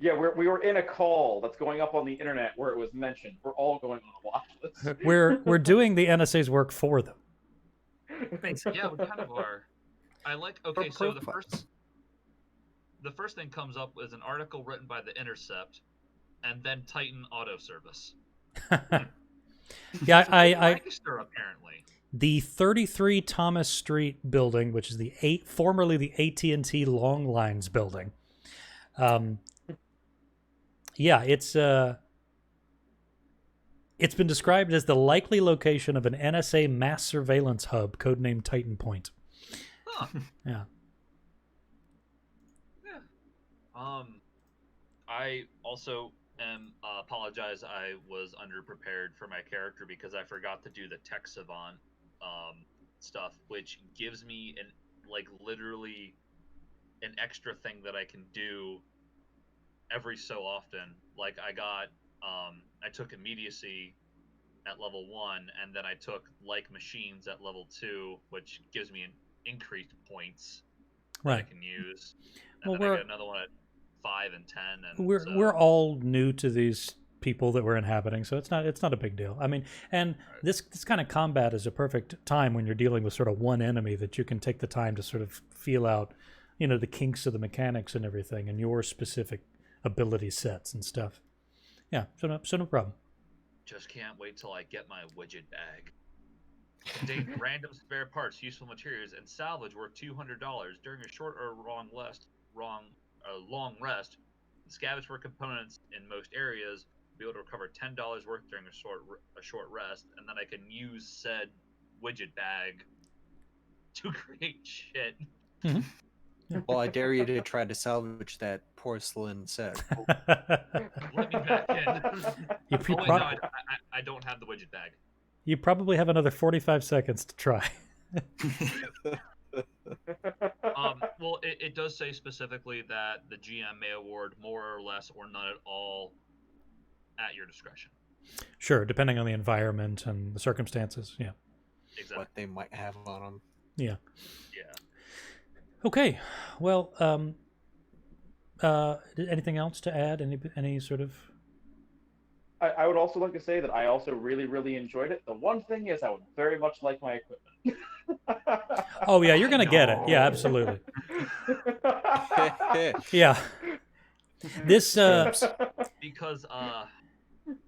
Yeah, we were in a call that's going up on the internet where it was mentioned. We're all going on a watch list. We're doing the NSA's work for them. Basically. Yeah, we kind of are. I like. Okay, For so the profiles. first thing comes up is an article written by The Intercept, and then Titan Auto Service. Yeah, I Lancaster, apparently. the 33 Thomas Street building, which is the formerly the AT&T Long Lines building. Yeah, it's been described as the likely location of an NSA mass surveillance hub, codenamed Titan Point. Huh. Yeah. Yeah. I also apologize. I was underprepared for my character because I forgot to do the tech savant stuff, which gives me literally an extra thing that I can do every so often. Like I took immediacy at level 1, and then I took like machines at level 2, which gives me an increased points that I Right. can use. And Well, then I we're get another one at 5 and 10, and we're all new to these people that we're inhabiting, so it's not a big deal. I mean, and this kind of combat is a perfect time when you're dealing with sort of one enemy that you can take the time to sort of feel out, the kinks of the mechanics and everything, and your specific ability sets and stuff. Yeah, so no problem. just can't wait till I get my widget bag. Contains random spare parts, useful materials, and salvage worth $200 during a short or long rest. Scavenge for components in most areas. Be able to recover $10 worth during a short rest, and then I can use said widget bag to create shit. Well, I dare you to try to salvage that porcelain set. Let me back in. You Oh, wait, no, I don't have the widget bag. You probably have another 45 seconds to try. Well, it does say specifically that the GM may award more or less or none at all at your discretion. Sure, depending on the environment and the circumstances. Yeah. Exactly. What they might have on them. Yeah. Yeah. Okay. Well, anything else to add? Any sort of? I would also like to say that I also really, really enjoyed it. The one thing is I would very much like my equipment. Oh yeah, you're gonna get it. Yeah, absolutely. Yeah. This because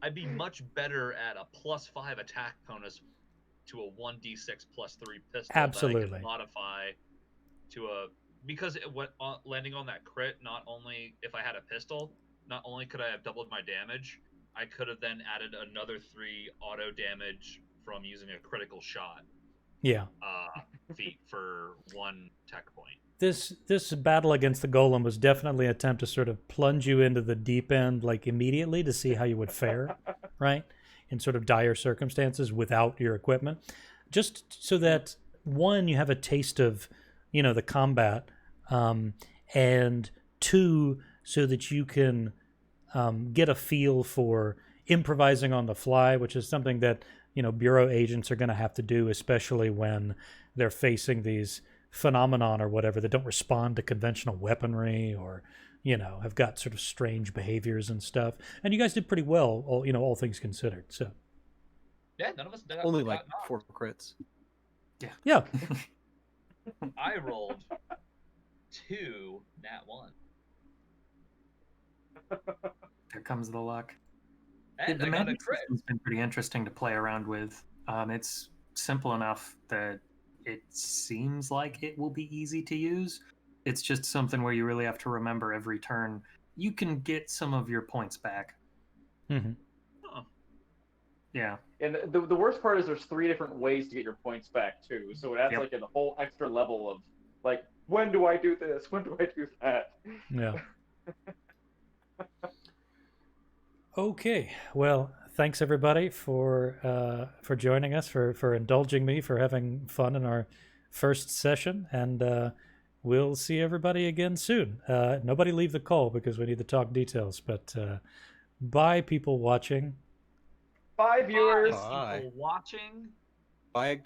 I'd be much better at a +5 attack bonus to a 1d6 +3 pistol that I Absolutely. can modify to a, because it went landing on that crit. Not only if I had a pistol, not only could I have doubled my damage, I could have then added another 3 auto damage from using a critical shot yeah. feat for 1 tech point. This battle against the golem was definitely an attempt to sort of plunge you into the deep end, like immediately, to see how you would fare, right, in sort of dire circumstances without your equipment, just so that one, you have a taste of, you know, the combat, and two, so that you can get a feel for improvising on the fly, which is something that, you know, bureau agents are going to have to do, especially when they're facing these phenomenon or whatever that don't respond to conventional weaponry, or, you know, have got sort of strange behaviors and stuff. And you guys did pretty well, all, you know, all things considered. So Yeah, none of us got, Only got like knocked. 4 crits. yeah. I rolled 2 nat 1. There comes the luck. And The I got a magic crit. system's been pretty interesting to play around with. It's simple enough that it seems like it will be easy to use. It's just something where you really have to remember every turn. You can get some of your points back. Mm-hmm. Oh. Yeah. And the worst part is there's 3 different ways to get your points back too. So it adds Yep. like a whole extra level of like, when do I do this? When do I do that? Yeah. Okay. Well, thanks everybody for joining us, for indulging me, for having fun in our first session, and we'll see everybody again soon. Nobody leave the call because we need to talk details. But bye, people watching. Bye, viewers. Bye. People watching. Bye,